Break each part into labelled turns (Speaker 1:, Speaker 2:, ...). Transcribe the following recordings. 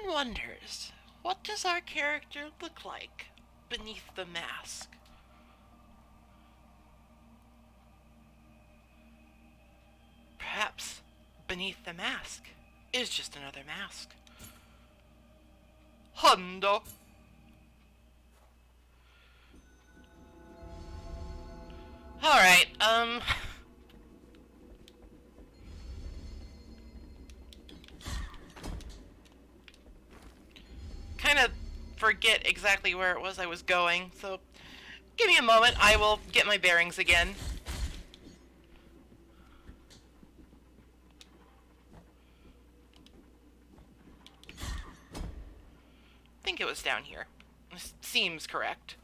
Speaker 1: wonders, what does our character look like beneath the mask? Perhaps beneath the mask is just another mask. Hondo. Alright, kind of forget exactly where it was I was going, so give me a moment, I will get my bearings again. I think it was down here. This seems correct.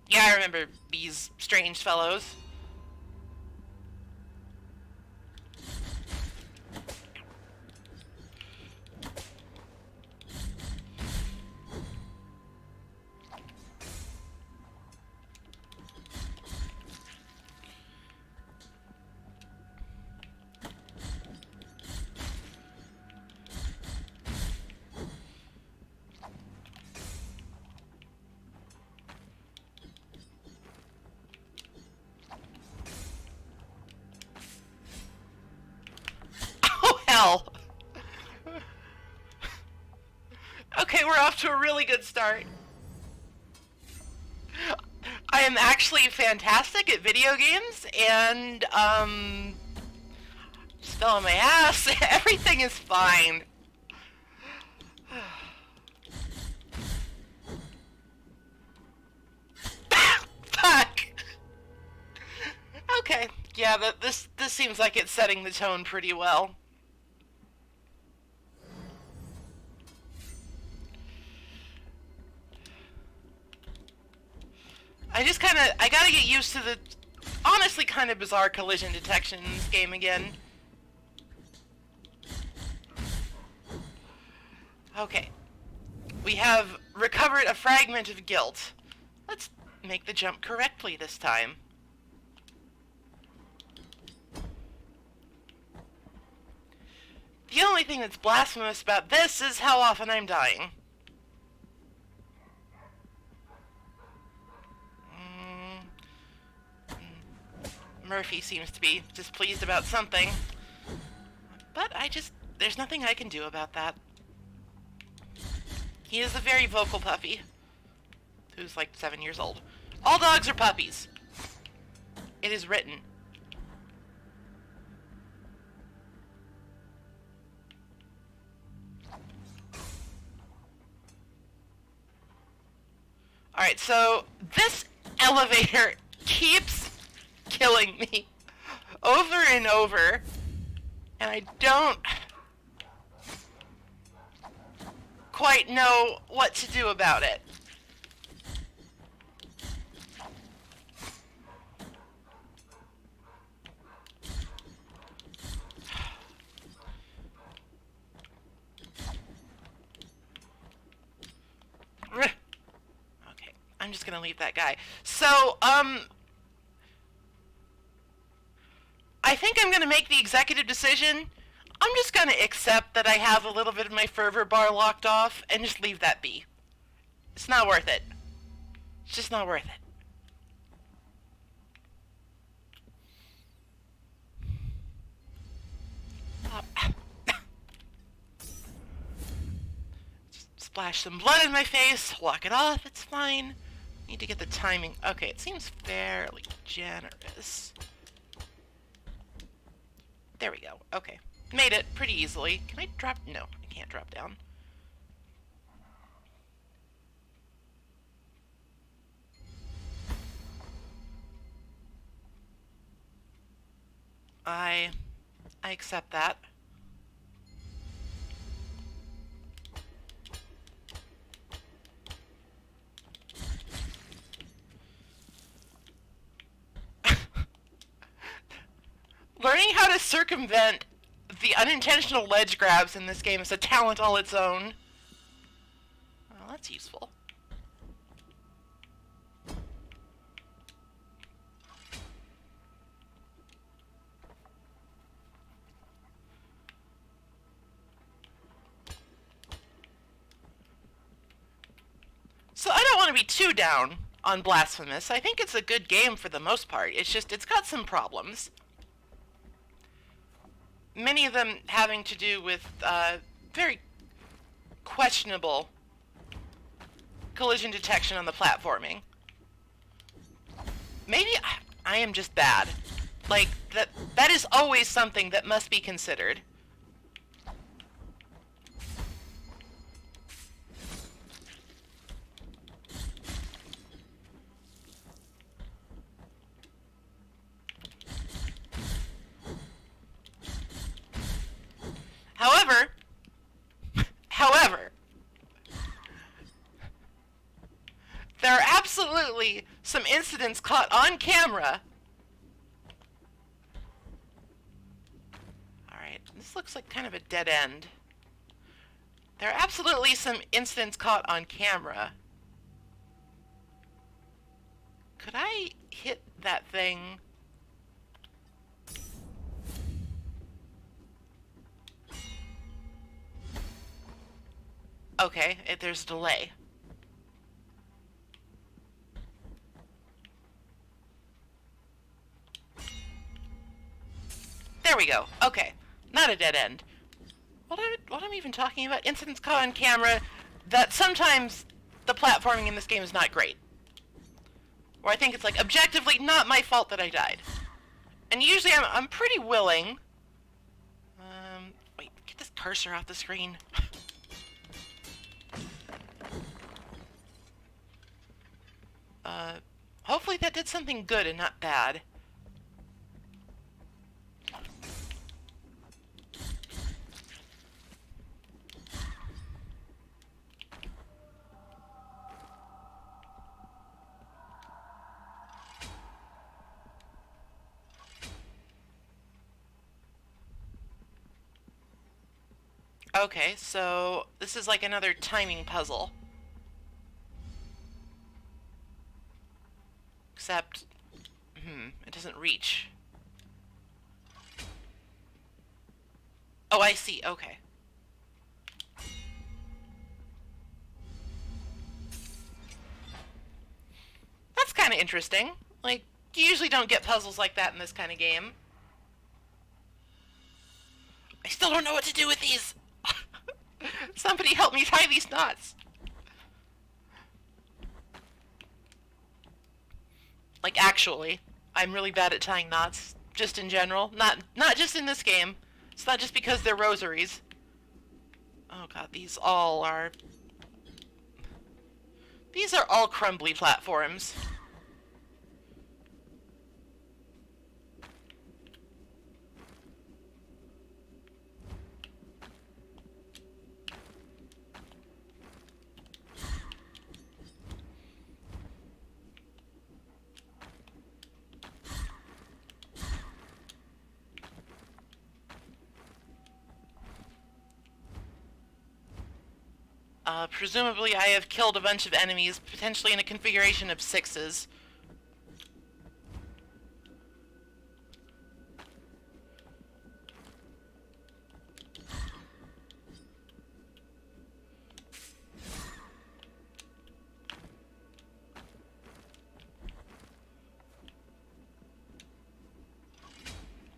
Speaker 1: Yeah, I remember these strange fellows. Oh, hell! Okay, we're off to a really good start. I am actually fantastic at video games, and, just fell on my ass. Everything is fine. Fuck! Okay, yeah, this seems like it's setting the tone pretty well. I gotta get used to the honestly kind of bizarre collision detection in this game again. Okay. We have recovered a fragment of guilt. Let's make the jump correctly this time. The only thing that's blasphemous about this is how often I'm dying. Murphy seems to be displeased about something. But there's nothing I can do about that. He is a very vocal puppy, who's like 7 years old. All dogs are puppies. It is written. Alright, so this elevator keeps killing me over and over, and I don't quite know what to do about it. Okay, I'm just gonna leave that guy. So, I think I'm gonna make the executive decision. I'm just gonna accept that I have a little bit of my fervor bar locked off and just leave that be. It's not worth it. It's just not worth it. Splash some blood in my face, walk it off, it's fine. Need to get the timing. Okay, it seems fairly generous. There we go. Okay. Made it pretty easily. Can I drop? No, I can't drop down. I accept that. Learning how to circumvent the unintentional ledge grabs in this game is a talent all its own. Well, that's useful. to be too down on Blasphemous. I think it's a good game for the most part. It's just, it's got some problems. Many of them having to do with very questionable collision detection on the platforming. Maybe I am just bad. Like, that is always something that must be considered. However, there are absolutely some incidents caught on camera. Alright, this looks like kind of a dead end. There are absolutely some incidents caught on camera. Could I hit that thing? Okay, there's a delay. There we go. Okay, not a dead end. What am I even talking about? Incidents caught on camera that sometimes the platforming in this game is not great. Or I think it's like objectively not my fault that I died. And usually I'm pretty willing. Wait, get this cursor off the screen. Hopefully that did something good and not bad. Okay, so this is like another timing puzzle. Except, it doesn't reach. Oh, I see, okay. That's kind of interesting. Like, you usually don't get puzzles like that in this kind of game. I still don't know what to do with these! Somebody help me tie these knots! Like, actually, I'm really bad at tying knots, just in general. Not just in this game. It's not just because they're rosaries. Oh god, these are all crumbly platforms. Presumably I have killed a bunch of enemies, potentially in a configuration of 6s.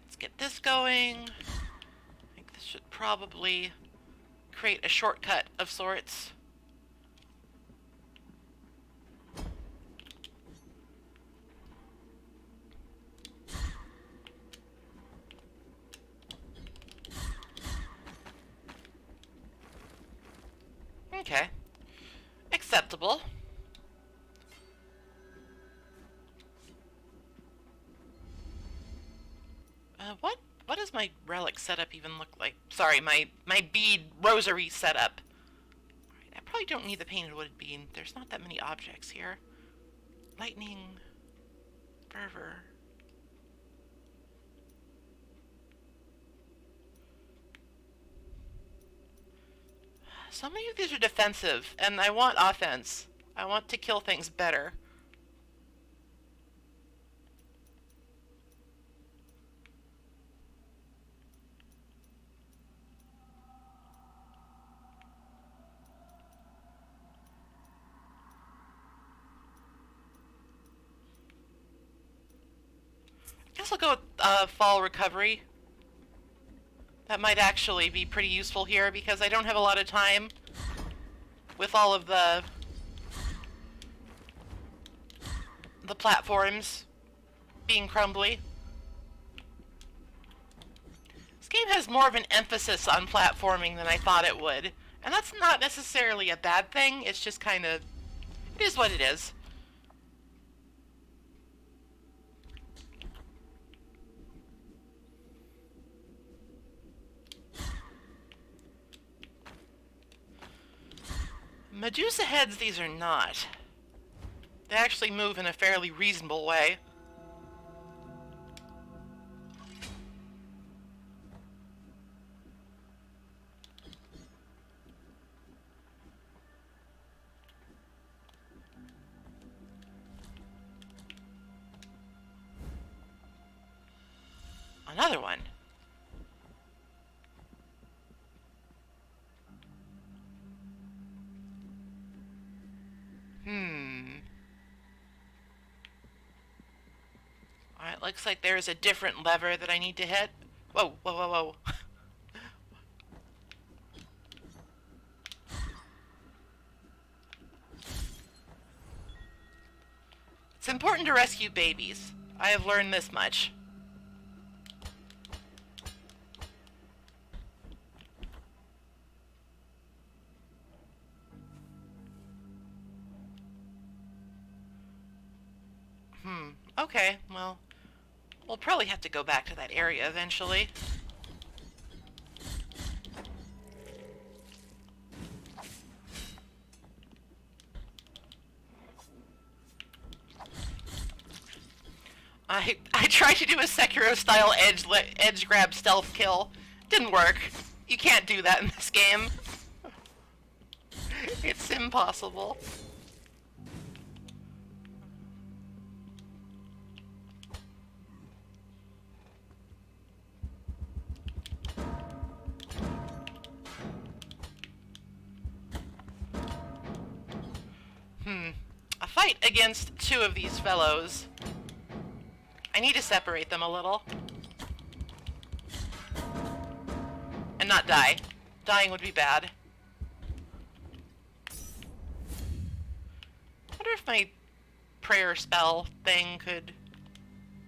Speaker 1: Let's get this going. I think this should probably create a shortcut of sorts. Okay. Acceptable. What does my relic setup even look like? Sorry, my bead rosary setup. Alright, I probably don't need the painted wooded bead. There's not that many objects here. Lightning. Fervor. So many of these are defensive, and I want offense. I want to kill things better. guess I'll go with fall recovery. That might actually be pretty useful here because I don't have a lot of time with all of the platforms being crumbly. This game has more of an emphasis on platforming than I thought it would. And that's not necessarily a bad thing, it's just kind of... it is what it is. Medusa heads, these are not. They actually move in a fairly reasonable way. Another one. Alright, looks like there's a different lever that I need to hit. Whoa, whoa, whoa, whoa. It's important to rescue babies. I have learned this much. Okay, well, we'll probably have to go back to that area eventually. I tried to do a Sekiro-style edge grab stealth kill. Didn't work. You can't do that in this game. It's impossible. A fight against two of these fellows. I need to separate them a little. And not die. Dying would be bad. I wonder if my prayer spell thing could...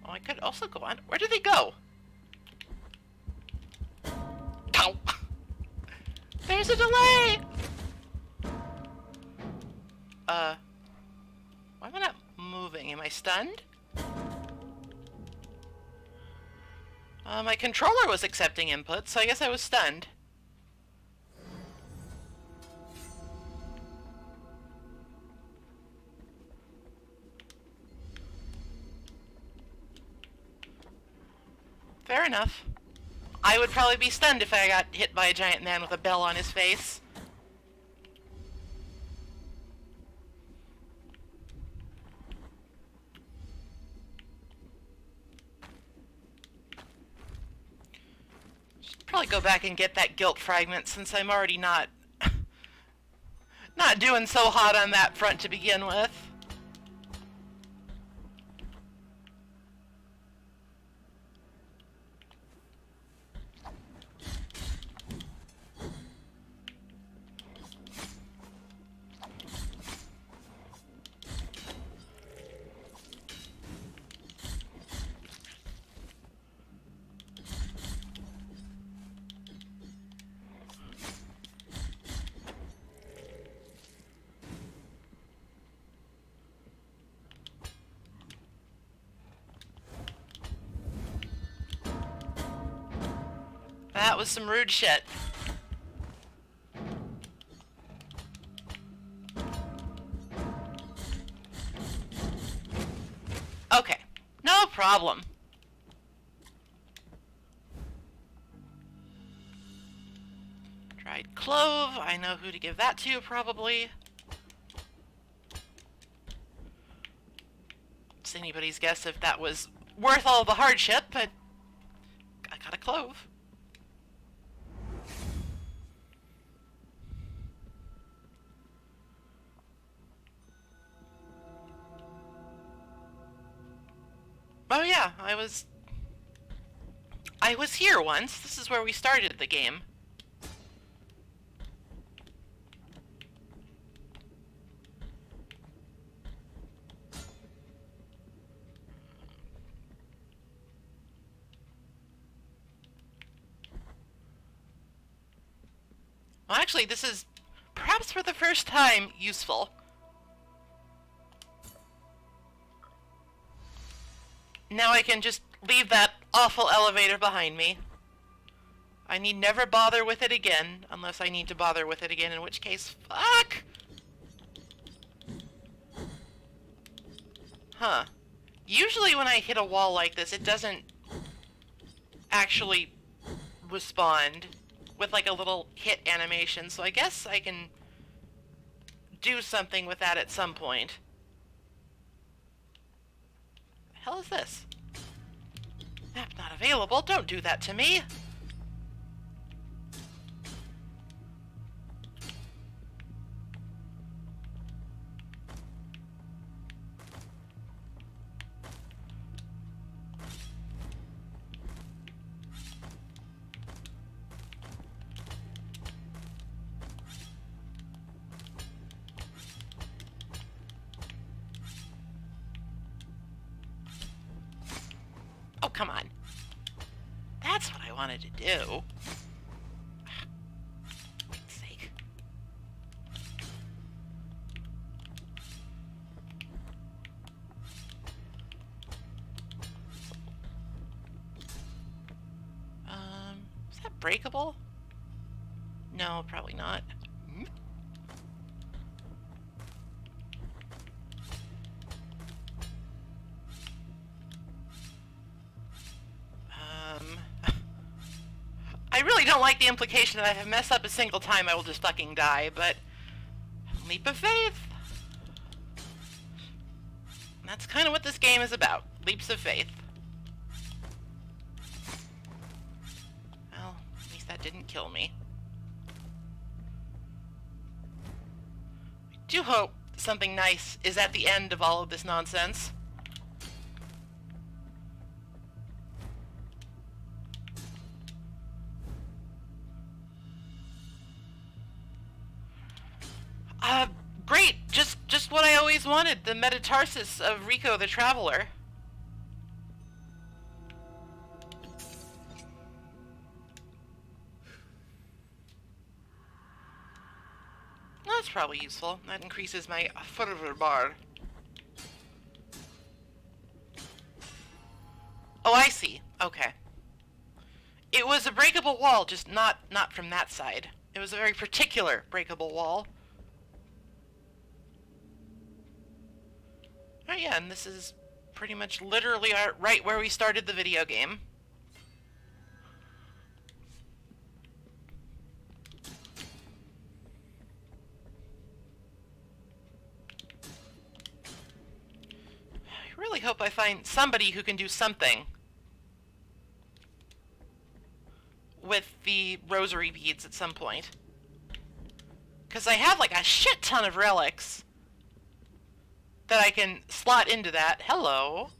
Speaker 1: oh, I could also go on. Where did they go? Ow! There's a delay! Why am I not moving? Am I stunned? My controller was accepting input, so I guess I was stunned. Fair enough. I would probably be stunned if I got hit by a giant man with a bell on his face. Should probably go back and get that guilt fragment since I'm already not doing so hot on that front to begin with. That was some rude shit. Okay, no problem. Dried clove, I know who to give that to, probably. It's anybody's guess if that was worth all the hardship, but I got a clove. Oh yeah, I was I was here once. This is where we started the game. Well, actually, this is perhaps for the first time useful. Now I can just leave that awful elevator behind me. I need never bother with it again, unless I need to bother with it again, in which case, fuck! Huh. Usually when I hit a wall like this, it doesn't actually respond with like a little hit animation, so I guess I can do something with that at some point. The hell is this? Map not available, don't do that to me! Oh, come on. That's what I wanted to do. For Pete's sake. Is that breakable? No, probably not. I really don't like the implication that if I mess up a single time, I will just fucking die, but leap of faith. And that's kind of what this game is about. Leaps of faith. Well, at least that didn't kill me. I do hope something nice is at the end of all of this nonsense. Great! Just what I always wanted, the metatarsus of Rico the Traveler. That's probably useful. That increases my fervor bar. Oh, I see. Okay. It was a breakable wall, just not from that side. It was a very particular breakable wall. Oh yeah, and this is pretty much literally right where we started the video game. I really hope I find somebody who can do something with the rosary beads at some point. Because I have like a shit ton of relics that I can slot into that. Hello.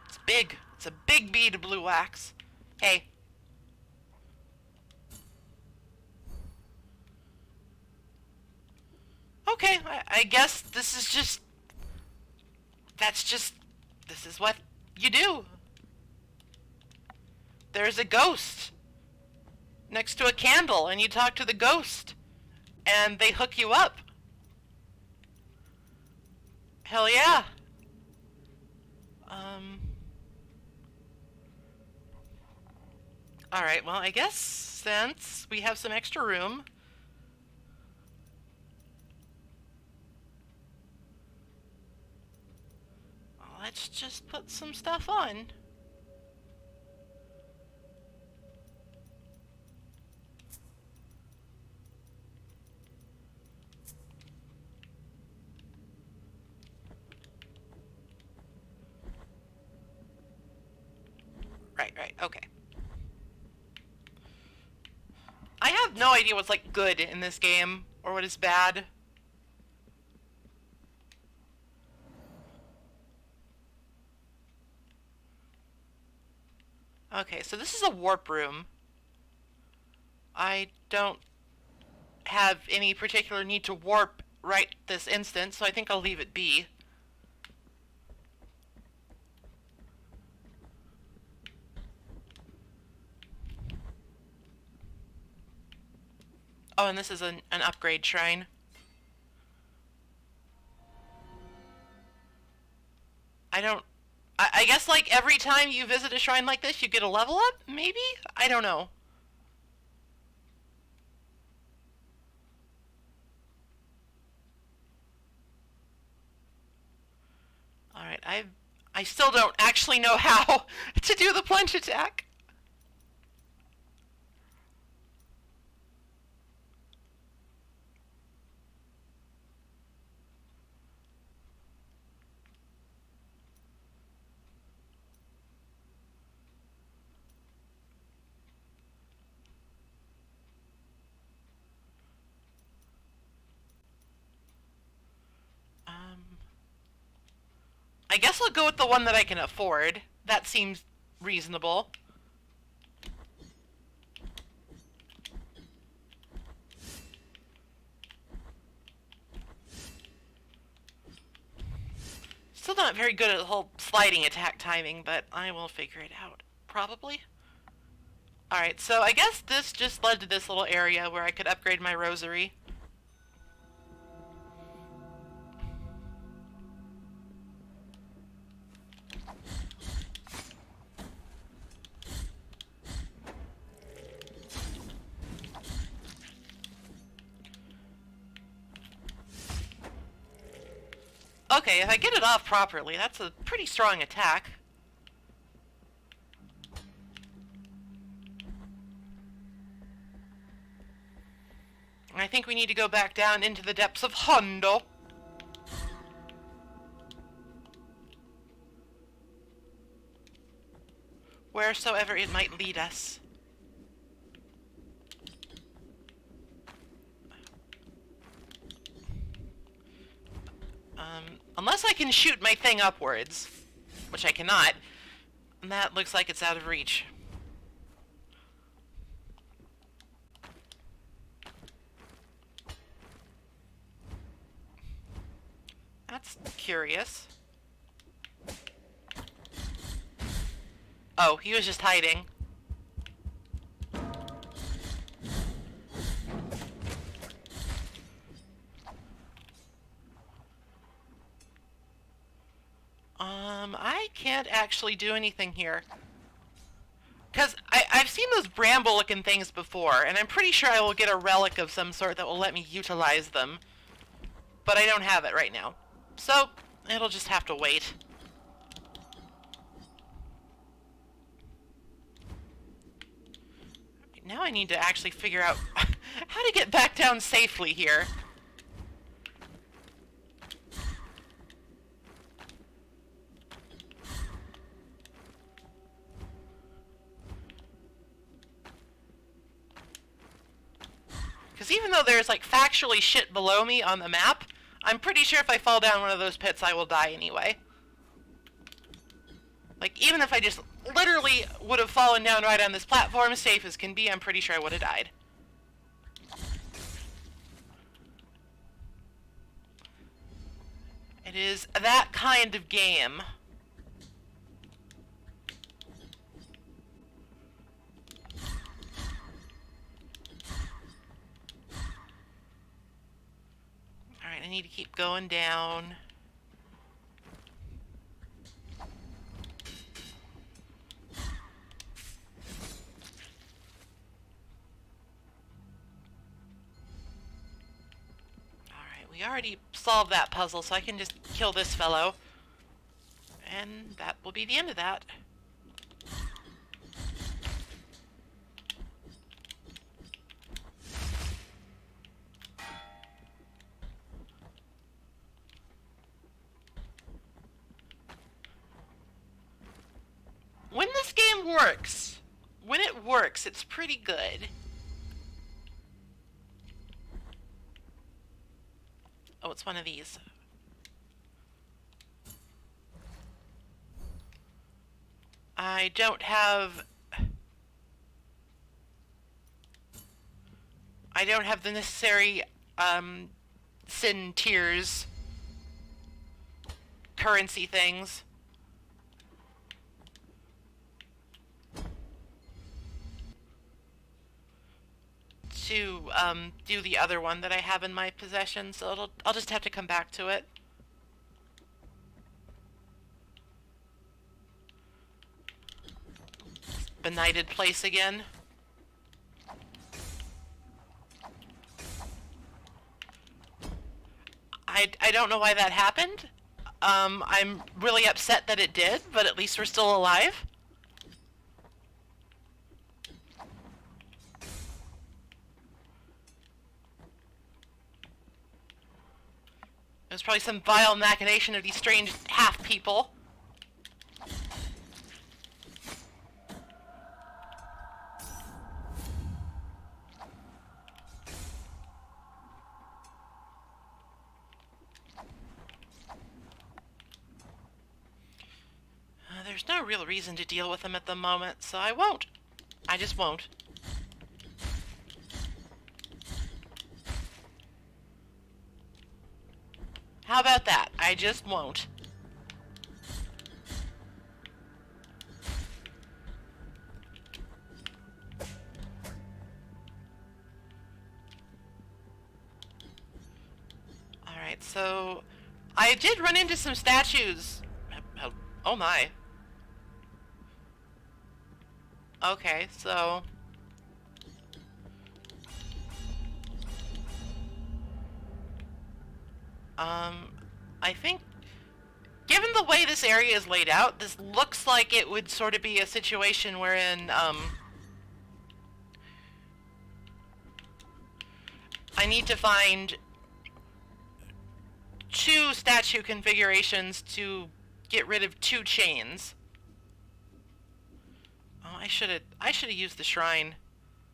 Speaker 1: It's big. It's a big bead of blue wax. Hey. Okay, I guess this is just... This is what you do. There's a ghost next to a candle, and you talk to the ghost. And they hook you up. Hell yeah. Alright, well, I guess since we have some extra room, let's just put some stuff on. Right, okay. I have no idea what's, like, good in this game, or what is bad. Okay, so this is a warp room. I don't have any particular need to warp right this instant, so I think I'll leave it be. Oh, and this is an upgrade shrine. I guess like every time you visit a shrine like this, you get a level up, maybe? I don't know. Alright, I still don't actually know how to do the plunge attack. I guess I'll go with the one that I can afford. That seems reasonable. Still not very good at the whole sliding attack timing, but I will figure it out. Probably. Alright, so I guess this just led to this little area where I could upgrade my rosary. Okay, if I get it off properly, that's a pretty strong attack. I think we need to go back down into the depths of Hondo. Wheresoever it might lead us. Unless I can shoot my thing upwards, which I cannot, and that looks like it's out of reach. That's curious. Oh, he was just hiding. I can't actually do anything here. Because I've seen those bramble-looking things before, and I'm pretty sure I will get a relic of some sort that will let me utilize them. But I don't have it right now. So, it'll just have to wait. Now I need to actually figure out how to get back down safely here. Because even though there's like factually shit below me on the map, I'm pretty sure if I fall down one of those pits I will die anyway. Like, even if I just literally would have fallen down right on this platform, safe as can be, I'm pretty sure I would have died. It is that kind of game. Alright, I need to keep going down. We already solved that puzzle, so I can just kill this fellow. And that will be the end of that. When this game works, when it works, it's pretty good. Oh, it's one of these. I don't have I don't have the necessary sin tears currency things. To do the other one that I have in my possession, so I'll just have to come back to it. Benighted place again. I don't know why that happened. I'm really upset that it did, but at least we're still alive. It was probably some vile machination of these strange half-people. There's no real reason to deal with them at the moment, so I won't. I just won't. How about that? I just won't. Alright, so I did run into some statues. Oh my. Okay, so I think given the way this area is laid out, this looks like it would sort of be a situation wherein I need to find 2 statue configurations to get rid of 2 chains. Oh, I should have used the shrine.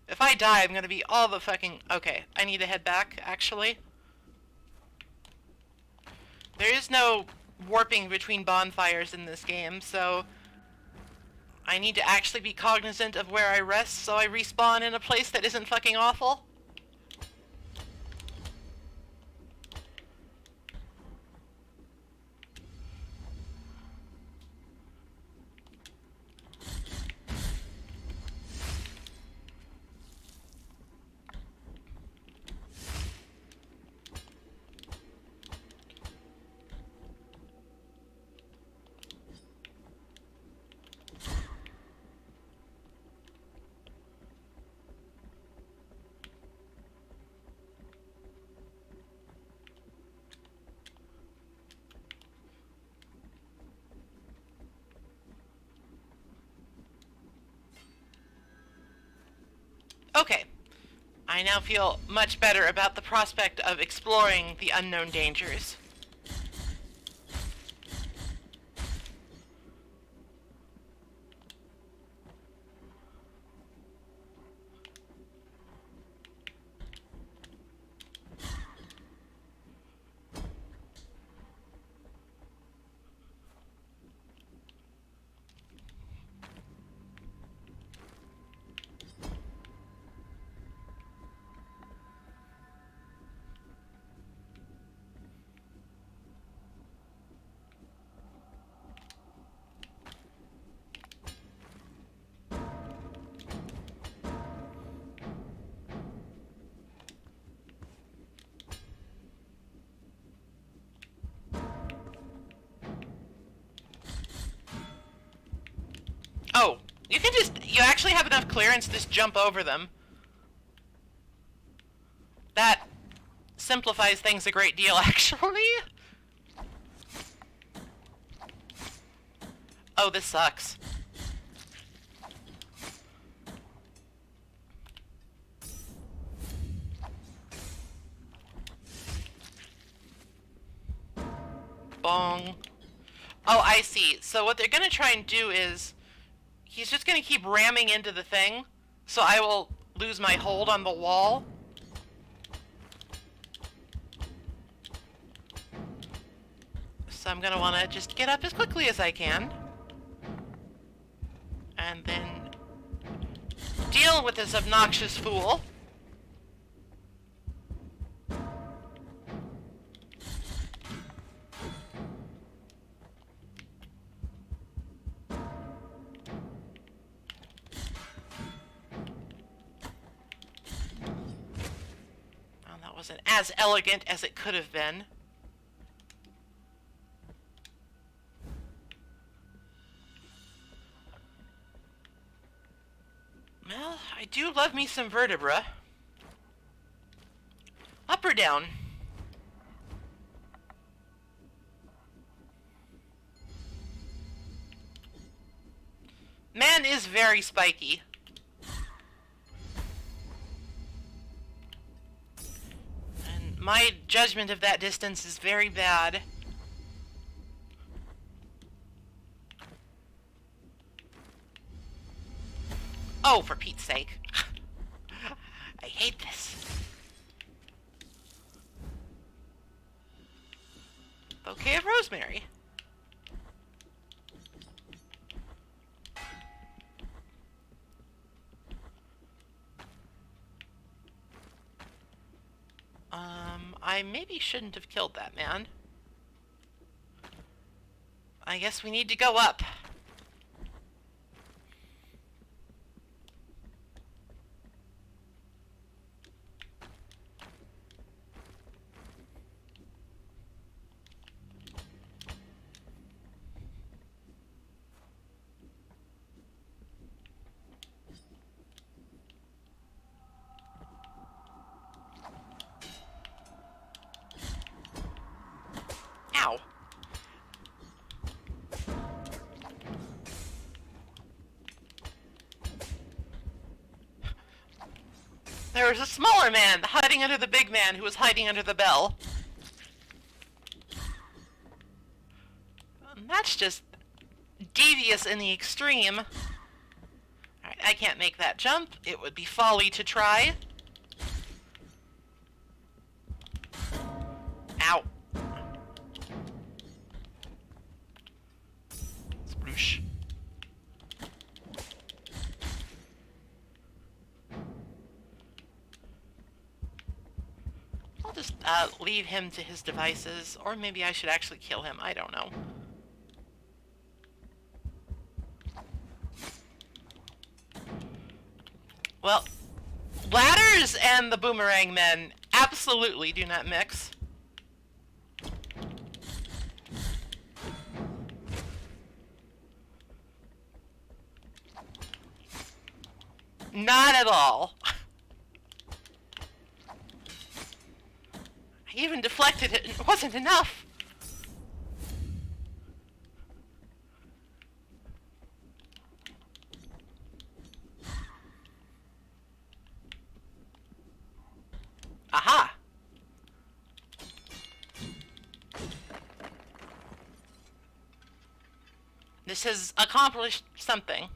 Speaker 1: If I die, I'm gonna be all the fucking... Okay, I need to head back, actually. There is no warping between bonfires in this game, so I need to actually be cognizant of where I rest so I respawn in a place that isn't fucking awful. Okay, I now feel much better about the prospect of exploring the unknown dangers. Oh, you actually have enough clearance to just jump over them. That simplifies things a great deal, actually. Oh, this sucks. Bong. Oh, I see. So what they're gonna try and do is he's just gonna keep ramming into the thing, so I will lose my hold on the wall. So I'm gonna wanna just get up as quickly as I can. And then deal with this obnoxious fool. wasn't as elegant as it could have been. Well, I do love me some vertebra. Up or down? Man is very spiky. And my judgment of that distance is very bad. Oh, for Pete's sake. I hate this. Bouquet of rosemary. I maybe shouldn't have killed that man. I guess we need to go up. Ow. There was a smaller man hiding under the big man who was hiding under the bell. And that's just devious in the extreme. Alright, I can't make that jump. It would be folly to try. Ow. Sploosh. I'll just leave him to his devices, or maybe I should actually kill him. I don't know. Well, ladders and the boomerang men absolutely do not mix. Not at all. I even deflected it and it wasn't enough. Aha! This has accomplished something.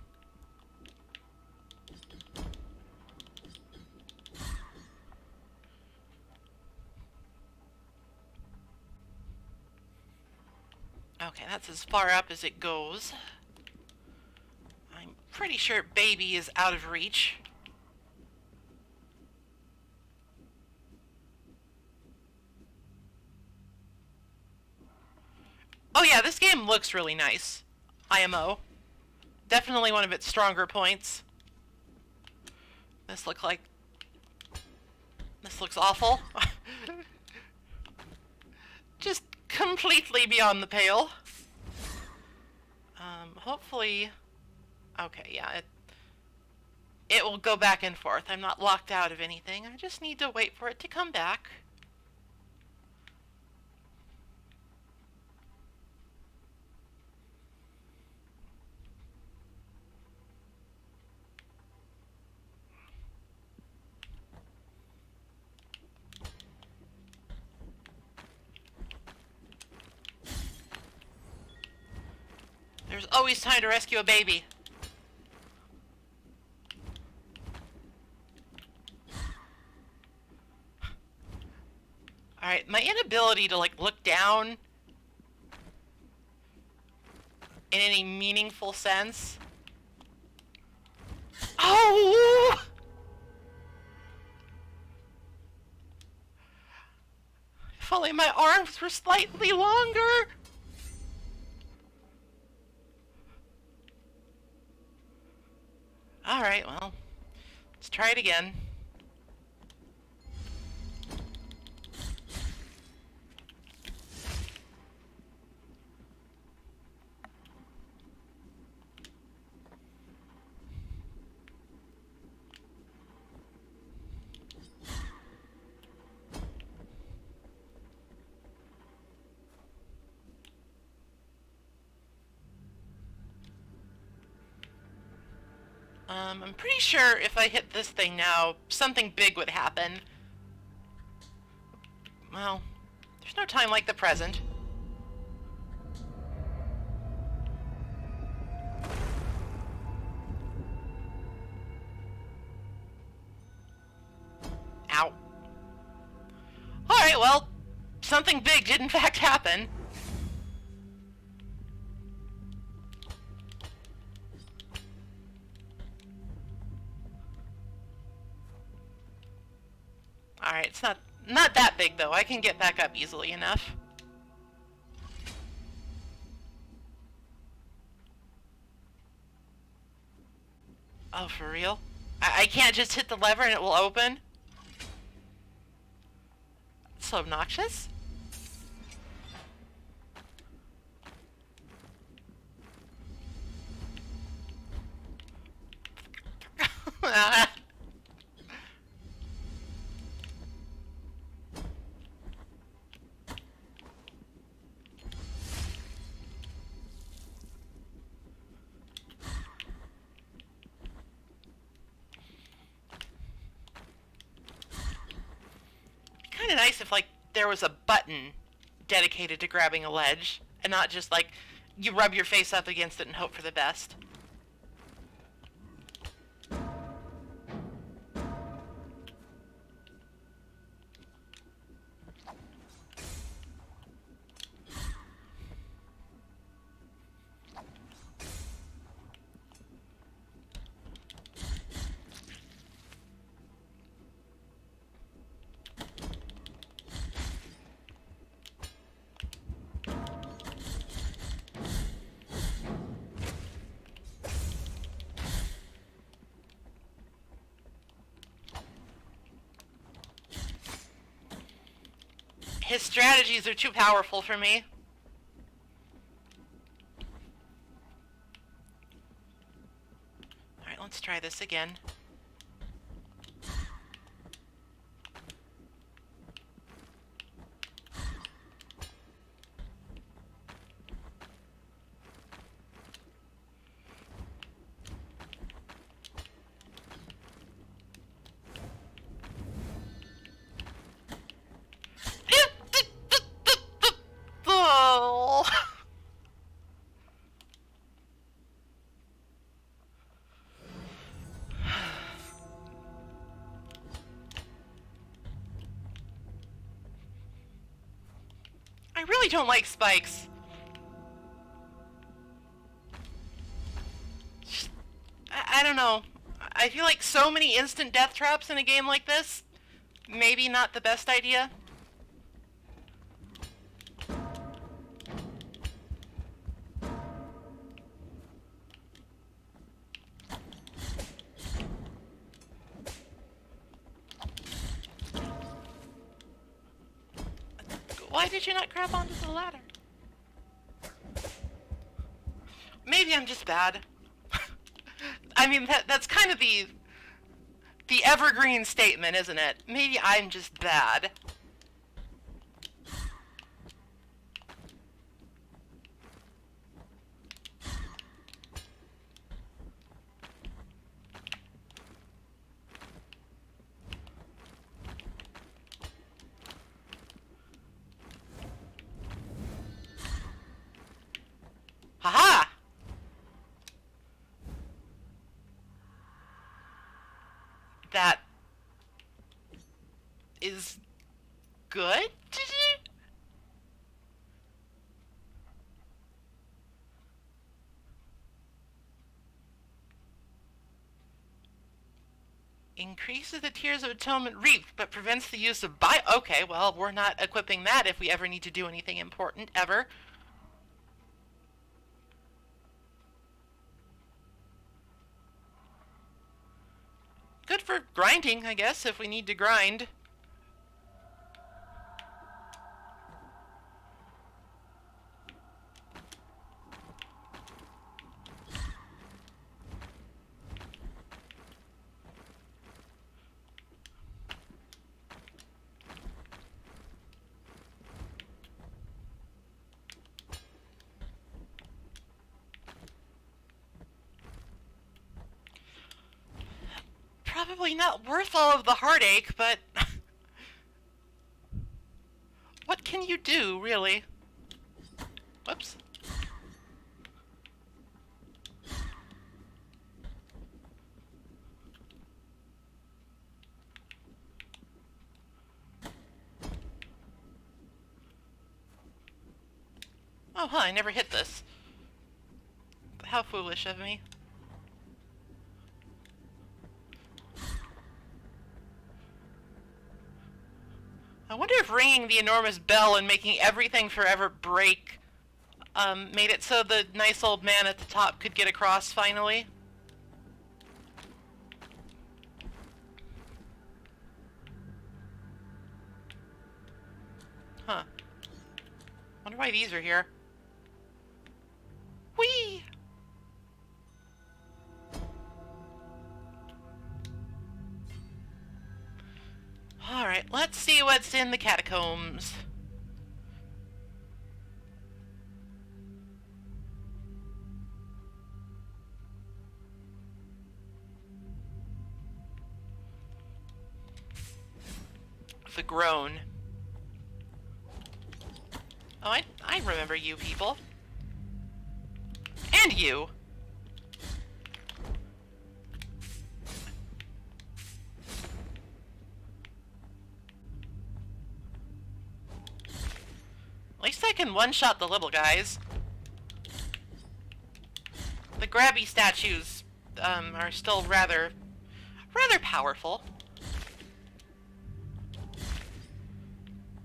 Speaker 1: Okay, that's as far up as it goes. I'm pretty sure baby is out of reach. Oh yeah, this game looks really nice. IMO. Definitely one of its stronger points. This looks awful. Just completely beyond the pale. Hopefully... Okay, yeah, it will go back and forth. I'm not locked out of anything. I just need to wait for it to come back. There's always time to rescue a baby. Alright, my inability to, like, look down in any meaningful sense. Oh! If only my arms were slightly longer. Alright, well, let's try it again. I'm pretty sure if I hit this thing now, something big would happen. Well, there's no time like the present. Ow. Alright, well, something big did in fact happen. Alright, it's not that big though. I can get back up easily enough. Oh, for real? I can't just hit the lever and it will open? It's so obnoxious. Kind of nice if, like, there was a button dedicated to grabbing a ledge, and not just, like, you rub your face up against it and hope for the best. His strategies are too powerful for me. Alright, let's try this again. Oh. I really don't like spikes. I don't know. I feel like so many instant death traps in a game like this, maybe not the best idea. Why did you not grab onto the ladder? Maybe I'm just bad. I mean, that's kind of the evergreen statement, isn't it? Maybe I'm just bad. Haha! That is good? Increases the Tears of Atonement reaped, but prevents the use of Okay, well, we're not equipping that if we ever need to do anything important, ever. Good for grinding, I guess, if we need to grind. Probably not worth all of the heartache, but what can you do, really? Whoops. Oh, huh, I never hit this. How foolish of me. I wonder if ringing the enormous bell and making everything forever break made it so the nice old man at the top could get across finally. Huh. Wonder why these are here. Whee! Alright, let's see what's in the catacombs. The groan. Oh, I remember you people. And you! At least I can one-shot the little guys. The grabby statues are still rather powerful.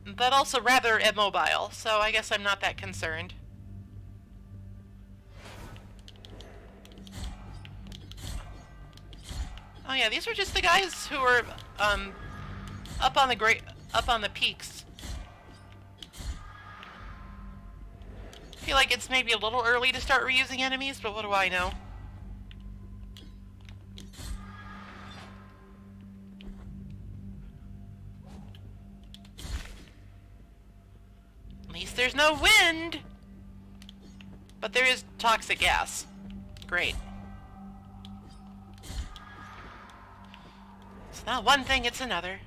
Speaker 1: But also rather immobile, so I guess I'm not that concerned. Oh yeah, these were just the guys who were up on the peaks. I feel like it's maybe a little early to start reusing enemies, but what do I know? At least there's no wind! But there is toxic gas. Great. It's not one thing, it's another.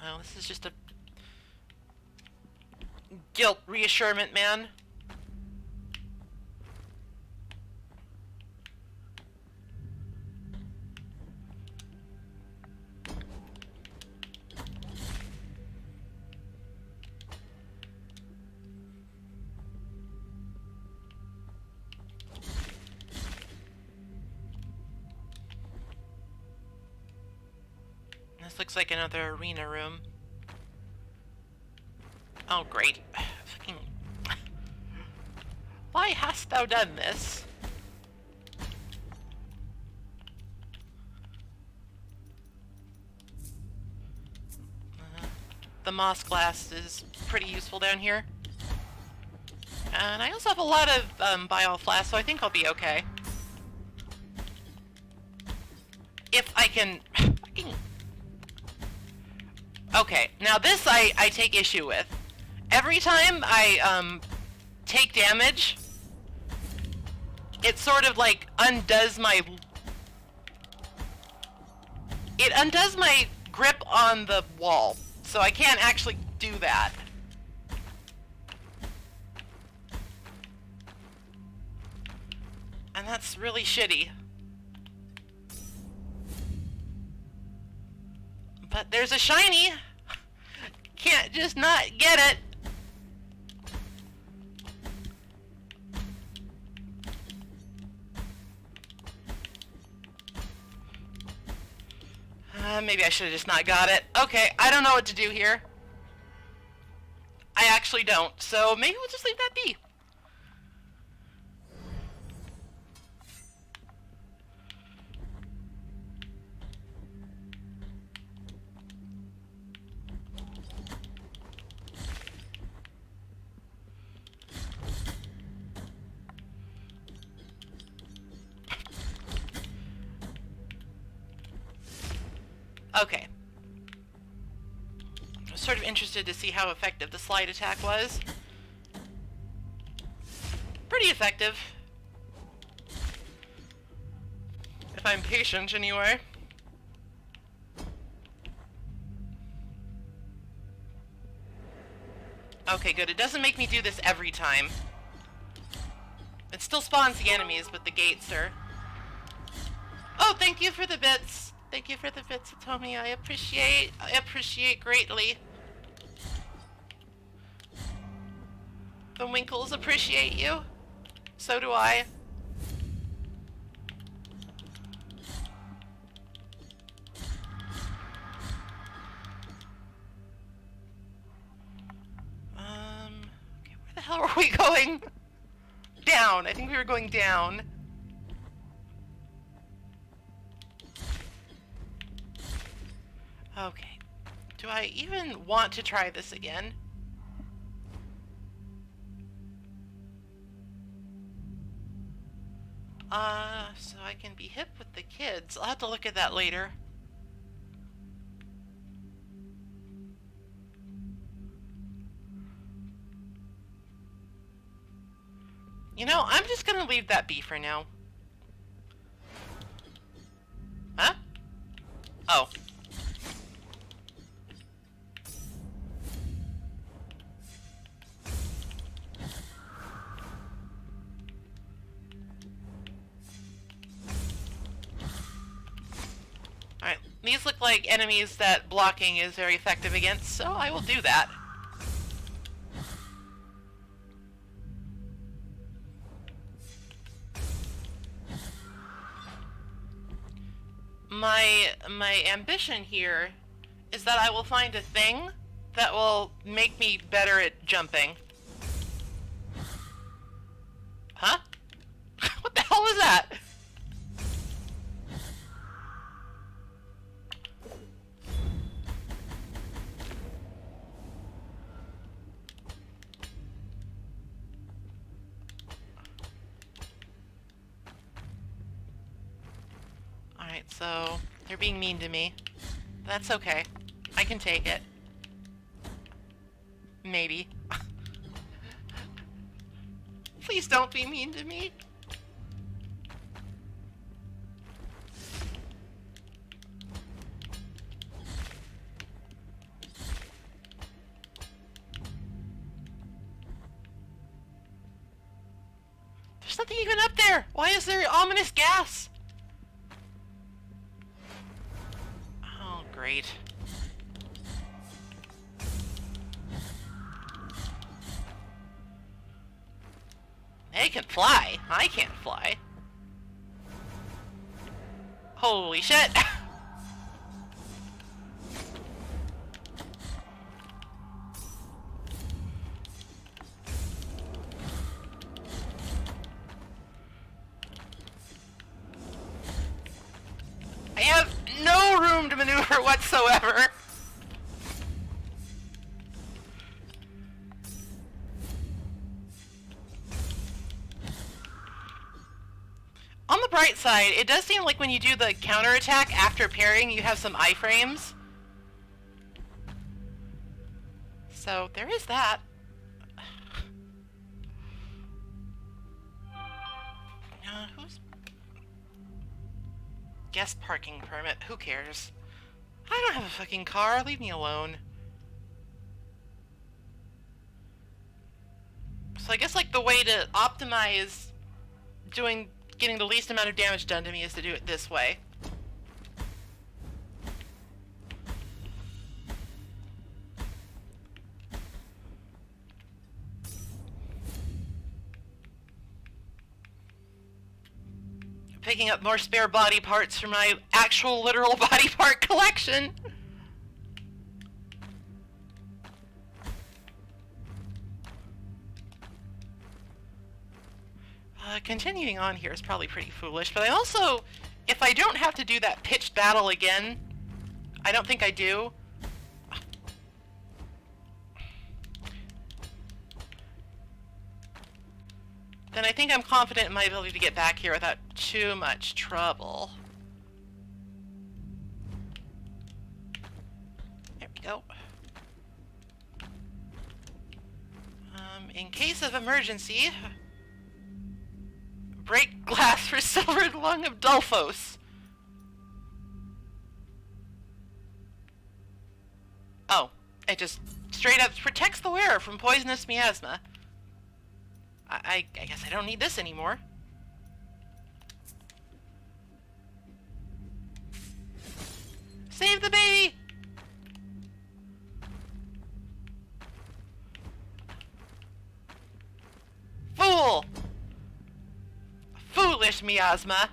Speaker 1: Oh, this is just a guilt reassurement, man. This looks like another arena room. Oh, great. Fucking... Why hast thou done this? The moss glass is pretty useful down here. And I also have a lot of bioflask, so I think I'll be okay. If I can... Okay, now this I take issue with. Every time I take damage, it sort of like undoes my... It undoes my grip on the wall, so I can't actually do that. And that's really shitty. But there's a shiny! Can't just not get it! Maybe I should have just not got it. Okay, I don't know what to do here. I actually don't, so maybe we'll just leave that be. Okay. of interested to see how effective the slide attack was. Pretty effective. If I'm patient, anyway. Okay, good. It doesn't make me do this every time. It still spawns the enemies, but the gates are... Oh, thank you for the bits. Thank you for the bits, Tommy. I appreciate greatly. The Winkles appreciate you. So do I. Okay, where the hell are we going? Down. I think we were going down. Okay. Do I even want to try this again? So I can be hip with the kids. I'll have to look at that later. You know, I'm just gonna leave that be for now. Huh? Oh. Alright, these look like enemies that blocking is very effective against, so I will do that. My ambition here is that I will find a thing that will make me better at jumping. Huh? What the hell was that? Alright, so they're being mean to me. That's okay. I can take it. Maybe. Please don't be mean to me. There's nothing even up there! Why is there ominous gas? Oh, great. They can fly. I can't fly. Holy shit! I have no room to maneuver whatsoever. On the bright side, it does seem like when you do the counterattack after parrying, you have some iframes. So, there is that. Who's... Guest parking permit, who cares? I don't have a fucking car, leave me alone. So I guess like the way to optimize getting the least amount of damage done to me is to do it this way. Picking up more spare body parts for my actual literal body part collection. Continuing on here is probably pretty foolish, but I also, if I don't have to do that pitched battle again, I don't think I do. Then I think I'm confident in my ability to get back here without too much trouble. There we go. In case of emergency, break glass for silvered lung of Dulphos. Oh, it just straight up protects the wearer from poisonous miasma. I guess I don't need this anymore. Save the baby! Fool! Foolish miasma!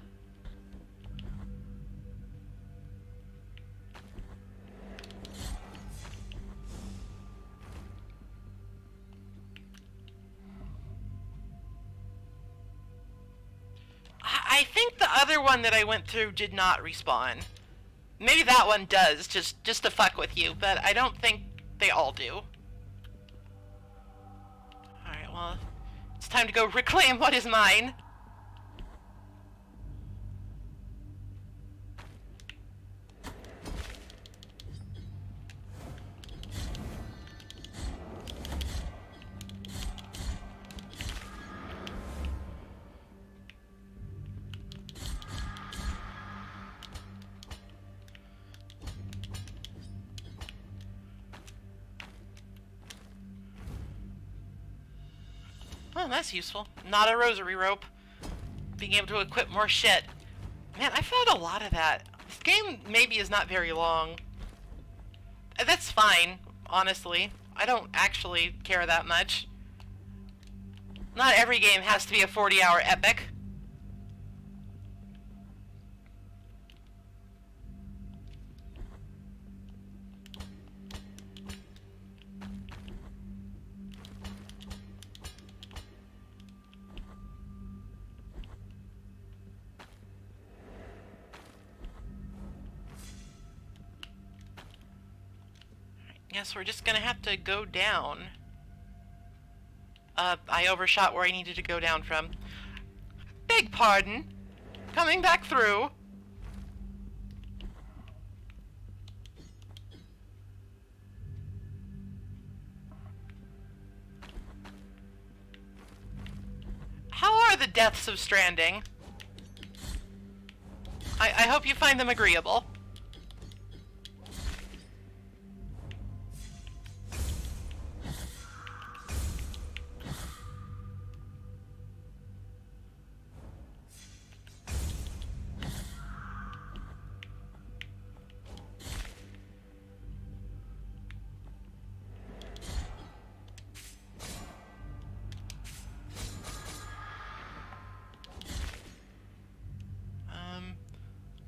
Speaker 1: I think the other one that I went through did not respawn. Maybe that one does, just to fuck with you, but I don't think they all do. Alright, well, it's time to go reclaim what is mine. Oh, that's useful. Not a rosary rope. Being able to equip more shit. Man, I found a lot of that. This game maybe is not very long. That's fine, honestly. I don't actually care that much. Not every game has to be a 40-hour epic. Guess we're just gonna have to go down. I overshot where I needed to go down from. Beg pardon. Coming back through. How are the deaths of stranding? I hope you find them agreeable.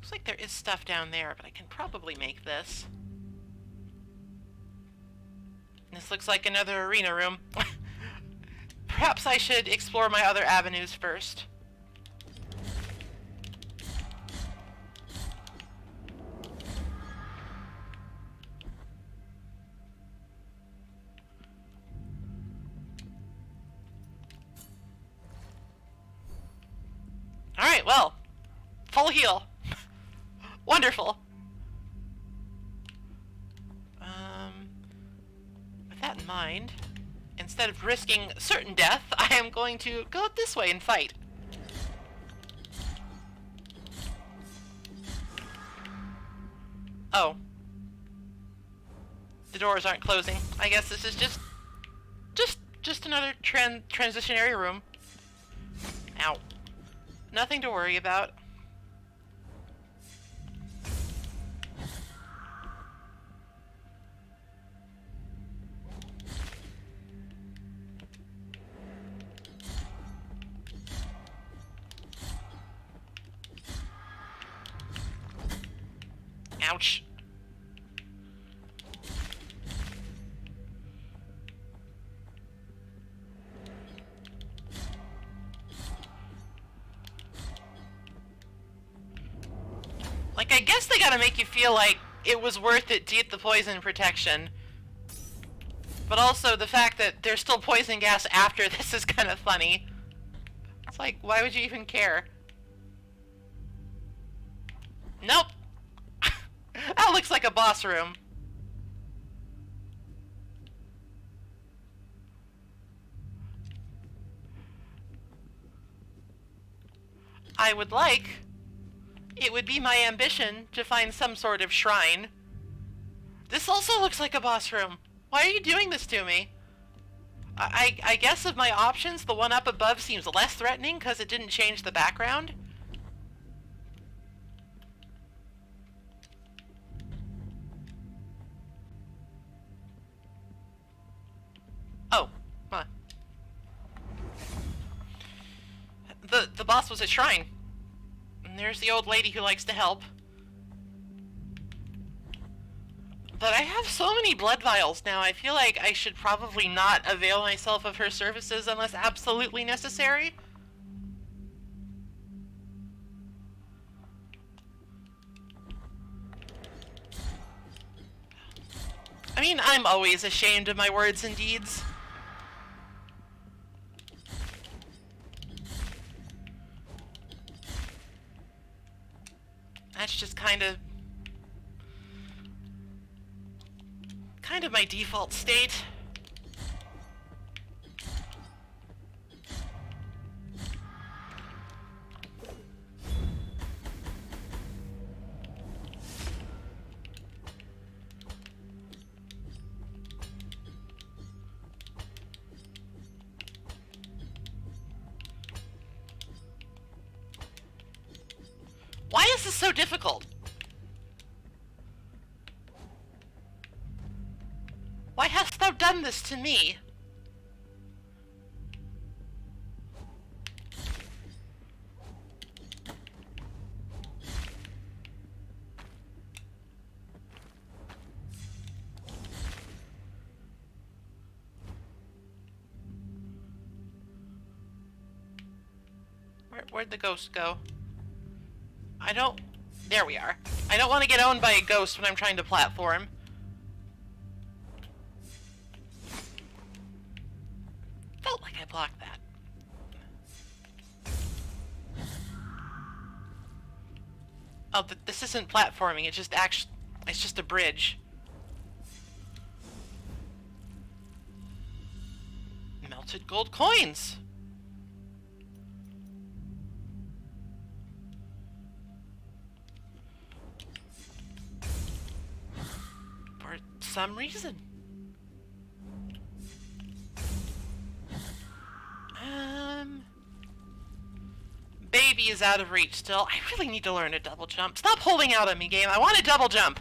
Speaker 1: Looks like there is stuff down there, but I can probably make this. This looks like another arena room. Perhaps I should explore my other avenues first. Alright, well, full heal. Wonderful. With that in mind, instead of risking certain death, I am going to go this way and fight. Oh. The doors aren't closing. I guess this is just another transitionary room. Ow. Nothing to worry about. Ouch. Like, I guess they gotta make you feel like it was worth it to get the poison protection. But also, the fact that there's still poison gas after this is kind of funny. It's like, why would you even care? Nope. That looks like a boss room. I would like, it would be my ambition to find some sort of shrine. This also looks like a boss room. Why are you doing this to me? I guess of my options, the one up above seems less threatening because it didn't change the background. Oh, huh. The boss was a shrine. And there's the old lady who likes to help. But I have so many blood vials now, I feel like I should probably not avail myself of her services unless absolutely necessary. I mean, I'm always ashamed of my words and deeds. That's just kind of my default state. Why is this so difficult? Why hast thou done this to me? Where'd the ghost go? I don't... There we are. I don't want to get owned by a ghost when I'm trying to platform. Felt like I blocked that. Oh, this isn't platforming, it's just a bridge. Melted gold coins! For some reason. Baby is out of reach still. I really need to learn to double jump. Stop holding out on me, game. I want to double jump.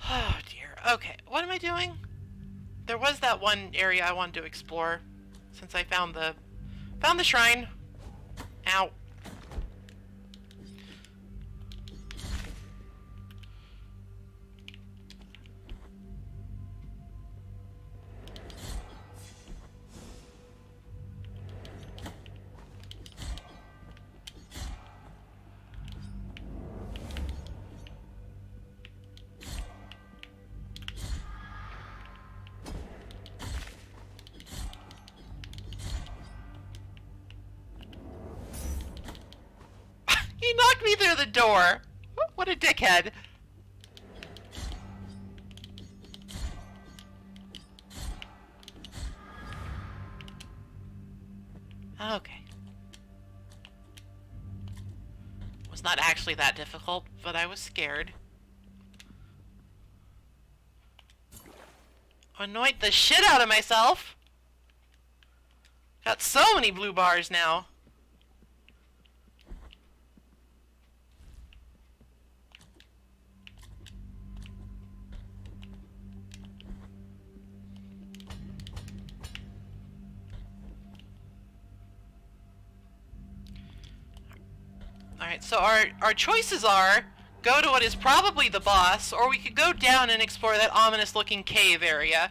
Speaker 1: Oh dear. Okay, what am I doing? There was that one area I wanted to explore since I found the shrine. Ow. He knocked me through the door. What a dickhead. Okay. Was not actually that difficult, but I was scared. Anoint the shit out of myself. Got so many blue bars now. Alright, so our choices are go to what is probably the boss, or we could go down and explore that ominous looking cave area.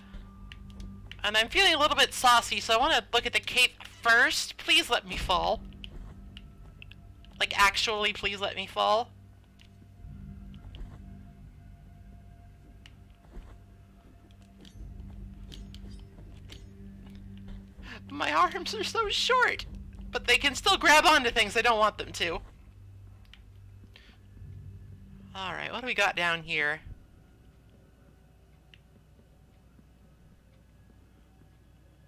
Speaker 1: And I'm feeling a little bit saucy, so I want to look at the cave first. Please let me fall. Like, actually, please let me fall. My arms are so short. But they can still grab onto things I don't want them to. Alright, what do we got down here?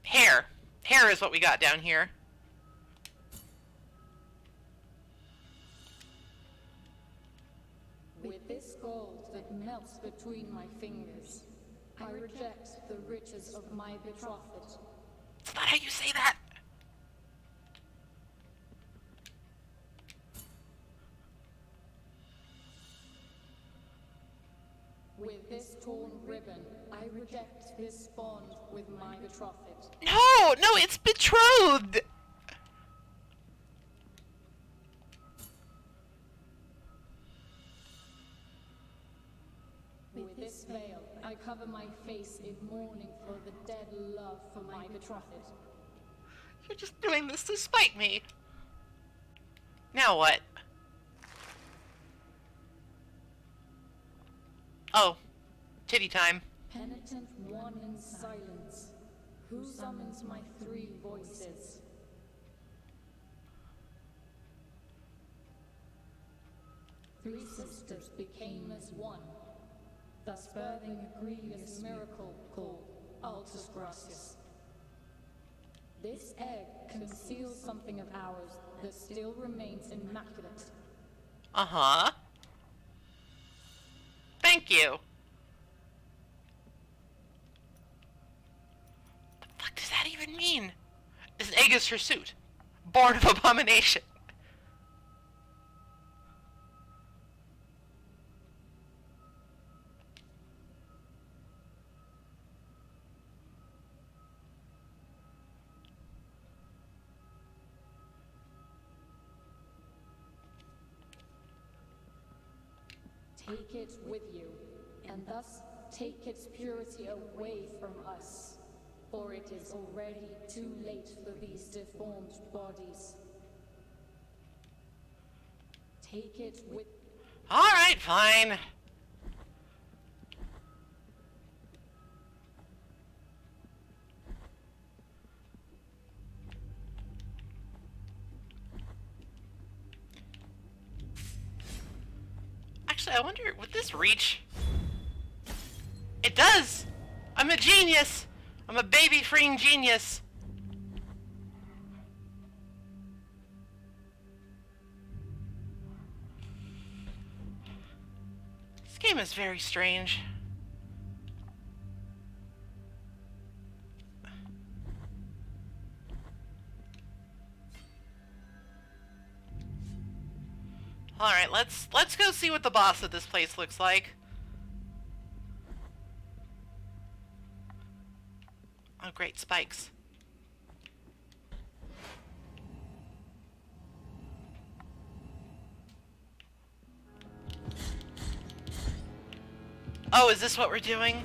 Speaker 1: Hair. Hair is what we got down here.
Speaker 2: With this gold that melts between my fingers, I reject the riches of my betrothed.
Speaker 1: It's not how you say that.
Speaker 2: With this torn ribbon, I reject this bond with my betrothed.
Speaker 1: No, it's betrothed.
Speaker 2: With this veil, I cover my face in mourning for the dead love for my betrothed.
Speaker 1: You're just doing this to spite me. Now what? Oh, titty time.
Speaker 2: Penitent one in silence, who summons my three voices? Three sisters became as one, thus birthing a grievous miracle called Altus Gracias. This egg conceals something of ours that still remains immaculate.
Speaker 1: Uh-huh. Thank you. The fuck does that even mean? This egg is her suit. Born of abomination.
Speaker 2: Take it with you, and thus take its purity away from us, for it is already too late for these deformed bodies. Take it with...
Speaker 1: Alright, fine. Actually, I wonder, would this reach? It does! I'm a genius! I'm a baby-freeing genius! This game is very strange. Alright, let's go see what the boss of this place looks like. Oh great, spikes. Oh, is this what we're doing?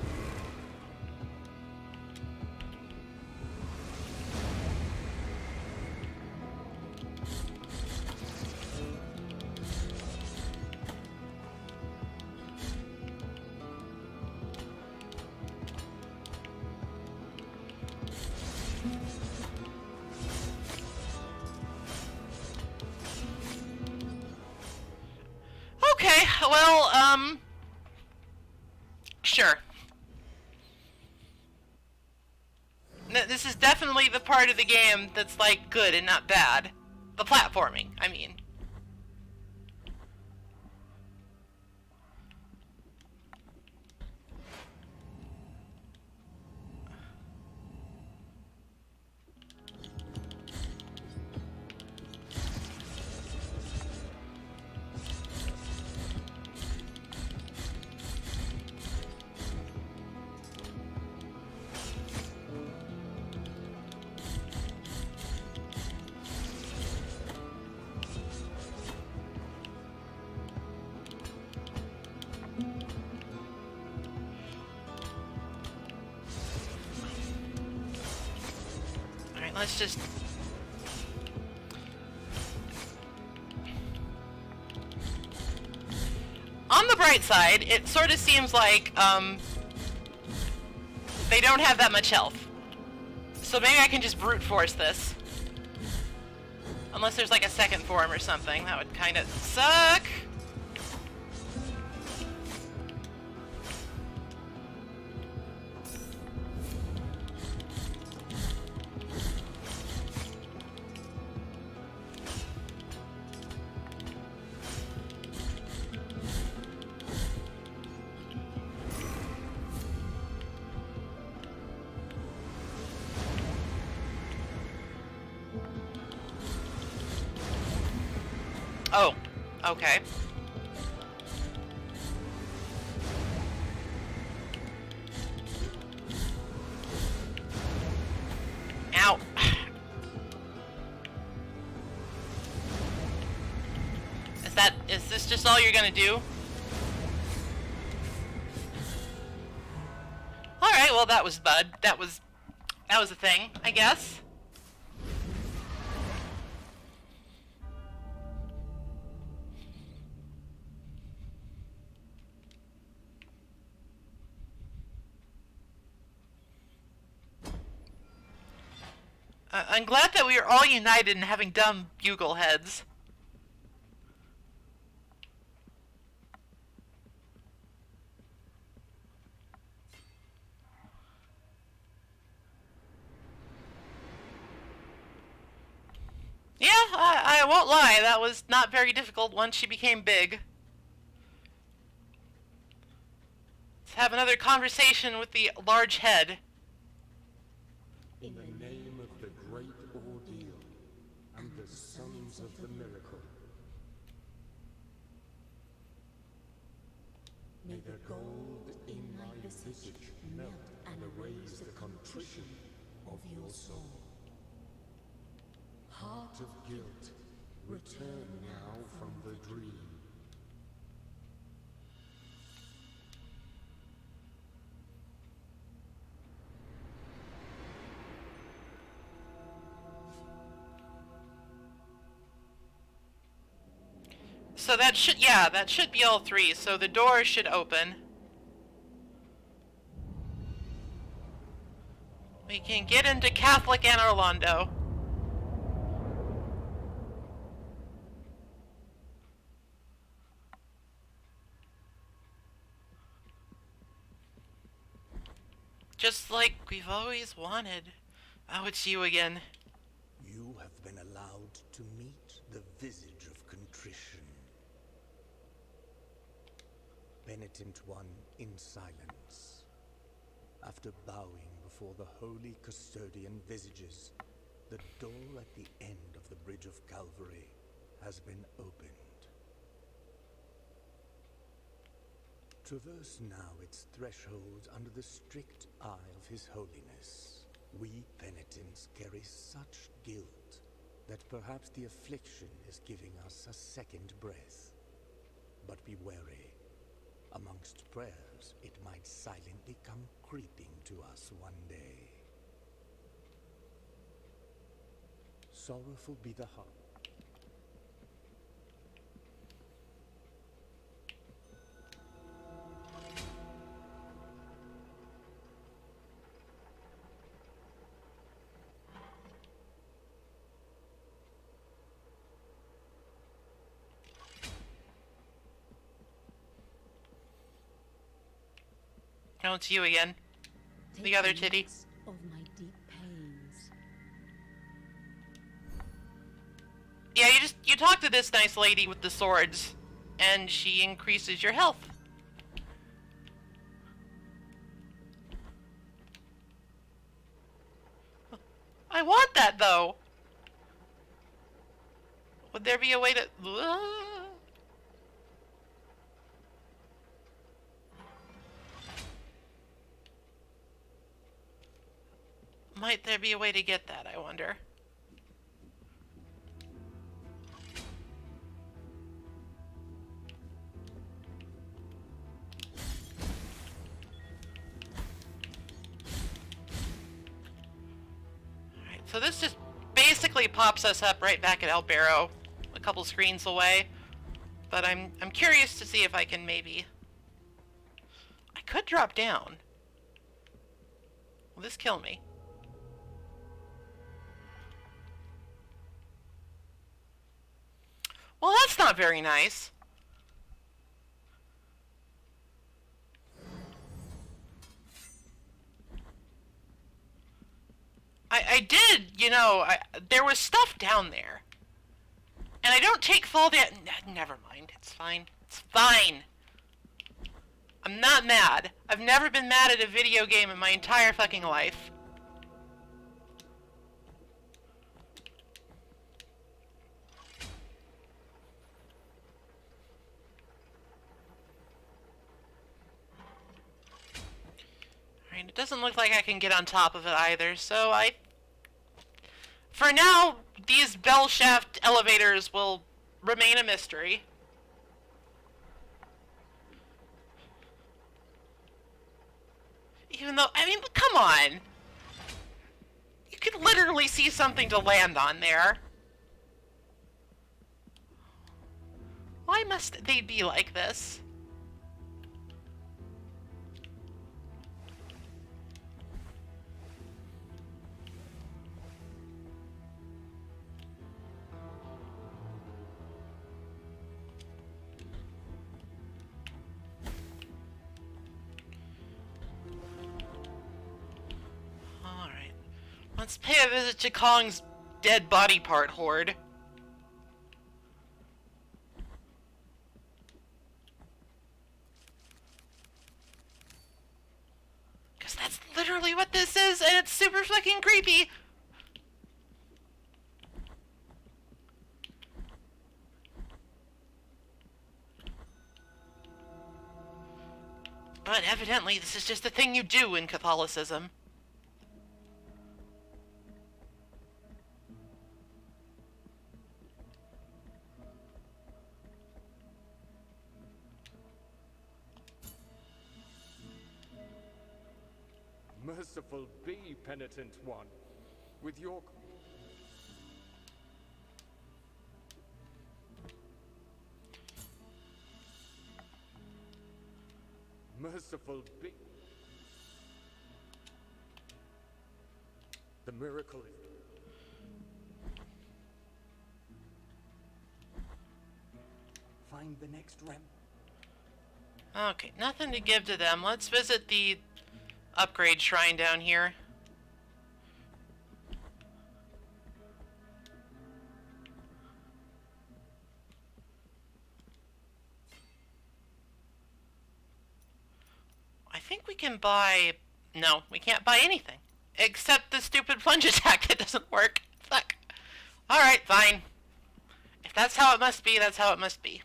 Speaker 1: Okay, well, sure. This is definitely the part of the game that's, like, good and not bad. The platforming, I mean. Let's just... On the bright side, it sort of seems like, they don't have that much health. So maybe I can just brute force this. Unless there's like a second form or something. That would kind of suck. Oh, okay. Ow. Is this just all you're gonna do? Alright, well that was Bud. That was a thing, I guess. I'm glad that we are all united in having dumb bugle heads. Yeah, I won't lie, that was not very difficult once she became big. Let's have another conversation with the large head.
Speaker 3: In the name of the great ordeal and the sons of the miracle, may the gold in thy visage melt and erase the contrition of your soul. Heart of guilt, return now from the dream.
Speaker 1: So that should be all three. So the door should open. We can get into Catholic Anne Orlando. Just like we've always wanted. Oh, it's you again.
Speaker 3: You have been allowed to meet the visage of contrition. Penitent one in silence. After bowing before the holy custodian visages, the door at the end of the Bridge of Calvary has been opened. Traverse now its thresholds under the strict eye of His Holiness. We penitents carry such guilt that perhaps the affliction is giving us a second breath. But be wary. Amongst prayers, it might silently come creeping to us one day. Sorrowful be the heart.
Speaker 1: No, it's you again. The other titty.
Speaker 4: Of my deep pains.
Speaker 1: Yeah, you talk to this nice lady with the swords, and she increases your health. I want that though. Would there be a way to? Might there be a way to get that, I wonder? Alright, so this just basically pops us up right back at El Barrow, a couple screens away. But I'm curious to see if I can maybe... I could drop down. Will this kill me? very nice. I did, you know, there was stuff down there. And I don't take fall damage. Never mind. It's fine. It's fine. I'm not mad. I've never been mad at a video game in my entire fucking life. Alright, it doesn't look like I can get on top of it either, so for now, these bell shaft elevators will remain a mystery. Even though, I mean, come on! You could literally see something to land on there. Why must they be like this? Alright. Let's pay a visit to Kong's dead body part hoard. Because that's literally what this is, and it's super fucking creepy! But evidently, this is just a thing you do in Catholicism.
Speaker 3: Merciful be, penitent one, with your... Merciful be... The miracle is... Find the next rem.
Speaker 1: Okay, nothing to give to them. Let's visit the upgrade shrine down here. I think we can buy... No, we can't buy anything. Except the stupid plunge attack that doesn't work. Fuck. Alright, fine. If that's how it must be, that's how it must be.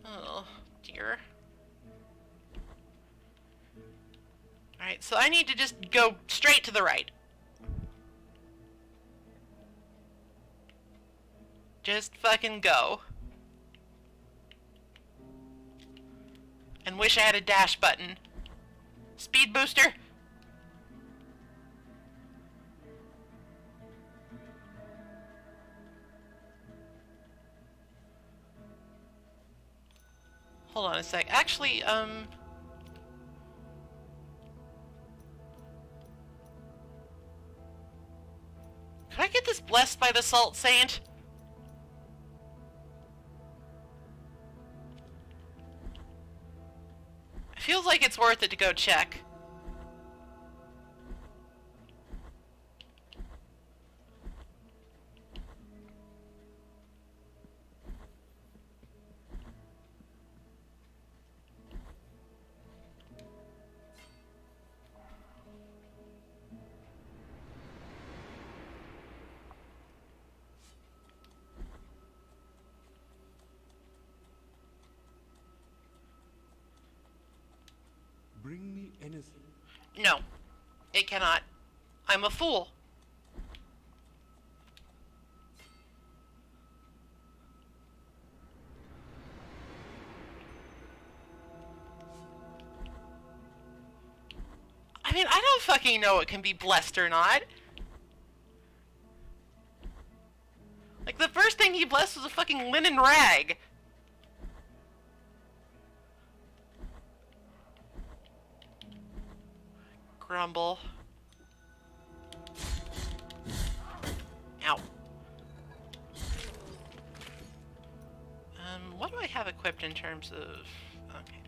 Speaker 1: Oh, dear. Alright, so I need to just go straight to the right. Just fucking go. And wish I had a dash button. Speed booster? Hold on a sec. Actually, could I get this blessed by the Salt Saint? It feels like it's worth it to go check.
Speaker 3: Bring me anything.
Speaker 1: No, it cannot. I'm a fool. I mean, I don't fucking know it can be blessed or not. Like, the first thing he blessed was a fucking linen rag. Grumble. have equipped in terms of... Okay.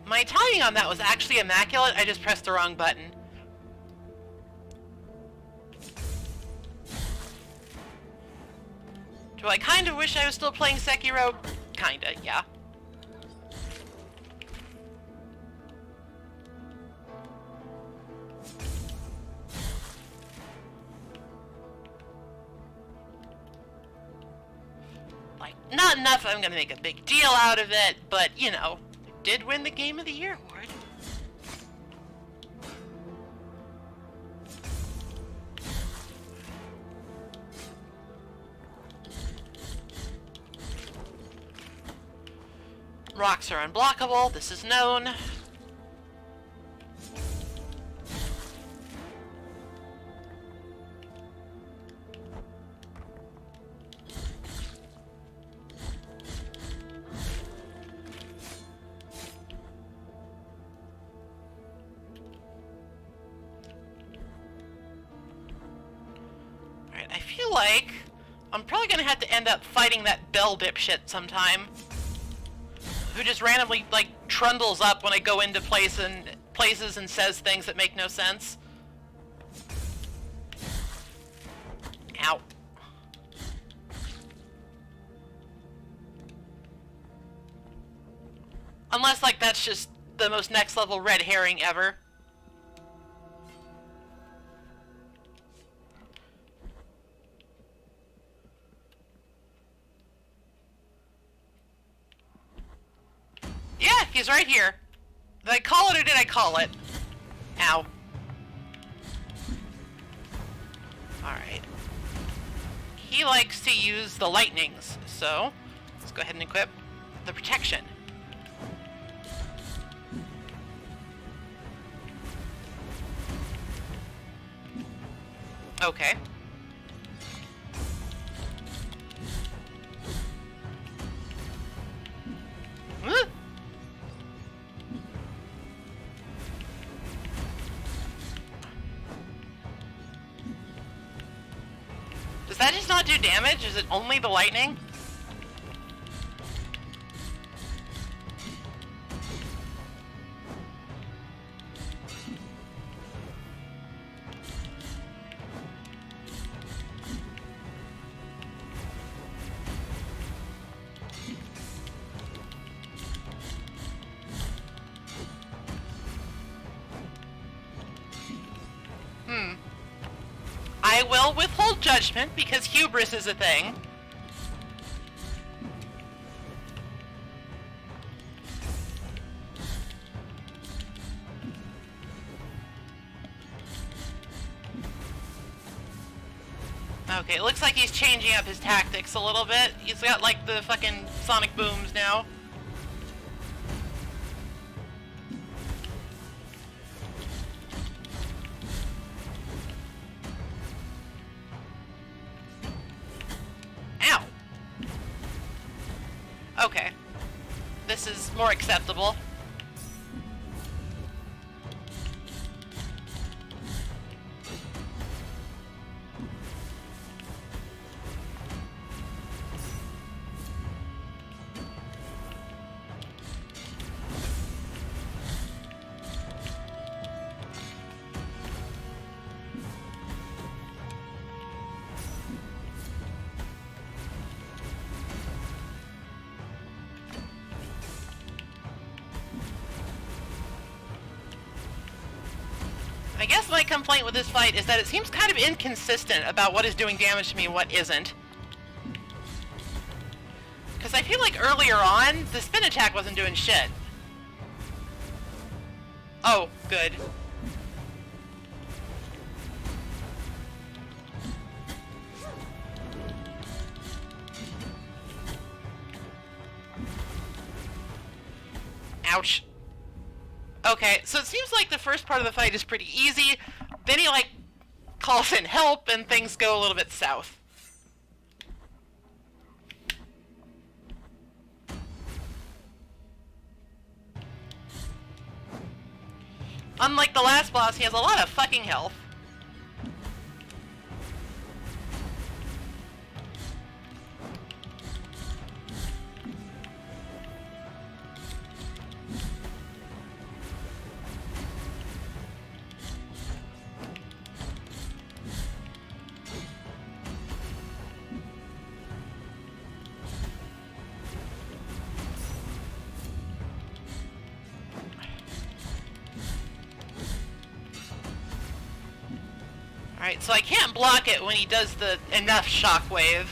Speaker 1: My timing on that was actually immaculate. I just pressed the wrong button. Do I kind of wish I was still playing Sekiro? Kinda, yeah. Like, not enough I'm gonna make a big deal out of it, but, you know, did win the Game of the Year award. Rocks are unblockable, this is known. I feel like I'm probably gonna have to end up fighting that bell dipshit sometime, who just randomly like trundles up when I go into places and says things that make no sense. Ow. Unless like that's just the most next level red herring ever. Yeah, he's right here. Did I call it or did I call it? Ow. Alright. He likes to use the lightnings, so let's go ahead and equip the protection. Okay. Does that just not do damage? Is it only the lightning? I will withhold judgment because hubris is a thing. Okay, it looks like he's changing up his tactics a little bit. He's got like the fucking sonic booms now. Ow! Okay. This is more acceptable. I guess my complaint with this fight is that it seems kind of inconsistent about what is doing damage to me and what isn't. Because I feel like earlier on, the spin attack wasn't doing shit. Oh, good. Ouch. Okay, so it seems like the first part of the fight is pretty easy. Then he, like, calls in help, and things go a little bit south. Unlike the last boss, he has a lot of fucking health. Alright, so I can't block it when he does the enough shockwave.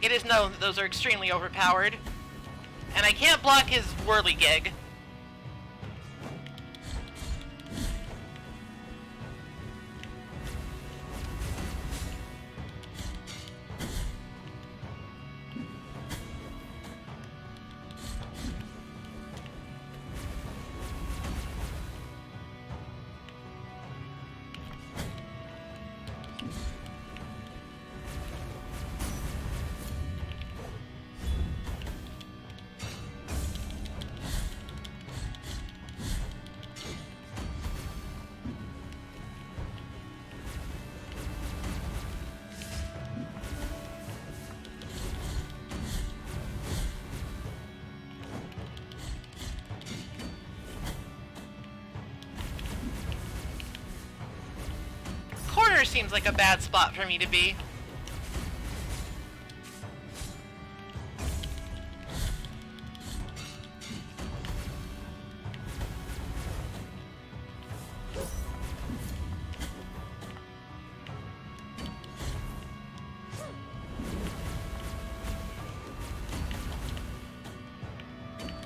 Speaker 1: It is known that those are extremely overpowered. And I can't block his whirligig. Corner seems like a bad spot for me to be.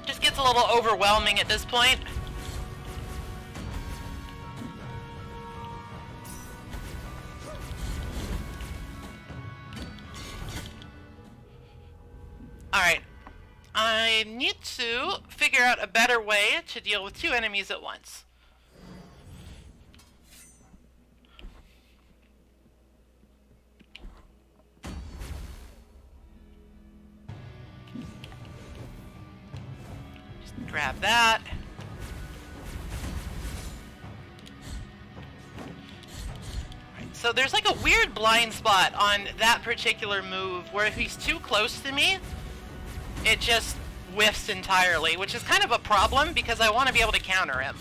Speaker 1: Just gets a little overwhelming at this point. Alright, I need to figure out a better way to deal with two enemies at once. Just grab that. Right, so there's like a weird blind spot on that particular move where if he's too close to me, it just whiffs entirely, which is kind of a problem because I want to be able to counter him,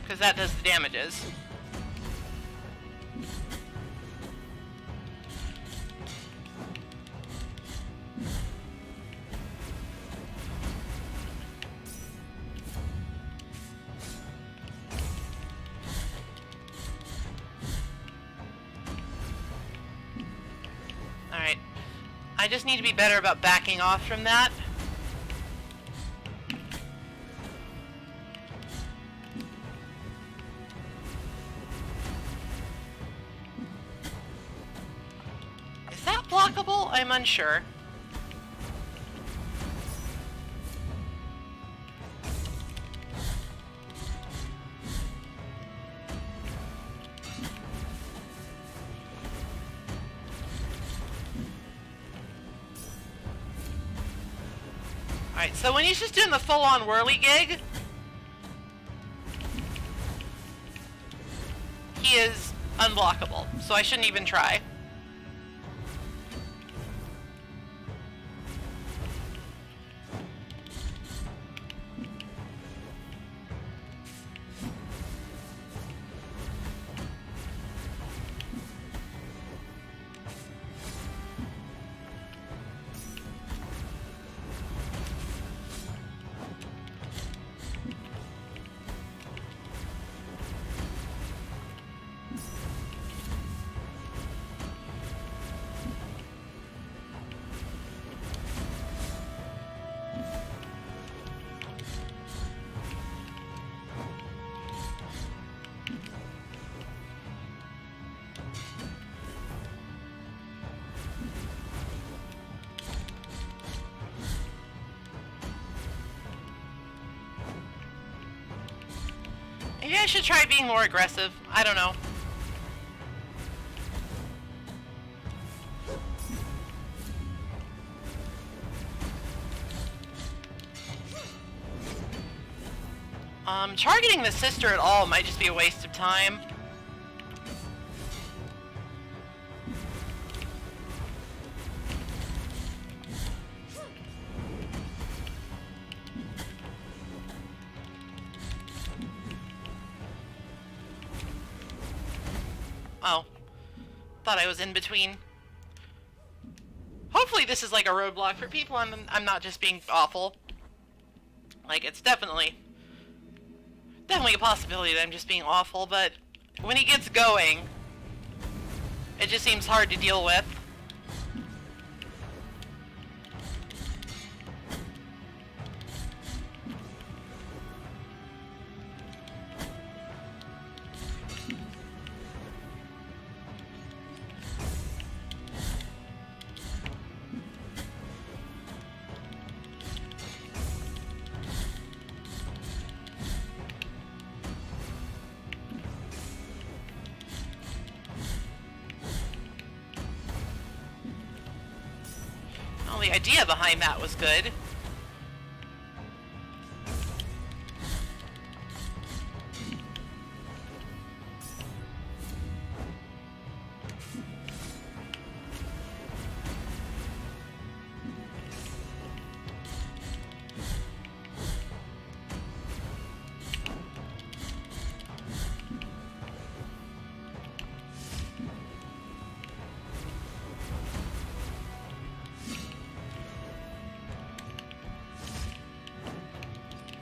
Speaker 1: because that does the damages. Alright, I just need to be better about backing off from that. Blockable? I'm unsure. Alright, so when he's just doing the full-on whirligig, he is unblockable, so I shouldn't even try. Maybe I should try being more aggressive. I don't know. Targeting the sister at all might just be a waste of time. Oh. Thought I was in between. Hopefully this is like a roadblock for people and I'm not just being awful. Like, it's definitely a possibility that I'm just being awful, but when he gets going, it just seems hard to deal with. Well, the idea behind that was good.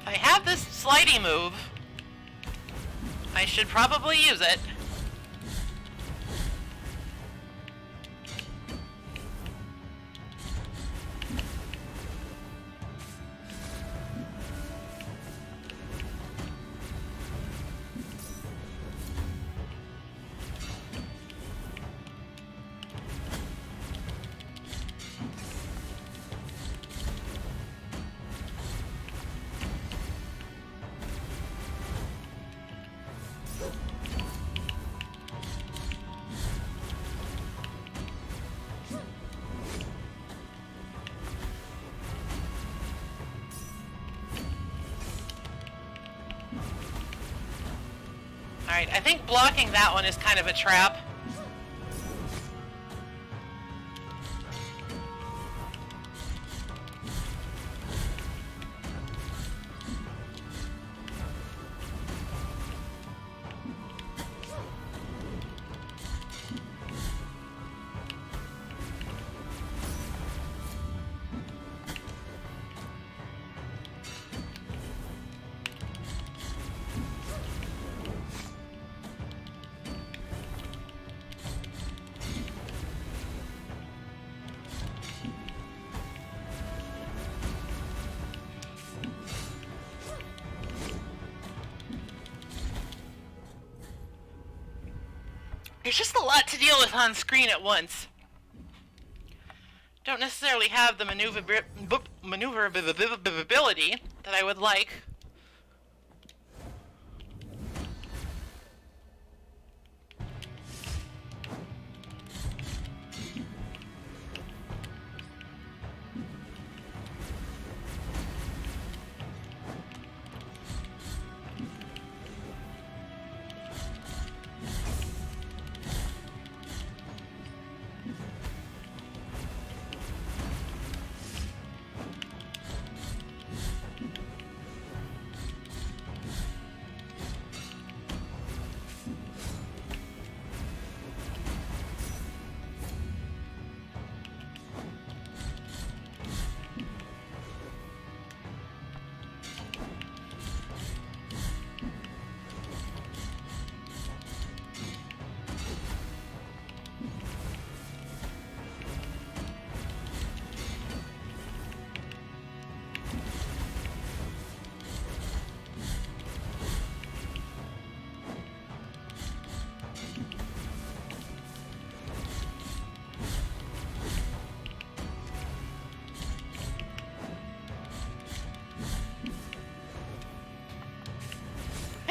Speaker 1: I have this slidey move. I should probably use it. Alright, I think blocking that one is kind of a trap. There's just a lot to deal with on screen at once. Don't necessarily have the maneuverability that I would like.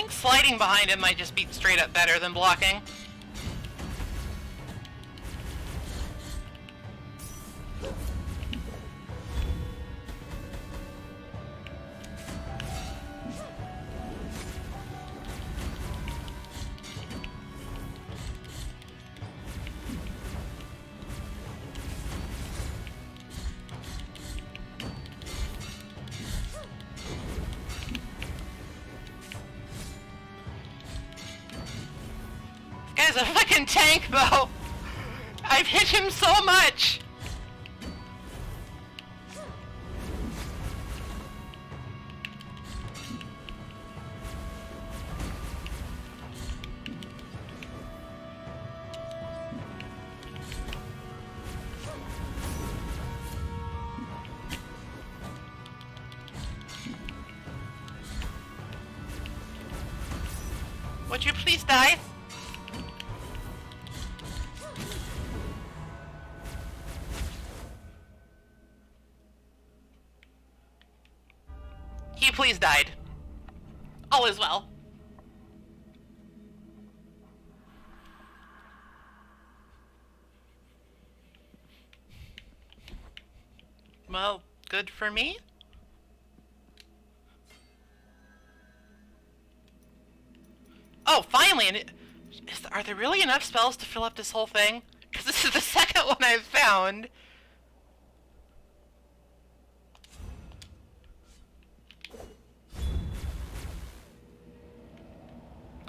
Speaker 1: think sliding behind him might just be straight up better than blocking. This guy's a fucking tank, though. I've hit him so much. Would you please die? He please died. All is well. Well, good for me. Oh, finally! And are there really enough spells to fill up this whole thing? Because this is the second one I've found.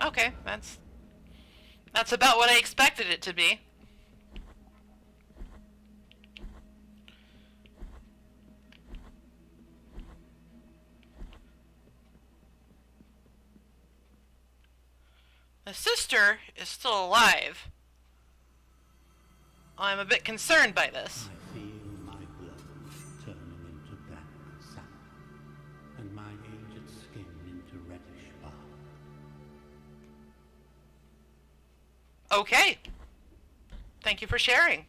Speaker 1: Okay, that's about what I expected it to be. The sister is still alive. I'm a bit concerned by this.
Speaker 5: I feel my blood turning into black sap, and my aged skin into reddish bark.
Speaker 1: Okay. Thank you for sharing.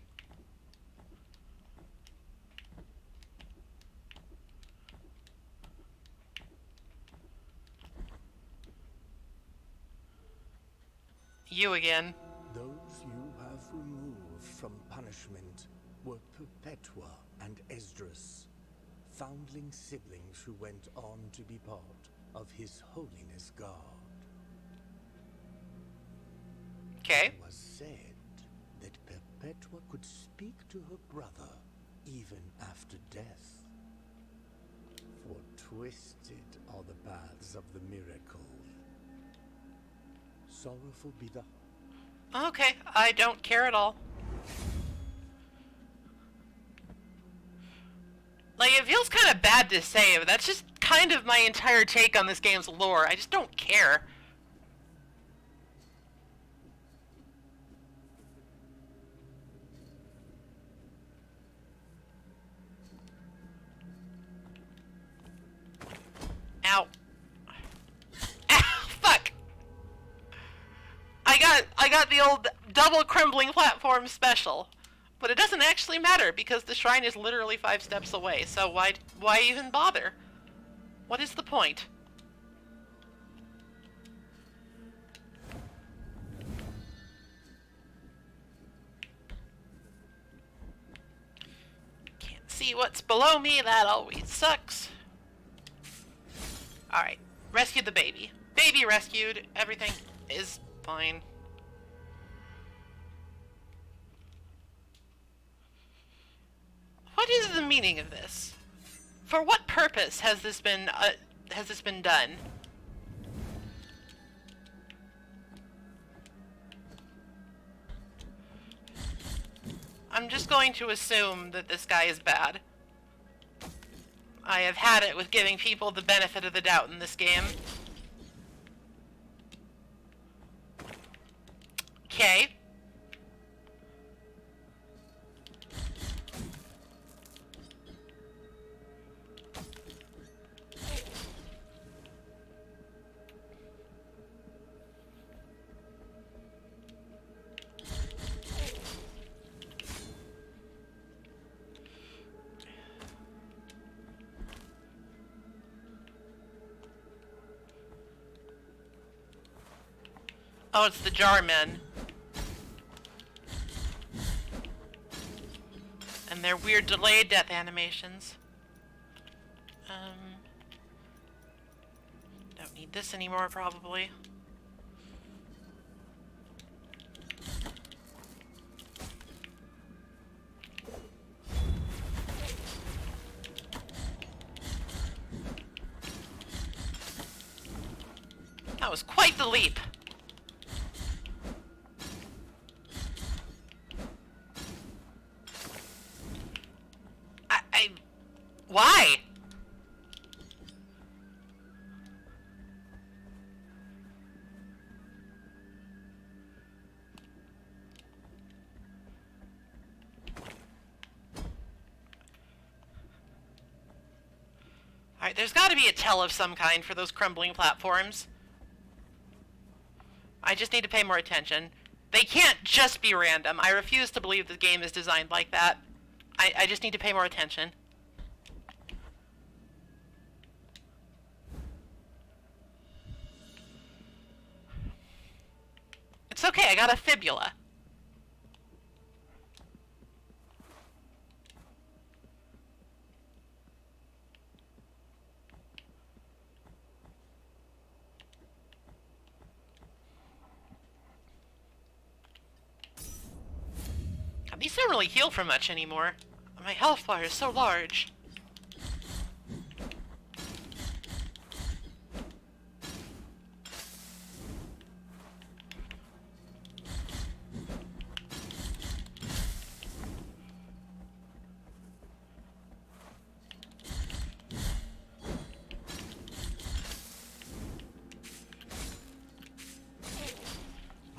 Speaker 1: You again.
Speaker 3: Those you have removed from punishment were Perpetua and Esdras, foundling siblings who went on to be part of His Holiness Guard.
Speaker 1: Okay.
Speaker 3: It was said that Perpetua could speak to her brother even after death. For twisted are the paths of the miracle. Sorrowful be the...
Speaker 1: Okay, I don't care at all. Like, it feels kind of bad to say, but that's just kind of my entire take on this game's lore. I just don't care. Ow. Ow, fuck! I got the old double crumbling platform special. But it doesn't actually matter because the shrine is literally 5 steps away, so why even bother? What is the point? Can't see what's below me, that always sucks. Alright, rescue the baby. Baby rescued, everything is fine. What is the meaning of this? For what purpose has this been done? I'm just going to assume that this guy is bad. I have had it with giving people the benefit of the doubt in this game. Okay. Oh, it's the jar men. And their weird delayed death animations. Don't need this anymore, probably. That was quite the leap. Why? Alright, there's got to be a tell of some kind for those crumbling platforms. I just need to pay more attention. They can't just be random. I refuse to believe the game is designed like that. I just need to pay more attention. It's okay, I got a fibula. These don't really heal for much anymore. My health bar is so large.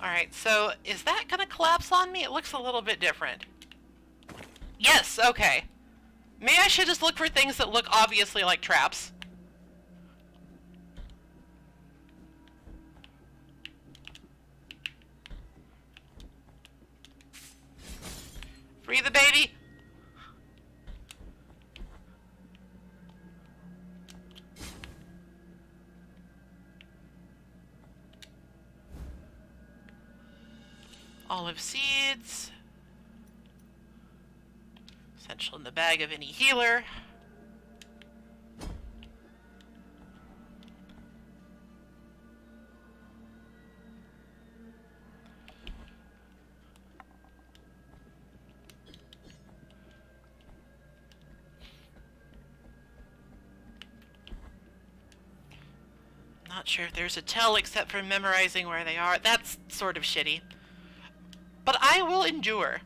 Speaker 1: Alright, so is that gonna collapse on me? It looks a little bit different. Yes, okay. Maybe I should just look for things that look obviously like traps. Free the baby! Olive seeds. Essential in the bag of any healer. Not sure if there's a tell except for memorizing where they are. That's sort of shitty. But I will endure.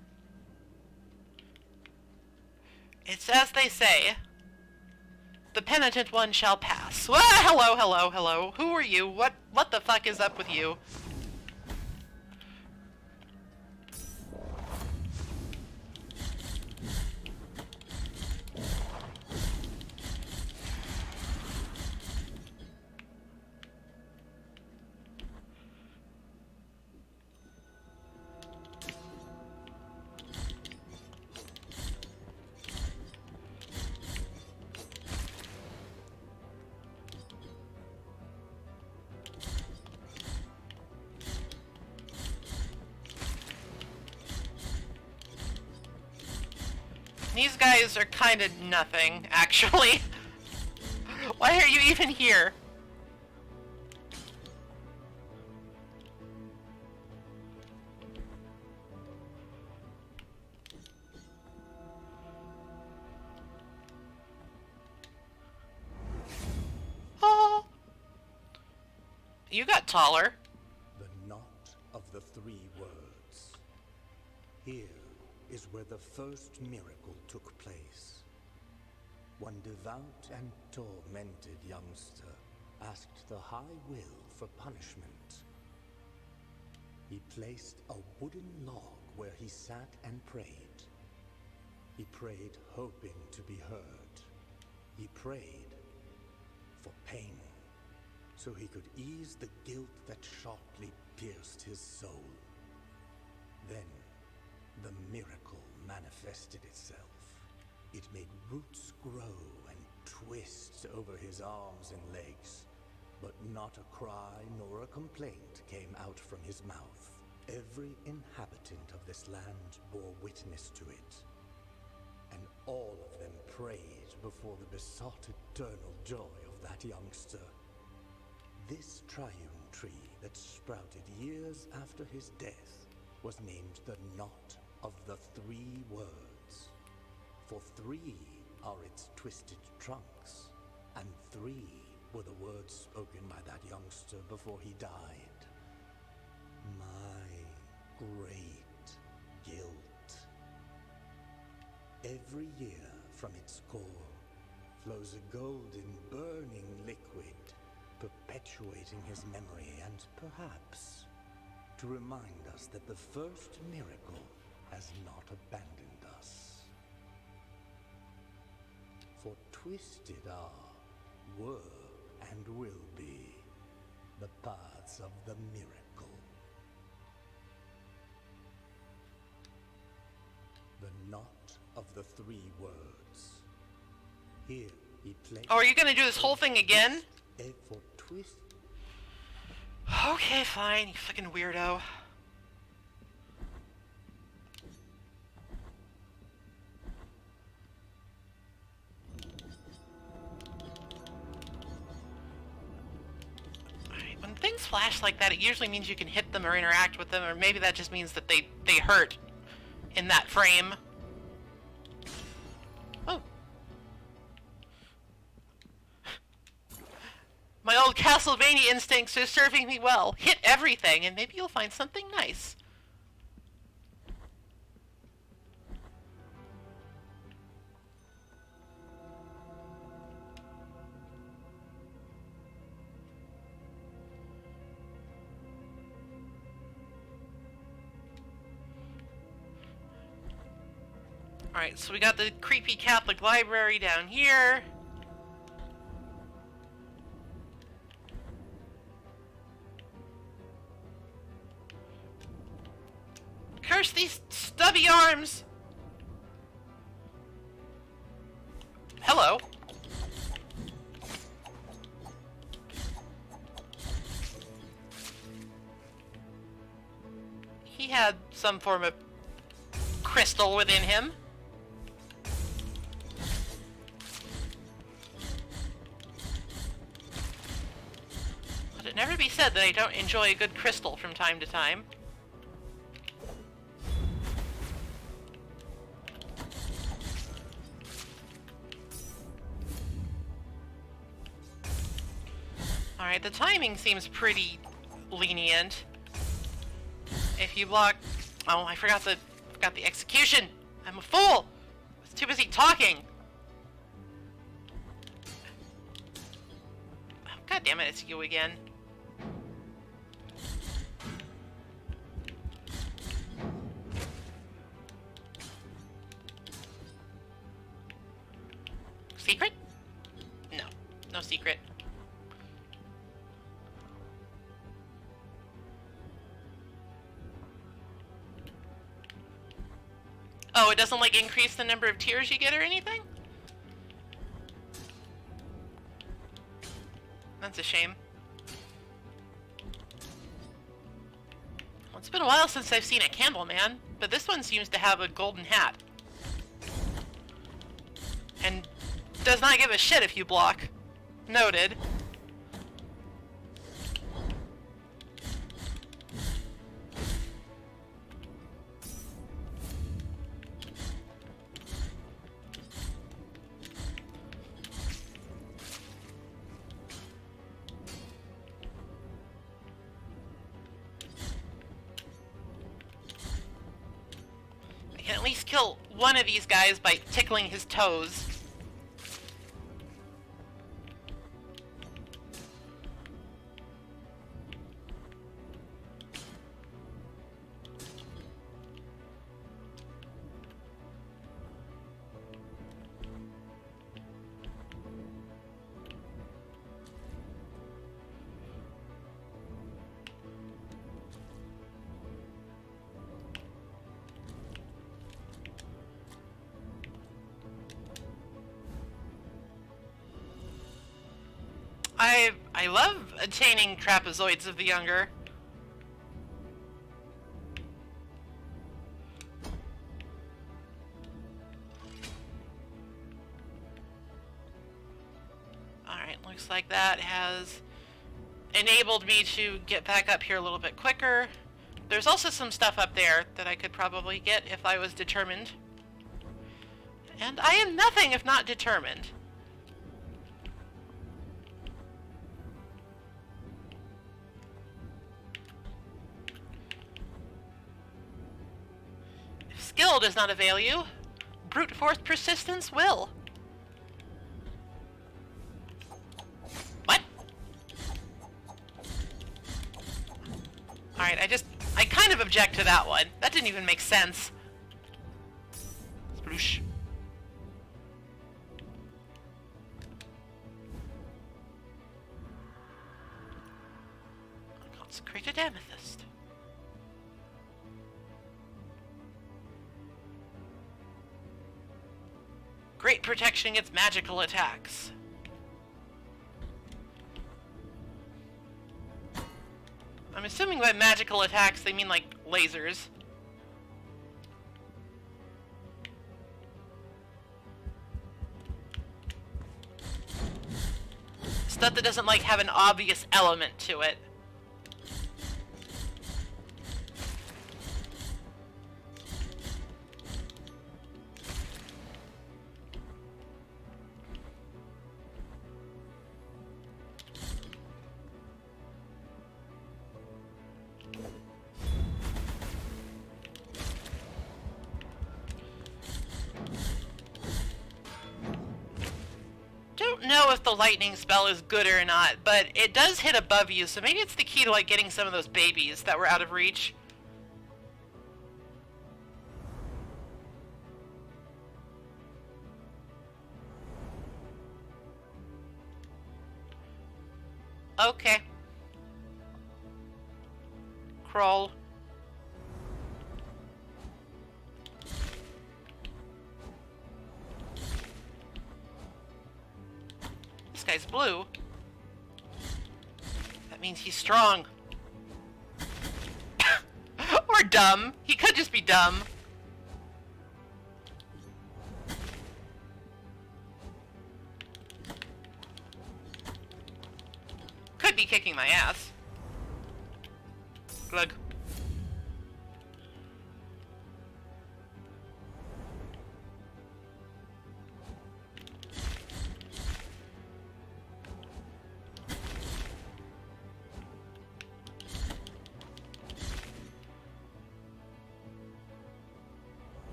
Speaker 1: It's as they say. The penitent one shall pass. Well, hello, hello, hello. Who are you? What the fuck is up with you? These guys are kind of nothing, actually. Why are you even here? Oh. You got taller.
Speaker 3: The knot of the three words. Here is where the first miracle took place. One devout and tormented youngster asked the High Will for punishment. He placed a wooden log where he sat and prayed. He prayed hoping to be heard. He prayed for pain, so he could ease the guilt that sharply pierced his soul. Then, the miracle manifested itself. It made roots grow and twist over his arms and legs, But not a cry nor a complaint came out from his mouth. Every inhabitant of this land bore witness to it, and all of them prayed before the besought eternal joy of that youngster. This triune tree that sprouted years after his death was named the Knot of the Three Words. For 3 are its twisted trunks, and 3 were the words spoken by that youngster before he died. My great guilt. Every year from its core flows a golden, burning liquid, perpetuating his memory and perhaps to remind us that the first miracle has not abandoned us. For twisted are, were, and will be the paths of the miracle. The knot of the 3 words. Here he placed.
Speaker 1: Oh, are you gonna do this whole thing again?
Speaker 3: For twist.
Speaker 1: Okay, fine, you fucking weirdo. Alright, when things flash like that, it usually means you can hit them or interact with them, or maybe that just means that they hurt in that frame. Oh. My old Castlevania instincts are serving me well. Hit everything, and maybe you'll find something nice. Alright, so we got the creepy Catholic library down here. Curse these stubby arms! Hello. He had some form of crystal within him. Let it never be said that I don't enjoy a good crystal from time to time. Alright, the timing seems pretty lenient. If you block... Oh, I forgot the execution! I'm a fool! I was too busy talking! Oh, God damn it, it's you again. Secret? No. No secret. Oh, it doesn't, like, increase the number of tears you get or anything? That's a shame. Well, it's been a while since I've seen a Candleman, but this one seems to have a golden hat. And does not give a shit if you block. Noted. I can at least kill one of these guys by tickling his toes. I love attaining trapezoids of the younger. Alright, looks like that has enabled me to get back up here a little bit quicker. There's also some stuff up there that I could probably get if I was determined. And I am nothing if not determined. If skill does not avail you, brute force persistence will. What? Alright, I kind of object to that one. That didn't even make sense. Sploosh. Consecrated amethyst. Great protection against magical attacks. I'm assuming by magical attacks they mean like lasers. Stuff that doesn't like have an obvious element to it. Don't know if the lightning spell is good or not, but it does hit above you, so maybe it's the key to like getting some of those babies that were out of reach. Okay. Crawl. This guy's blue. That means he's strong. Or dumb. He could just be dumb. Could be kicking my ass. Glug.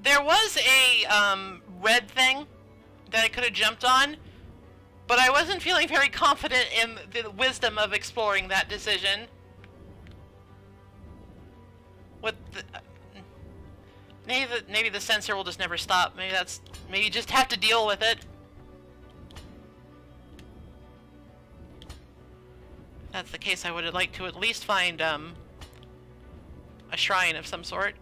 Speaker 1: There was a red thing that I could have jumped on, but I wasn't feeling very confident in the wisdom of exploring that decision. What the, maybe the sensor will just never stop. Maybe you just have to deal with it. If that's the case, I would have liked to at least find a shrine of some sort.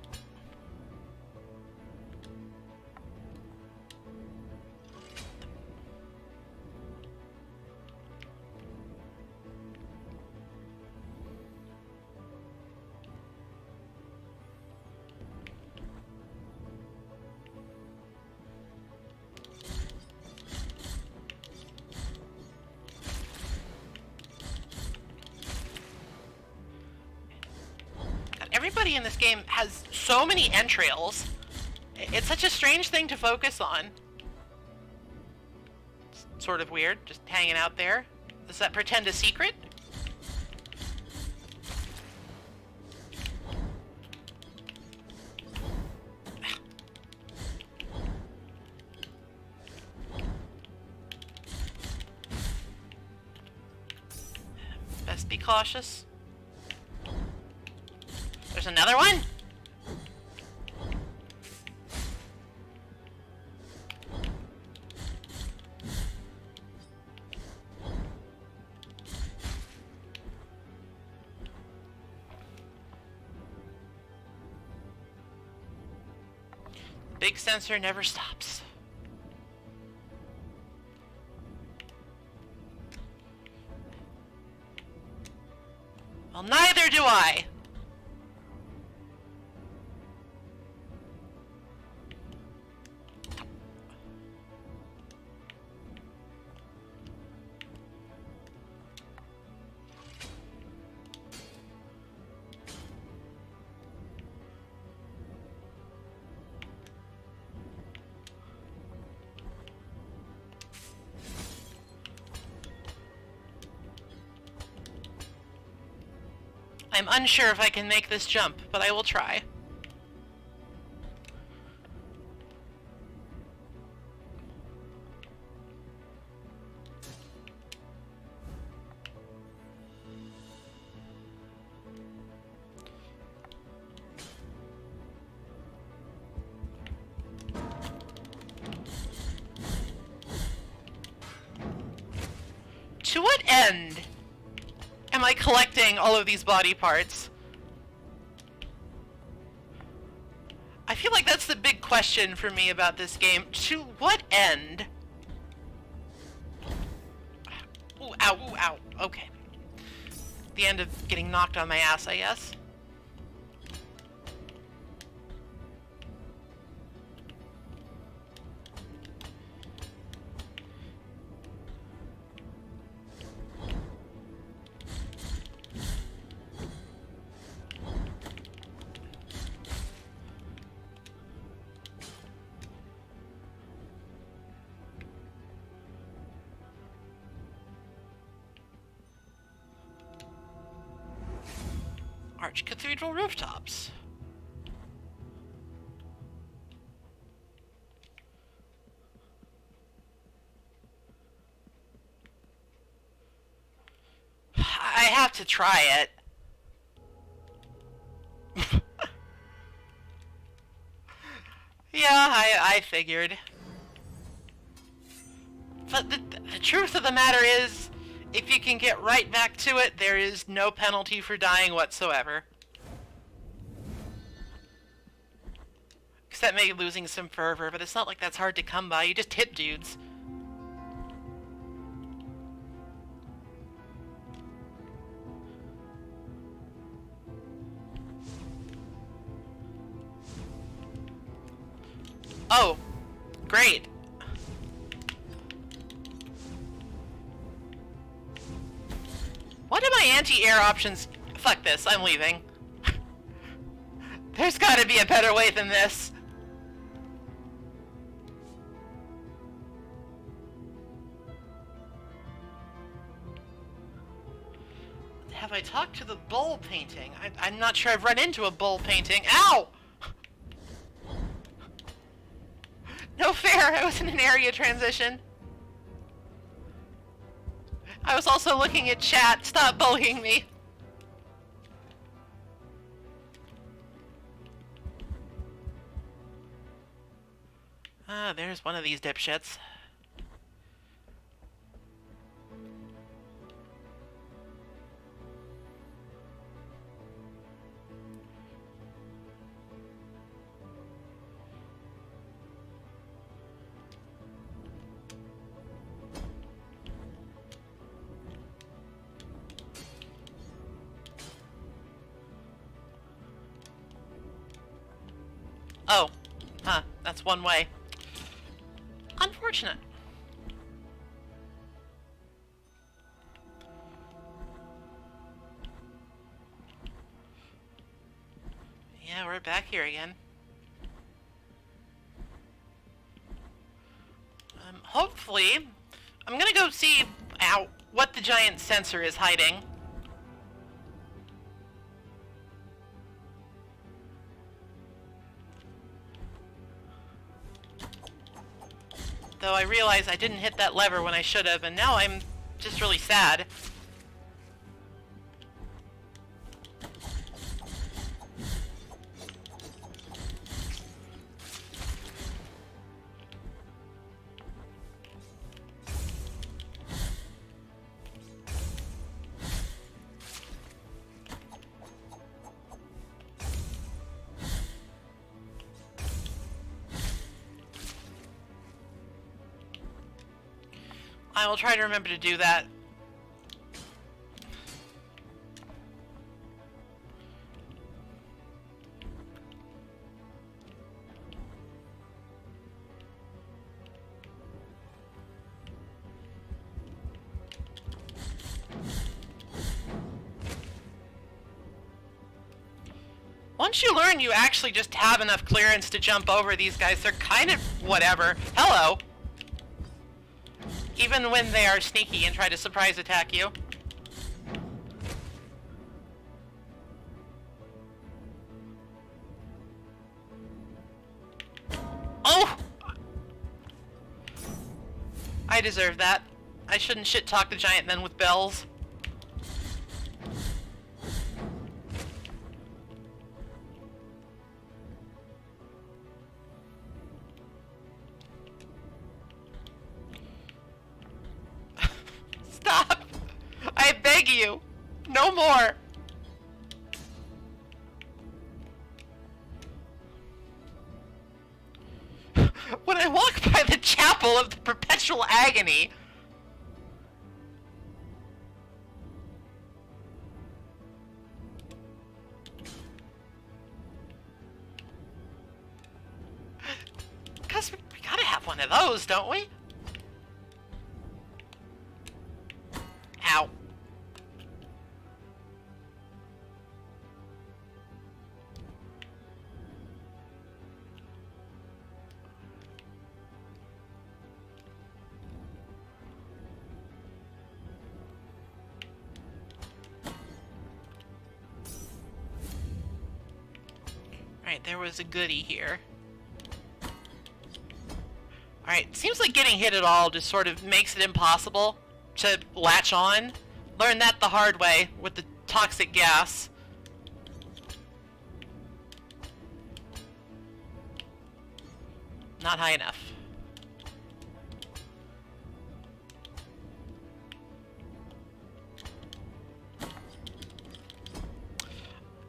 Speaker 1: Everybody in this game has so many entrails. It's such a strange thing to focus on. It's sort of weird, just hanging out there. Does that pretend a secret? Best be cautious. There's another one? big sensor never stops. Well, neither do I. I'm unsure if I can make this jump, but I will try. To what end am I collecting all of these body parts? I feel like that's the big question for me about this game. To what end? Ooh, ow, ooh, ow. Okay. The end of getting knocked on my ass, I guess. Archcathedral rooftops. I have to try it. Yeah, I figured. But the truth of the matter is, if you can get right back to it, there is no penalty for dying whatsoever. Except maybe losing some fervor, but it's not like that's hard to come by. You just hit dudes. Oh, great. What are my anti-air options? Fuck this, I'm leaving. There's gotta be a better way than this. Have I talked to the bull painting? I'm not sure I've run into a bull painting. Ow! No fair, I was in an area transition. I was also looking at chat. Stop bullying me. Ah, there's one of these dipshits. Oh, huh, that's one way. Unfortunate. Yeah, we're back here again. Hopefully, I'm gonna go see, ow, what the giant sensor is hiding. Though I realize I didn't hit that lever when I should have, and now I'm just really sad. I will try to remember to do that. Once you learn you actually just have enough clearance to jump over these guys, they're kind of whatever. Hello! Even when they are sneaky and try to surprise attack you. Oh! I deserve that. I shouldn't shit-talk the giant men with bells. Stop! I beg you! No more! When I walk by the chapel of the perpetual agony... Because we gotta have one of those, don't we? Ow. Alright, there was a goodie here. Alright, seems like getting hit at all just sort of makes it impossible to latch on. Learned that the hard way with the toxic gas. Not high enough.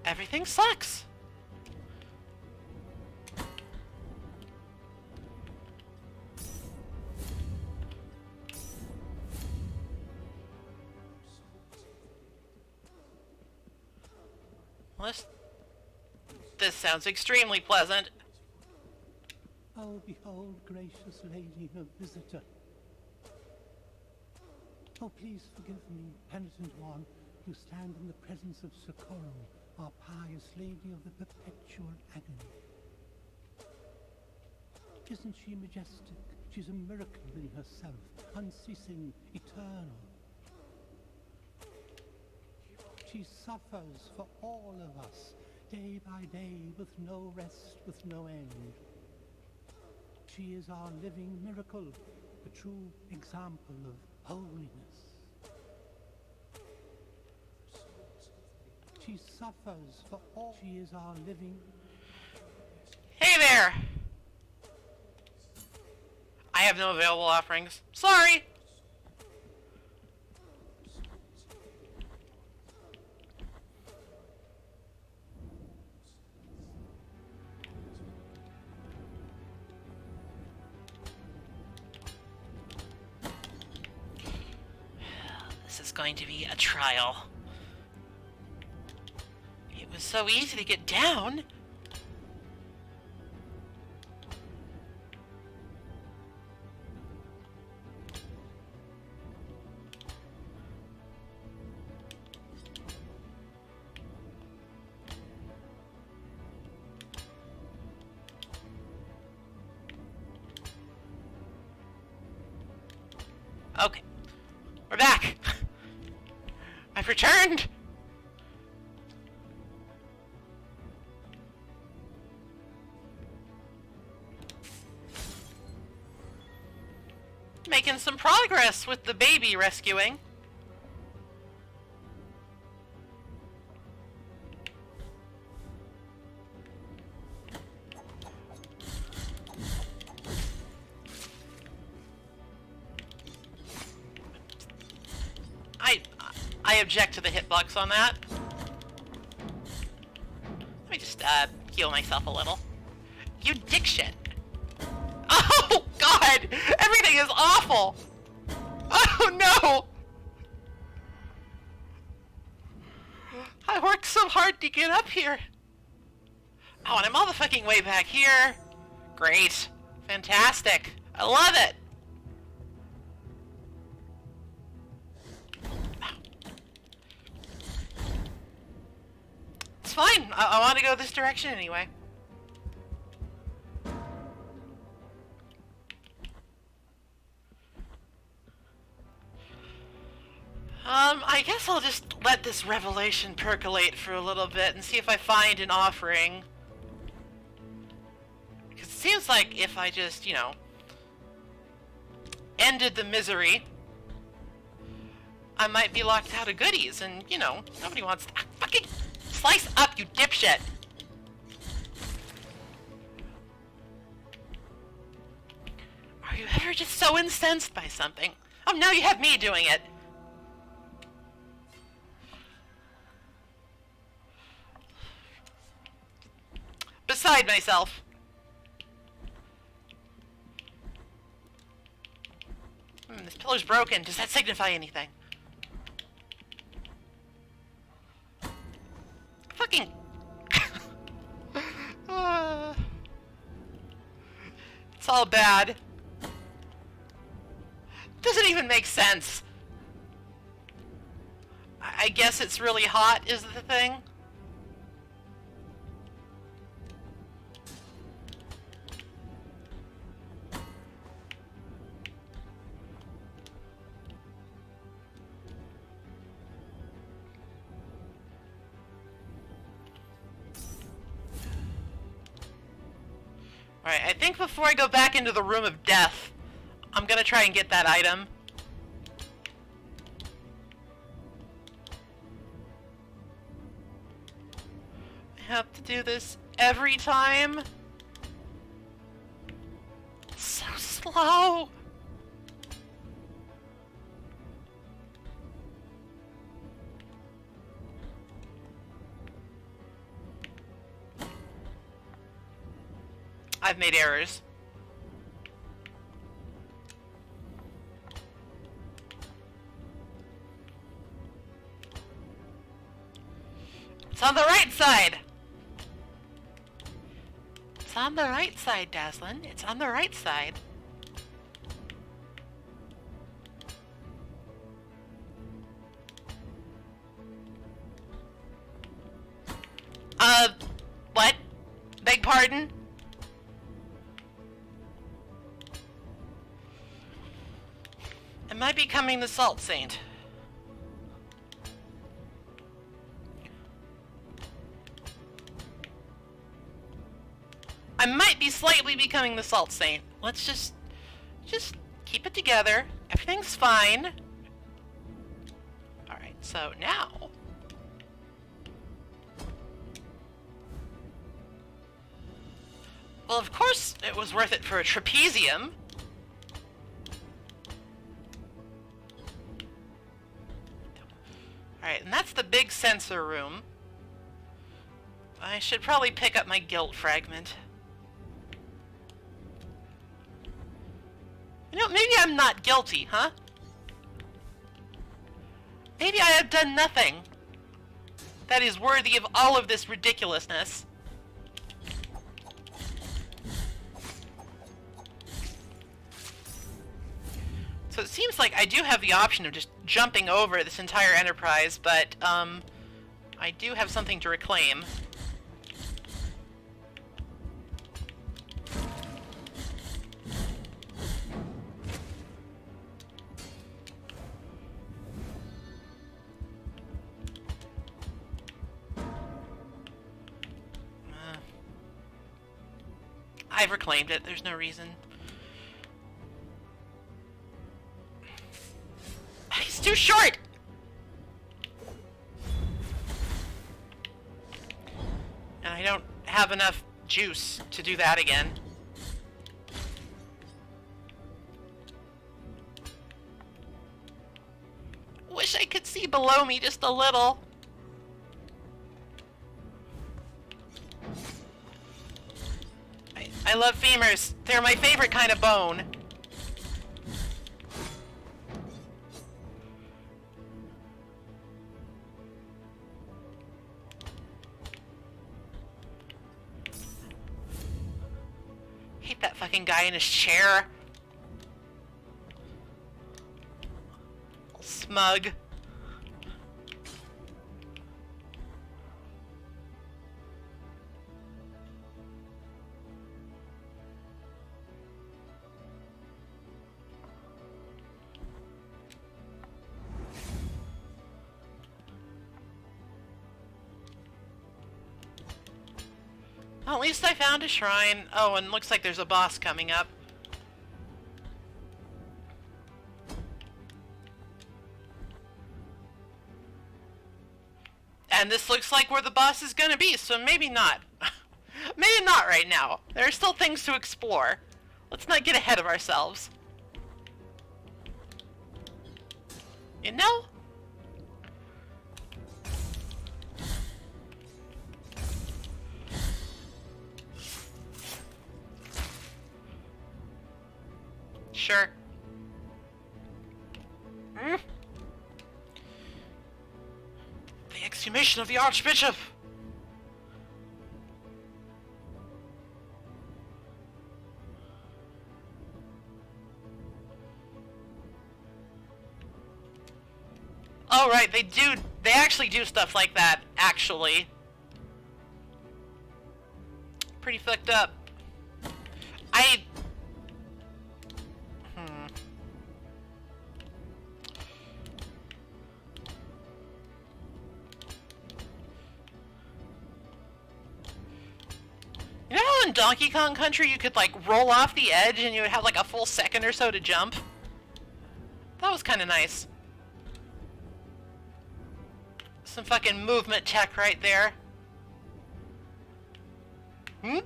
Speaker 1: Everything sucks. This sounds extremely pleasant.
Speaker 5: Oh, behold, gracious lady, a visitor. Oh, please forgive me, penitent one, who stand in the presence of Socorro, our pious lady of the perpetual agony. Isn't she majestic? She's a miracle in herself, unceasing, eternal. She suffers for all of us, day by day, with no rest, with no end. She is our living miracle, a true example of holiness. She suffers for all. She is our living...
Speaker 1: Hey there! I have no available offerings. Sorry! This is going to be a trial. It was so easy to get down. Okay. We're back. I've returned. Making some progress with the baby rescuing. I object to the hitbox on that. Let me just heal myself a little. You dick shit. Oh god! Everything is awful! Oh no! I worked so hard to get up here. Oh, and I'm all the fucking way back here. Great. Fantastic. I love it. It's fine. I want to go this direction anyway. I guess I'll just let this revelation percolate for a little bit and see if I find an offering. Because it seems like if I just, you know, ended the misery, I might be locked out of goodies, and, you know, nobody wants to... fucking slice up, you dipshit! Are you ever just so incensed by something? Oh, now you have me doing it! Beside myself. This pillar's broken. Does that signify anything? Fucking... It's all bad. Doesn't even make sense. I guess it's really hot is the thing. Alright, I think before I go back into the room of death, I'm gonna try and get that item. I have to do this every time. It's so slow. I've made errors. It's on the right side! It's on the right side, Daslin. It's on the right side. What? Beg pardon? Am I becoming the Salt Saint? I might be slightly becoming the Salt Saint. Let's just keep it together. Everything's fine. Alright, so now... Well, of course it was worth it for a trapezium. Alright, and that's the big sensor room. I should probably pick up my guilt fragment. You know, maybe I'm not guilty, huh? Maybe I have done nothing that is worthy of all of this ridiculousness. So it seems like I do have the option of just jumping over this entire enterprise, but I do have something to reclaim. I've reclaimed it, there's no reason. He's too short! And I don't have enough juice to do that again. Wish I could see below me just a little. I love femurs. They're my favorite kind of bone. fucking guy in his chair. Smug. Well, at least I found a shrine. Oh, and looks like there's a boss coming up. And this looks like where the boss is gonna be, so maybe not. Maybe not right now. There are still things to explore. Let's not get ahead of ourselves. You know? Sure. Hmm? The exhumation of the Archbishop! Oh, right, they actually do stuff like that, actually. Pretty fucked up. You know how in Donkey Kong Country you could, like, roll off the edge and you would have, like, a full second or so to jump? That was kind of nice. Some fucking movement tech right there. Hmm?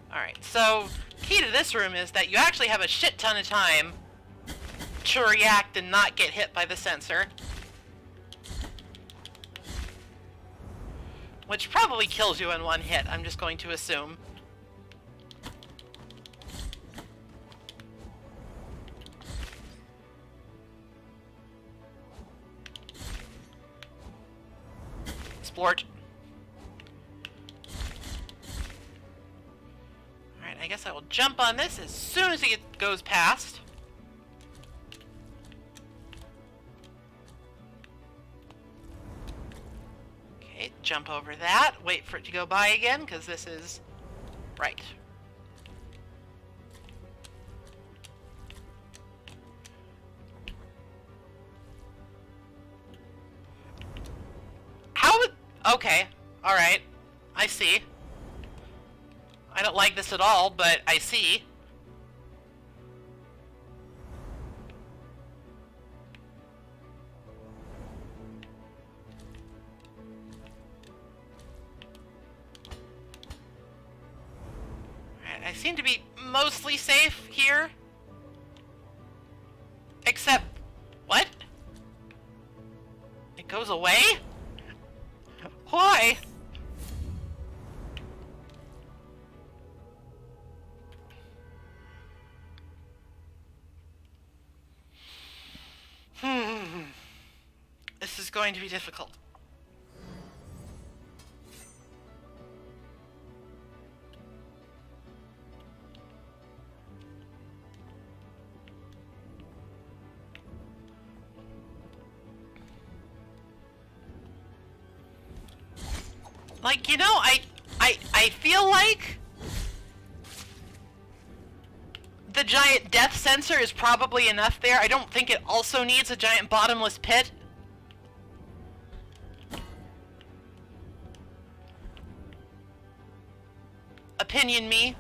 Speaker 1: Alright, so, key to this room is that you actually have a shit ton of time to react and not get hit by the sensor. Which probably kills you in one hit, I'm just going to assume. Splort. Alright, I guess I will jump on this as soon as it goes past. Okay, jump over that, wait for it to go by again, because this is right. How would... Okay, alright. I see. I don't like this at all, but I see. Alright, I seem to be mostly safe here. Except... What? It goes away? Why? This is going to be difficult. Like, you know, I feel like the giant death sensor is probably enough there. I don't think it also needs a giant bottomless pit. Opinion me.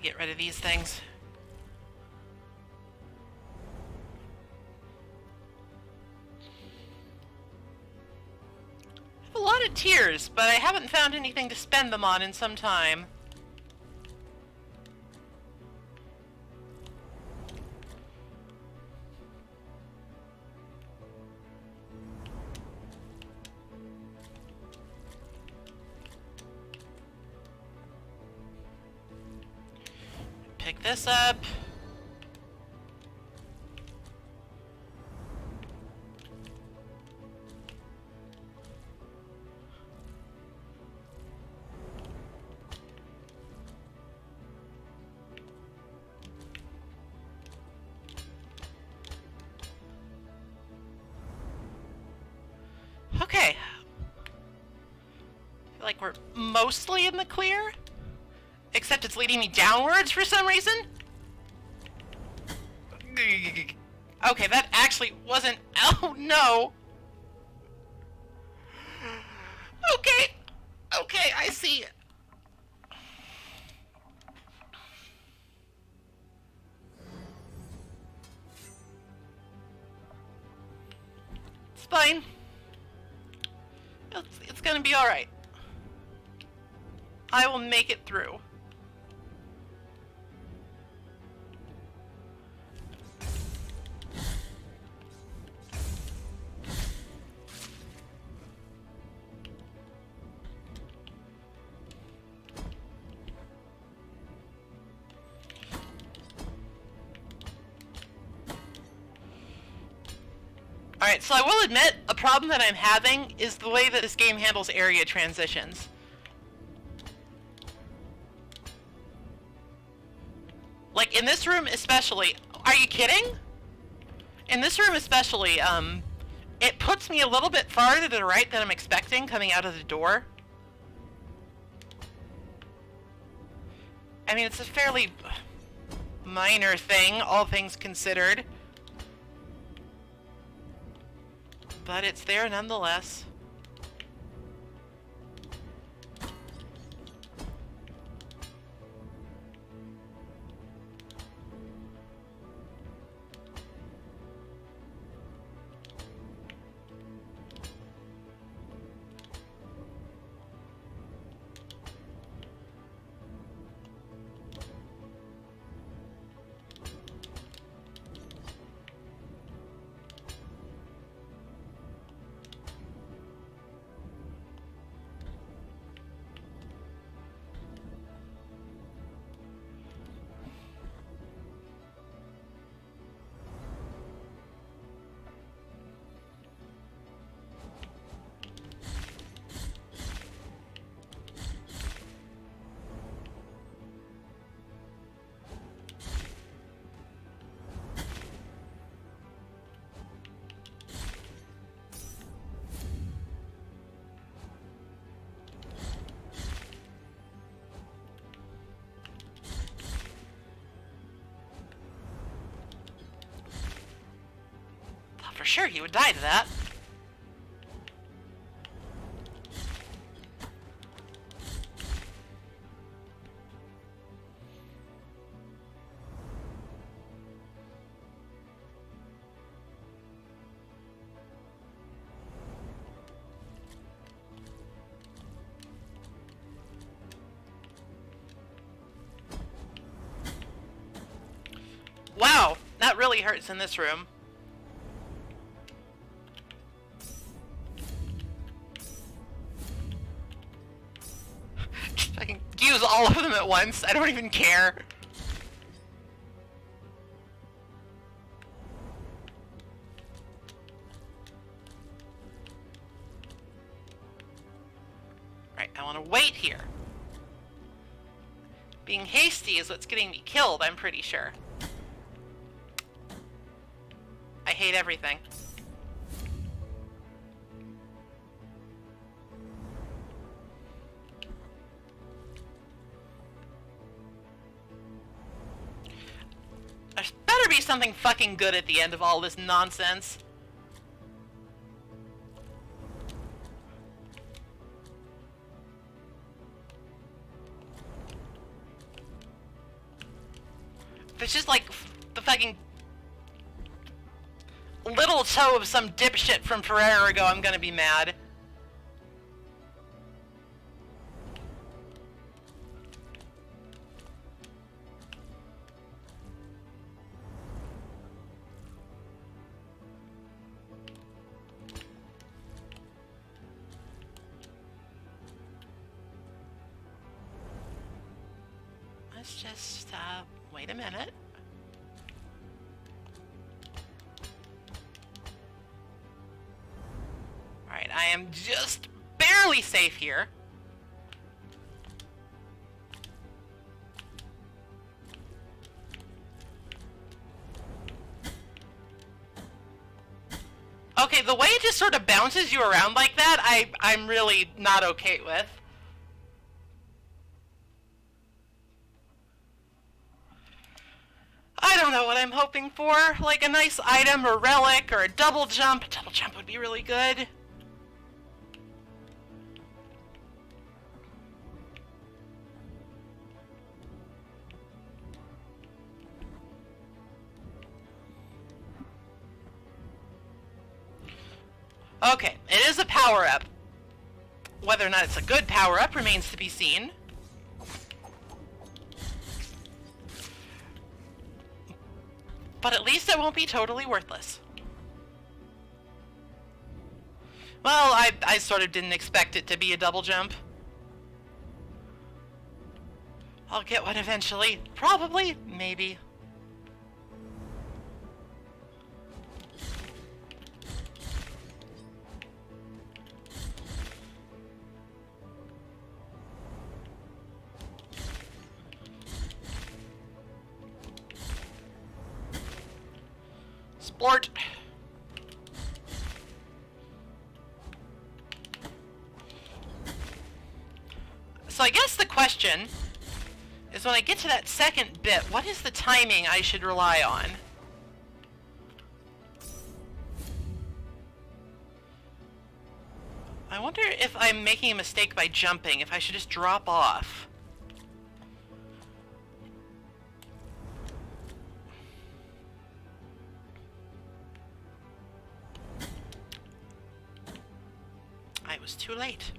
Speaker 1: Get rid of these things. lot of tears, but I haven't found anything to spend them on in some time. Pick this up. Okay. I feel like we're mostly in the clear. Except it's leading me downwards for some reason. Okay, that actually wasn't... Oh, no. Okay. Okay, I see. It's fine. It's gonna be alright. I will make it through. Alright, so I will admit, a problem that I'm having is the way that this game handles area transitions. Like, in this room especially... Are you kidding? In this room especially, it puts me a little bit farther to the right than I'm expecting coming out of the door. I mean, it's a fairly minor thing, all things considered. But it's there nonetheless. For sure he would die to that. Wow, that really hurts in this room. I can use all of them at once. I don't even care. Right, I want to wait here. Being hasty is what's getting me killed, I'm pretty sure. I hate everything. There's better be something fucking good at the end of all this nonsense. If it's just like the fucking little toe of some dipshit from forever ago, I'm gonna be mad. let's just, wait a minute. Alright, I am just barely safe here. Okay, the way it just sort of bounces you around like that, I'm really not okay with. I don't know what I'm hoping for. Like a nice item or relic or a double jump. A double jump would be really good. Okay, it is a power-up. Whether or not it's a good power-up remains to be seen. But at least it won't be totally worthless. Well, I sort of didn't expect it to be a double jump. I'll get one eventually. Probably. Maybe. Splort. So I guess the question is, when I get to that second bit, what is the timing I should rely on? I wonder if I'm making a mistake by jumping, if I should just drop off. I was too late.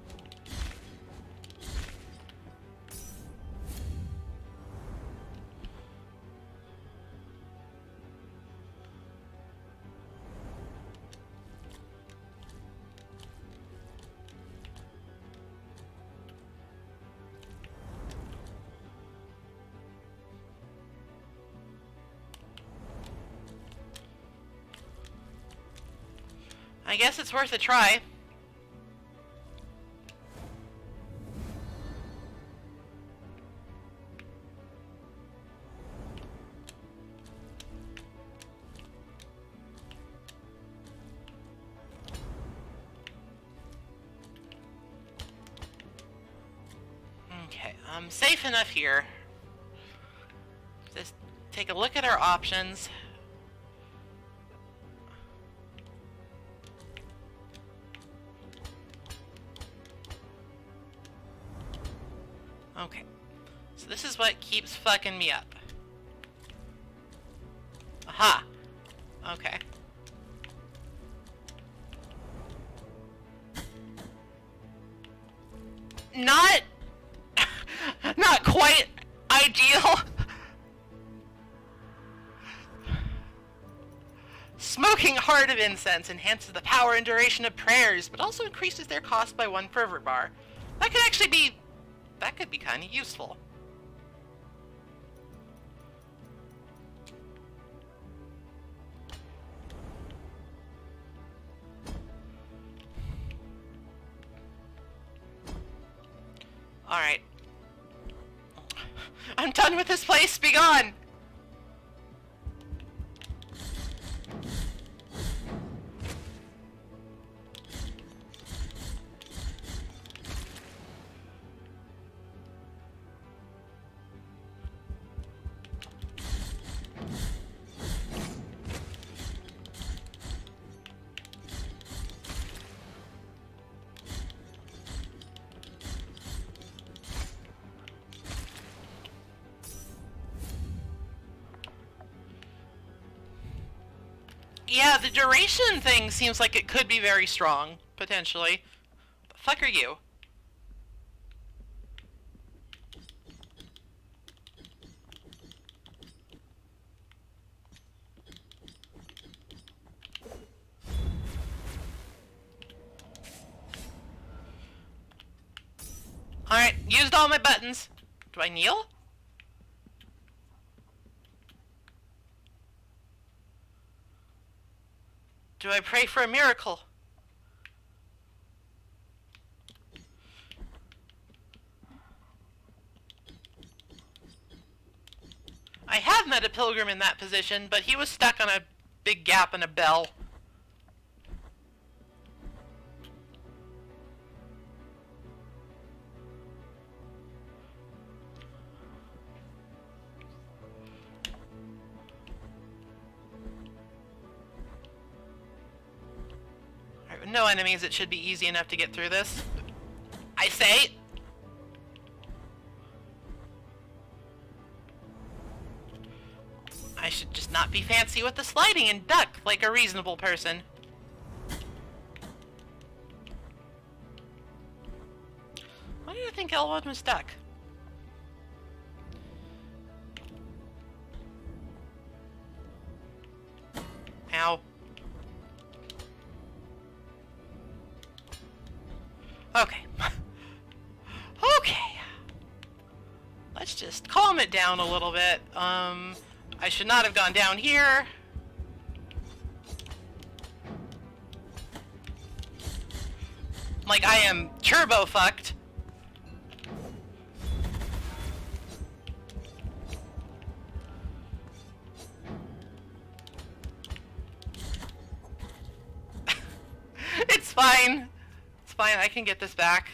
Speaker 1: I guess it's worth a try. Okay, I'm safe enough here. Just take a look at our options. Okay, so this is what keeps fucking me up. Aha! Okay. Not... not quite ideal. Smoking Heart of Incense enhances the power and duration of prayers, but also increases their cost by 1 fervor bar. That could actually be... that could be kind of useful. Alright. I'm done with this place, be gone! Yeah, the duration thing seems like it could be very strong, potentially. The fuck are you? Alright, used all my buttons. Do I kneel? Do I pray for a miracle? I have met a pilgrim in that position, but he was stuck on a big gap in a bell. Alright, with no enemies, it should be easy enough to get through this. I say! I should just not be fancy with the sliding and duck like a reasonable person. Why did I think L1 was stuck? Ow. Okay. Okay. Let's just calm it down a little bit. I should not have gone down here. Like, I am turbo fucked. It's fine. It's fine, I can get this back.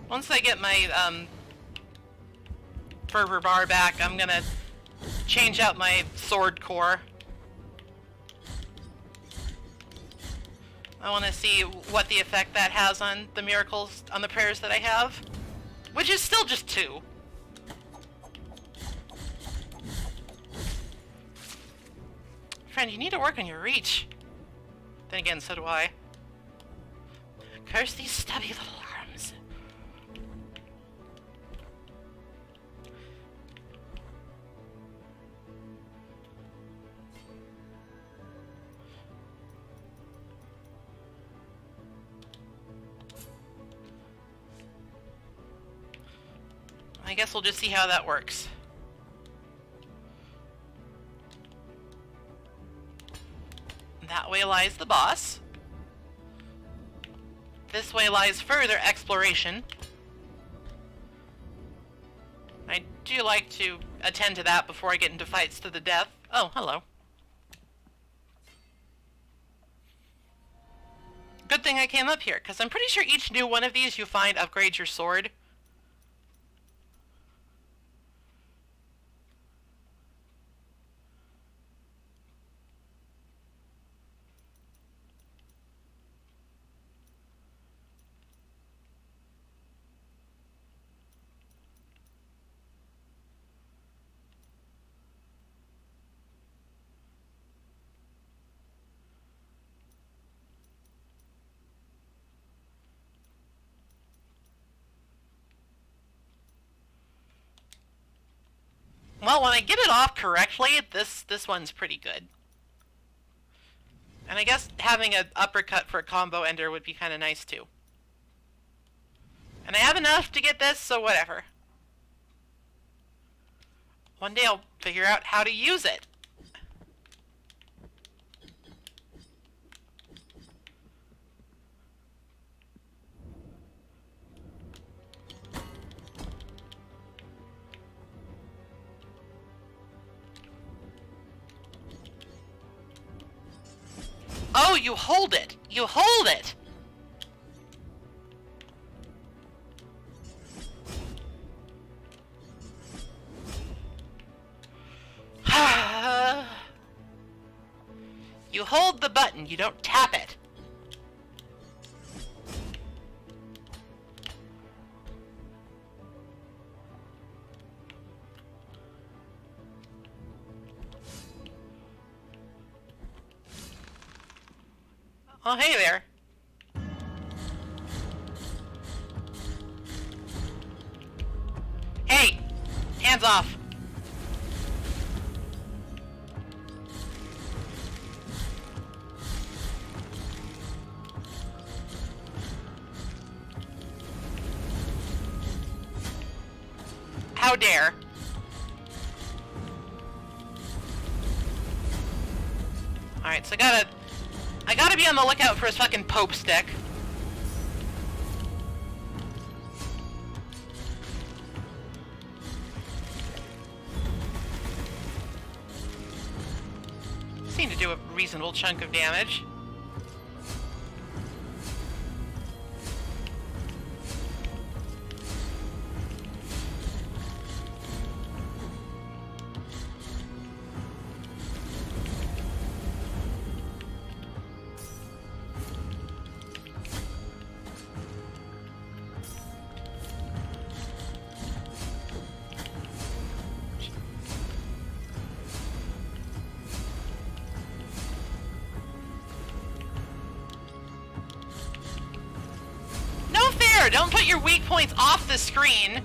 Speaker 1: Once I get my fervor bar back, I'm gonna change out my sword core. I want to see what the effect that has on the miracles, on the prayers that I have, which is still just 2. Friend, you need to work on your reach. Then again, so do I. Curse these stubby little arms. I guess we'll just see how that works. That way lies the boss. This way lies further exploration. I do like to attend to that before I get into fights to the death. Oh, hello. Good thing I came up here, because I'm pretty sure each new one of these you find upgrades your sword. Well, when I get it off correctly, this one's pretty good. And I guess having an uppercut for a combo ender would be kind of nice too. And I have enough to get this, so whatever. One day I'll figure out how to use it. Oh, you hold it! You hold it! You hold the button, you don't tap it. Oh, hey there. Hey! Hands off! How dare. Alright, so I gotta be on the lookout for his fucking Pope stick. Seem to do a reasonable chunk of damage. Don't put your weak points off the screen.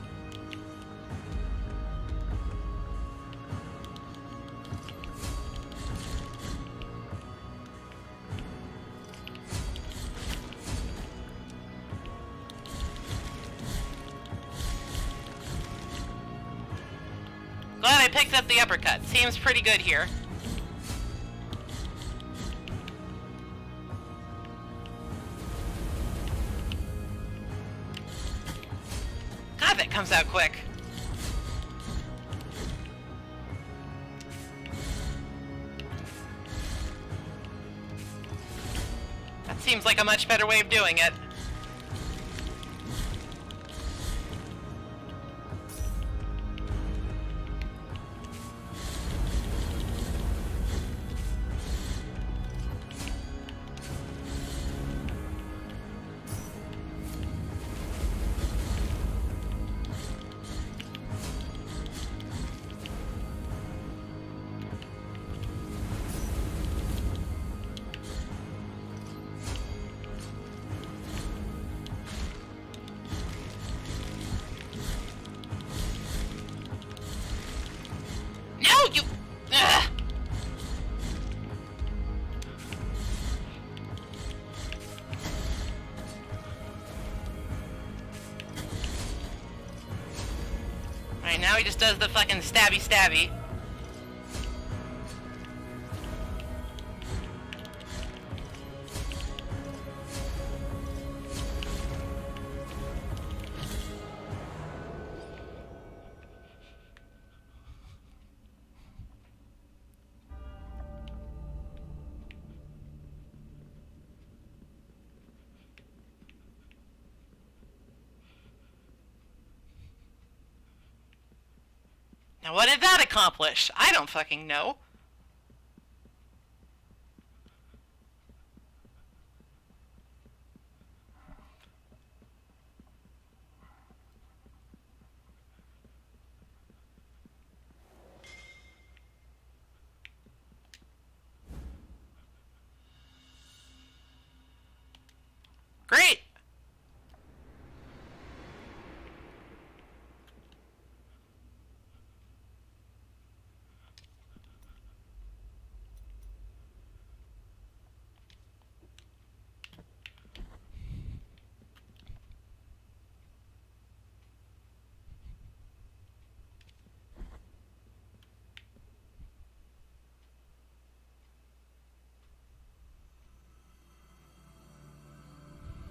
Speaker 1: Glad I picked up the uppercut. Seems pretty good here. God, that comes out quick. That seems like a much better way of doing it. Alright, now he just does the fucking stabby stabby. Now what did that accomplish? I don't fucking know. Great!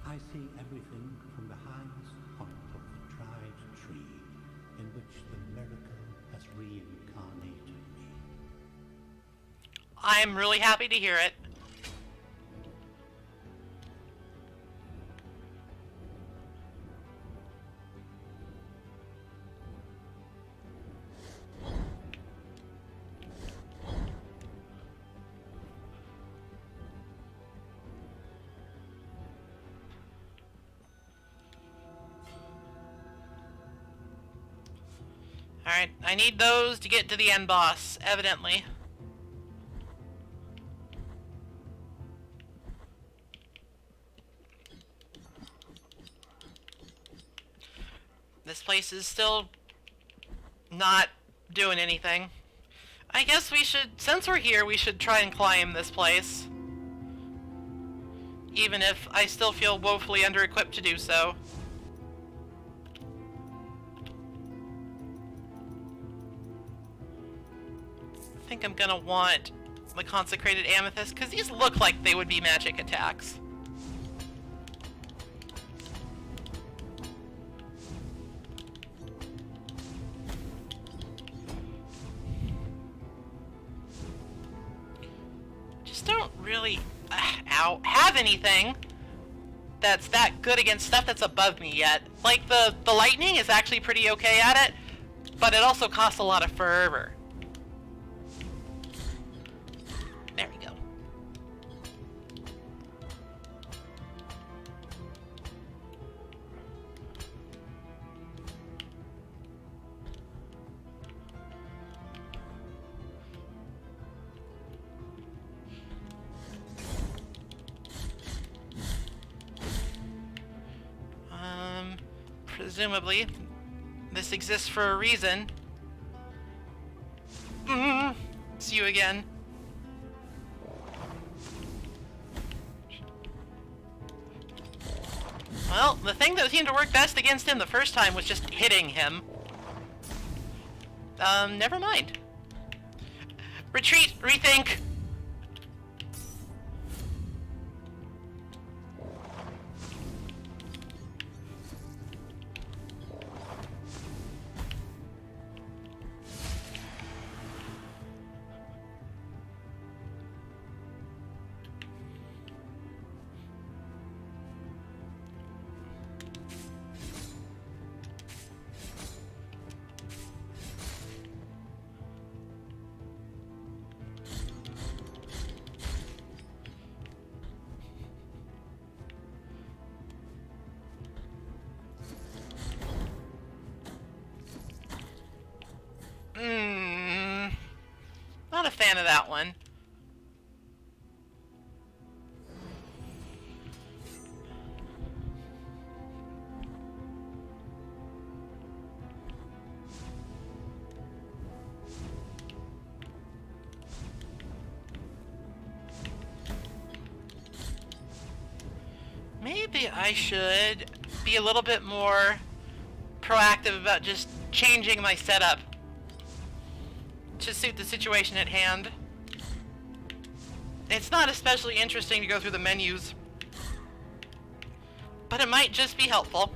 Speaker 5: I see everything from the highest point of the dried tree in which the miracle has reincarnated me.
Speaker 1: I'm really happy to hear it. Alright, I need those to get to the end boss, evidently. This place is still not doing anything. I guess we should, since we're here, we should try and climb this place. Even if I still feel woefully under-equipped to do so. I think I'm gonna want the Consecrated Amethyst, because these look like they would be magic attacks. Just don't really have anything that's that good against stuff that's above me yet. Like, the lightning is actually pretty okay at it, but it also costs a lot of fervor. There we go. Presumably, this exists for a reason. It's you again. Well, the thing that seemed to work best against him the first time was just hitting him. Never mind. Retreat, rethink. Not a fan of that one. Maybe I should be a little bit more proactive about just changing my setup to suit the situation at hand. It's not especially interesting to go through the menus, but it might just be helpful.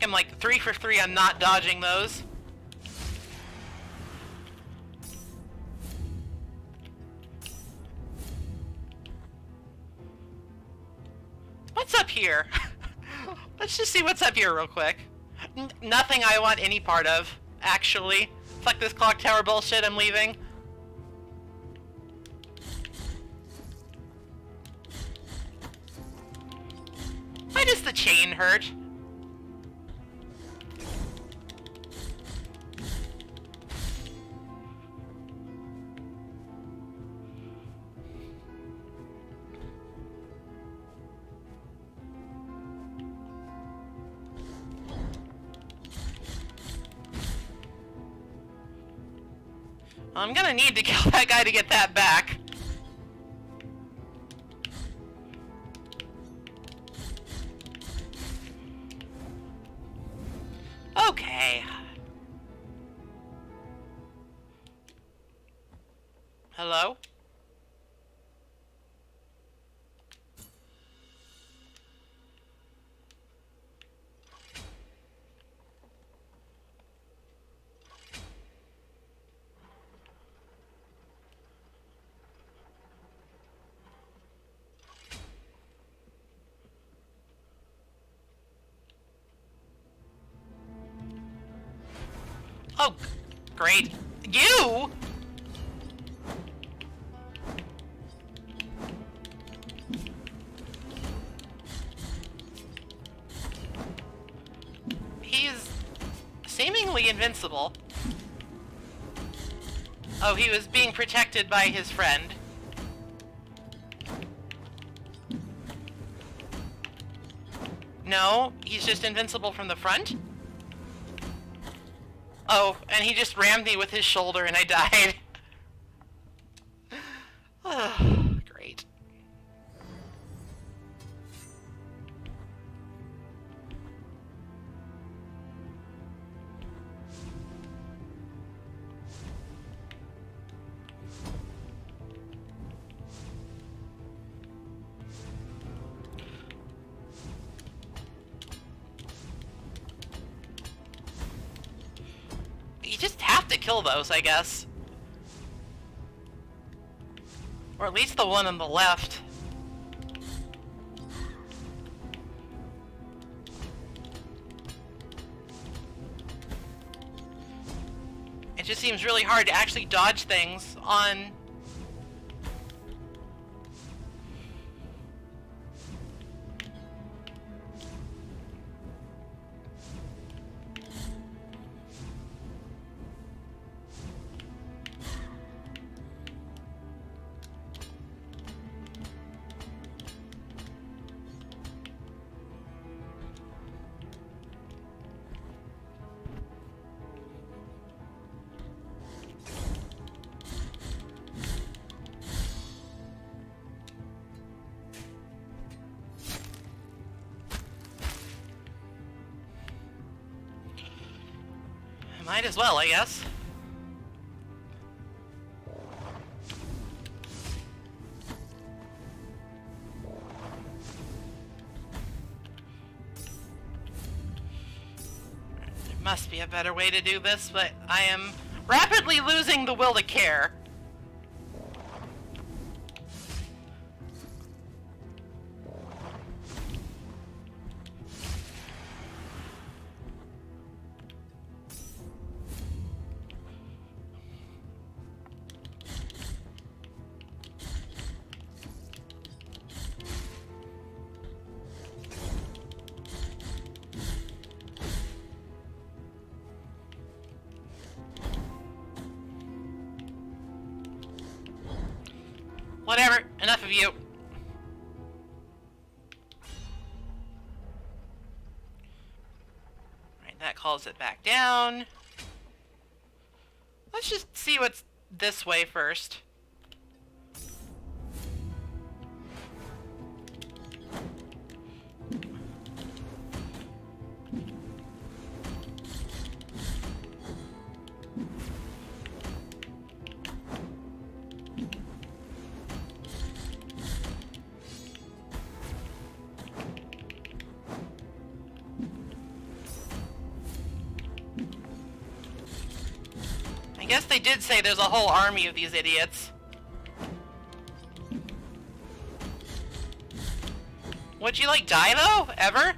Speaker 1: I'm like 3 for 3 on not dodging those. What's up here? Let's just see what's up here real quick. Nothing I want any part of, actually. Fuck this clock tower bullshit, I'm leaving. Why does the chain hurt? I'm gonna need to kill that guy to get that back. Okay. Hello? Oh, great. You? He's seemingly invincible. Oh, he was being protected by his friend. No, he's just invincible from the front? Oh, and he just rammed me with his shoulder and I died. Great. You just have to kill those, I guess. Or at least the one on the left. It just seems really hard to actually dodge things on... Might as well, I guess. There must be a better way to do this, but I am rapidly losing the will to care. Whatever, enough of you. Right, that calls it back down. Let's just see what's this way first. I guess they did say there's a whole army of these idiots. Would you, like, die, though? Ever?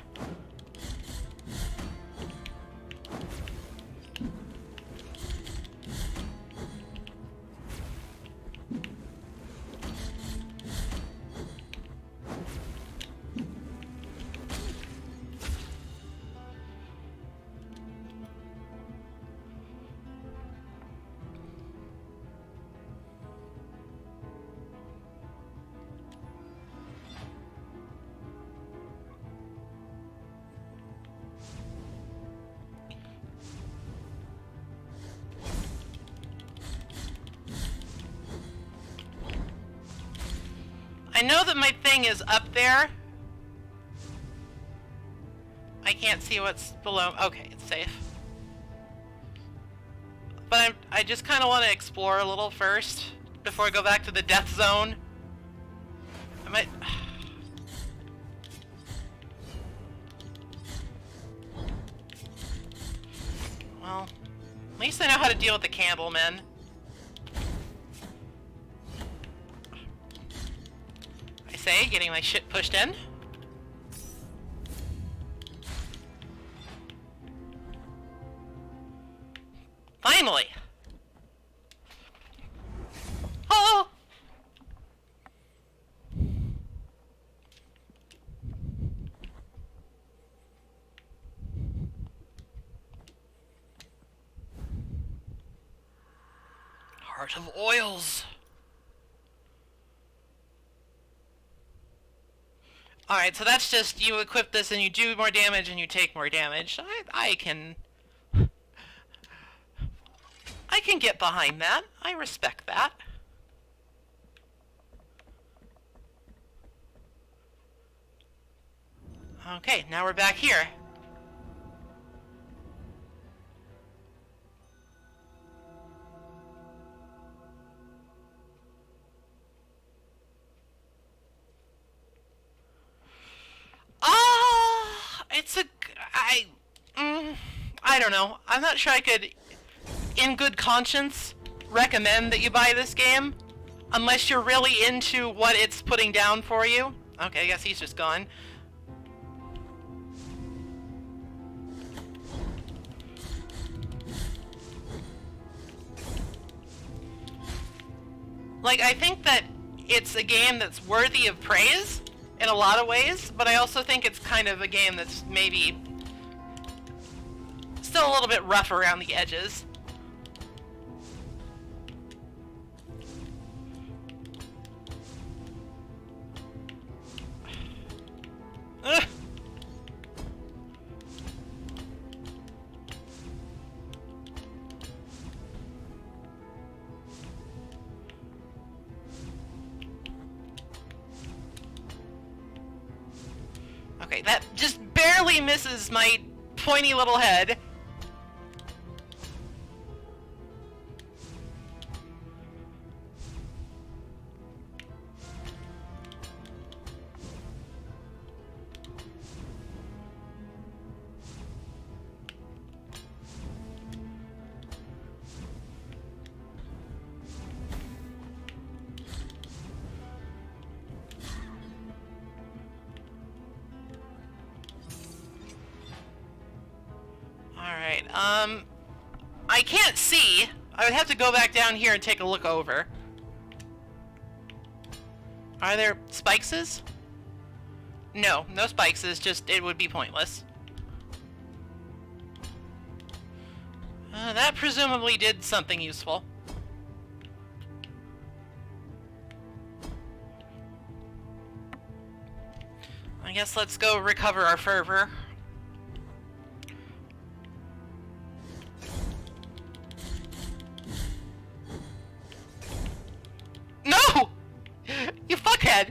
Speaker 1: I know that my thing is up there. I can't see what's below. Okay, it's safe. But I just kind of want to explore a little first before I go back to the death zone. I might... Well, at least I know how to deal with the Candlemen. I say, getting my shit pushed in. Heart of Oils. Alright, so that's just you equip this and you do more damage and you take more damage. I can get behind that. I respect that. Okay, now we're back here. I don't know. I'm not sure I could, in good conscience, recommend that you buy this game, unless you're really into what it's putting down for you. Okay, I guess he's just gone. Like, I think that it's a game that's worthy of praise in a lot of ways, but I also think it's kind of a game that's maybe still a little bit rough around the edges. Ugh. Okay, that just barely misses my pointy little head. Alright, I can't see. I would have to go back down here and take a look over. Are there spikeses? No, no spikeses, just it would be pointless. That presumably did something useful. I guess let's go recover our fervor. No! You fuckhead!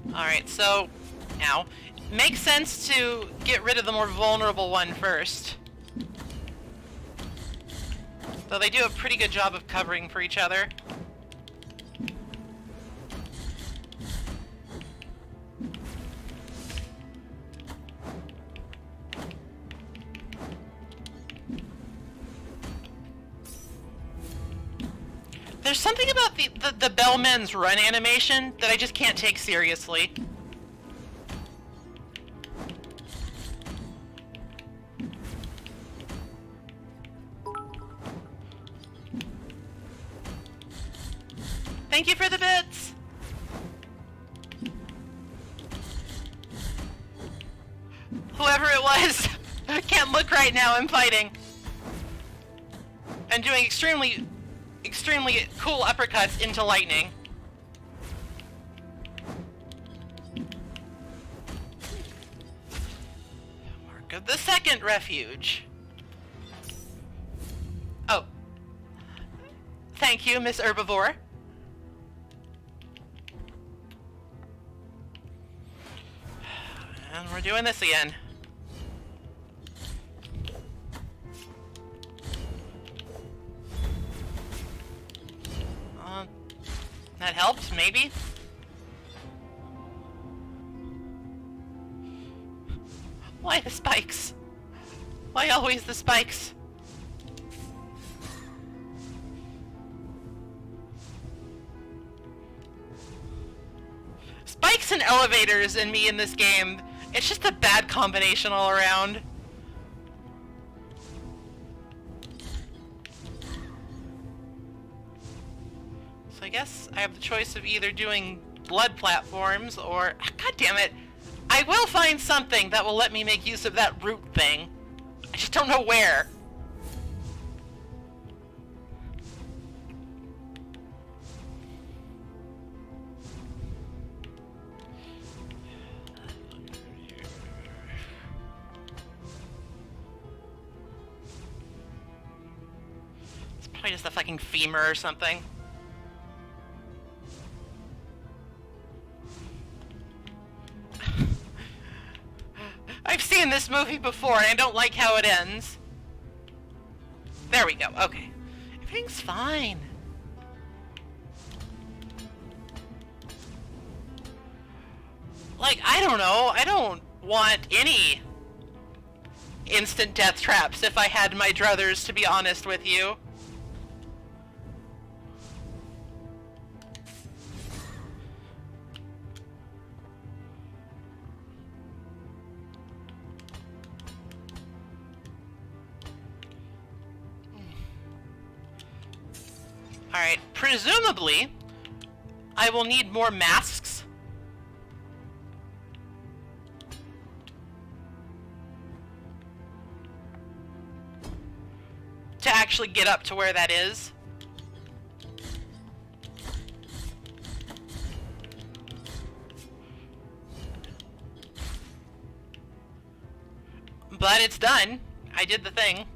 Speaker 1: Alright, so now makes sense to get rid of the more vulnerable one first. Though they do a pretty good job of covering for each other. There's something about the Bellmen's run animation that I just can't take seriously. Thank you for the bits! Whoever it was, I can't look right now, I'm fighting. And doing extremely cool uppercuts into lightning. Mark of the second refuge. Oh. Thank you, Miss Herbivore. And we're doing this again. That helped, maybe? Why the spikes? Why always the spikes? Spikes spikes and elevators in me in this game. It's just a bad combination all around. So I guess I have the choice of either doing blood platforms or... God damn it! I will find something that will let me make use of that root thing. I just don't know where. It's probably just a fucking femur or something. I've seen this movie before and I don't like how it ends. There we go, okay. Everything's fine. Like, I don't know, I don't want any instant death traps if I had my druthers, to be honest with you. Alright, presumably, I will need more masks. To actually get up to where that is. But it's done. I did the thing.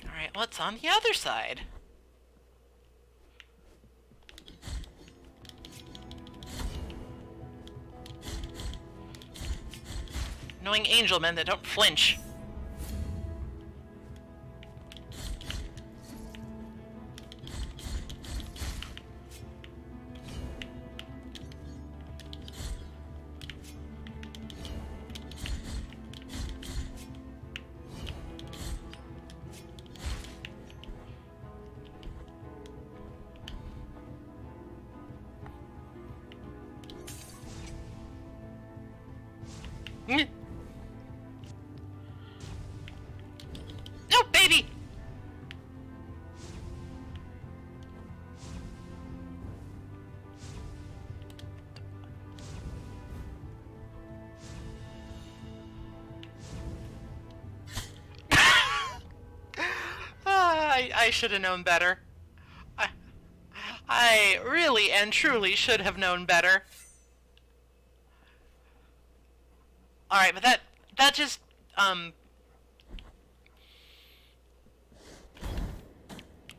Speaker 1: Alright, what's on the other side? Knowing angel men that don't flinch. No, baby! I should have known better. I really and truly should have known better. Alright, but that just,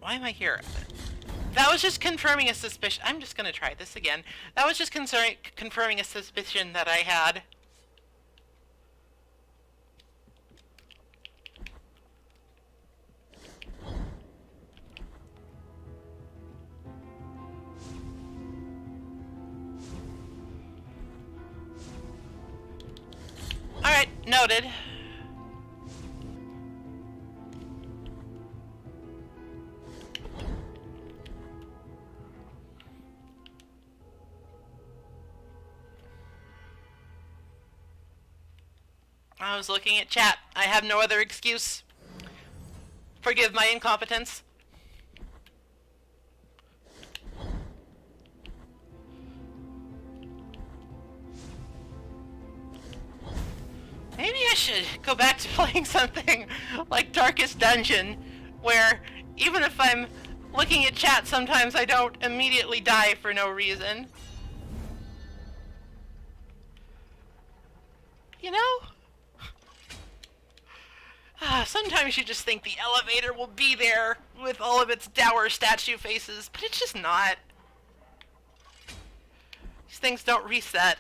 Speaker 1: why am I here? That was just confirming a suspicion. I'm just gonna try this again. That was just confirming a suspicion that I had. Alright, noted. I was looking at chat. I have no other excuse. Forgive my incompetence. Maybe I should go back to playing something like Darkest Dungeon, where even if I'm looking at chat, sometimes I don't immediately die for no reason. You know? Sometimes you just think the elevator will be there with all of its dour statue faces, but it's just not. These things don't reset.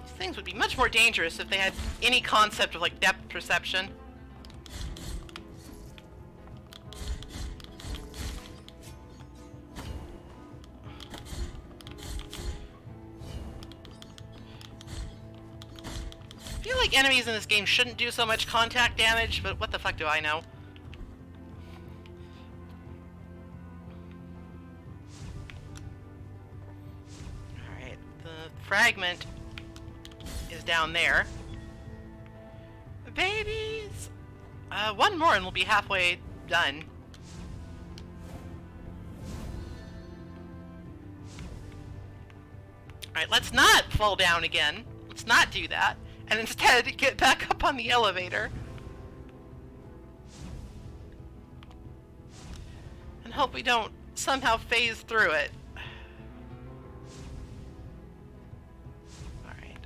Speaker 1: These things would be much more dangerous if they had any concept of like depth perception. like enemies in this game shouldn't do so much contact damage, but what the fuck do I know? Alright, the fragment is down there. Babies! One more and we'll be halfway done. Alright, let's not fall down again. Let's not do that. And instead, get back up on the elevator. And hope we don't somehow phase through it. Alright,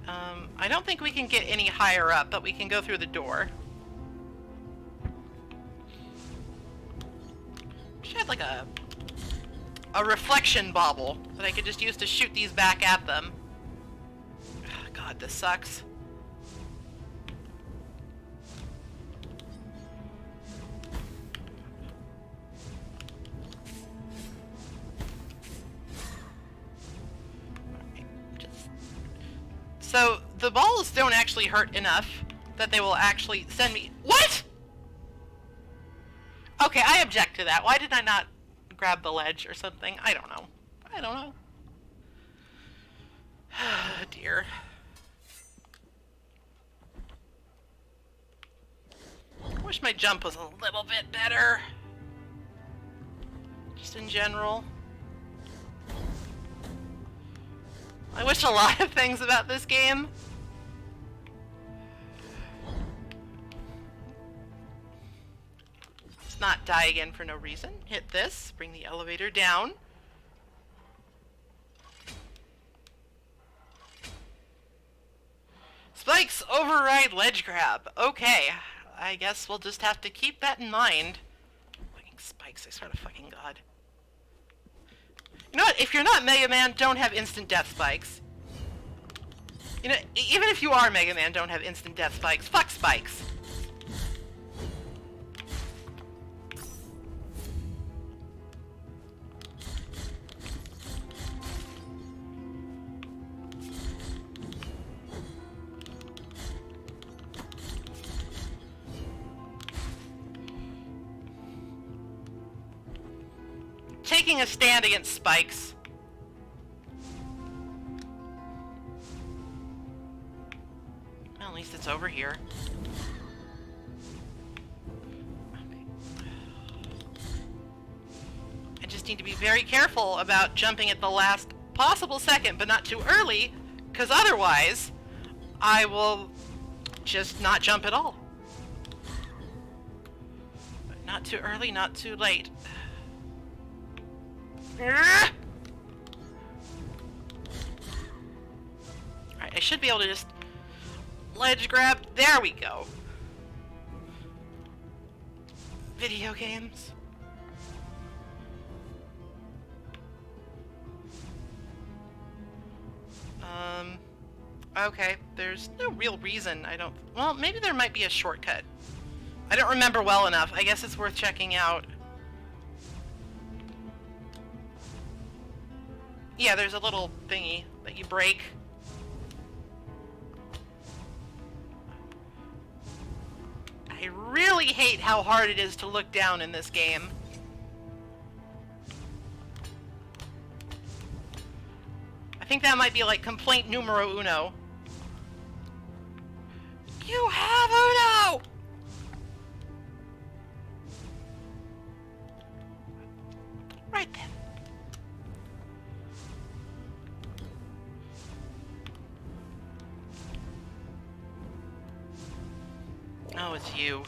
Speaker 1: I don't think we can get any higher up, but we can go through the door. She had like a reflection bauble that I could just use to shoot these back at them. God, this sucks. So, the balls don't actually hurt enough that they will actually send me— What?! Okay, I object to that. Why did I not grab the ledge or something? I don't know. I don't know. Dear. I wish my jump was a little bit better. Just in general. I wish a lot of things about this game. Let's not die again for no reason. Hit this, bring the elevator down. Spikes override ledge grab. Okay, I guess we'll just have to keep that in mind. Fucking spikes, I swear to fucking God. You know what? If you're not Mega Man, don't have instant death spikes. You know, even if you are Mega Man, don't have instant death spikes. Fuck spikes. Taking a stand against spikes. Well, at least it's over here. Okay. I just need to be very careful about jumping at the last possible second, but not too early, because otherwise I will just not jump at all. Not too early, not too late. Alright, I should be able to just ledge grab. There we go. Video games. Okay, there's no real reason I don't... Well, maybe there might be a shortcut. I don't remember well enough. I guess it's worth checking out. Yeah, there's a little thingy that you break. I really hate how hard it is to look down in this game. I think that might be like complaint numero uno. You have Uno! Right then. Oh, it's you.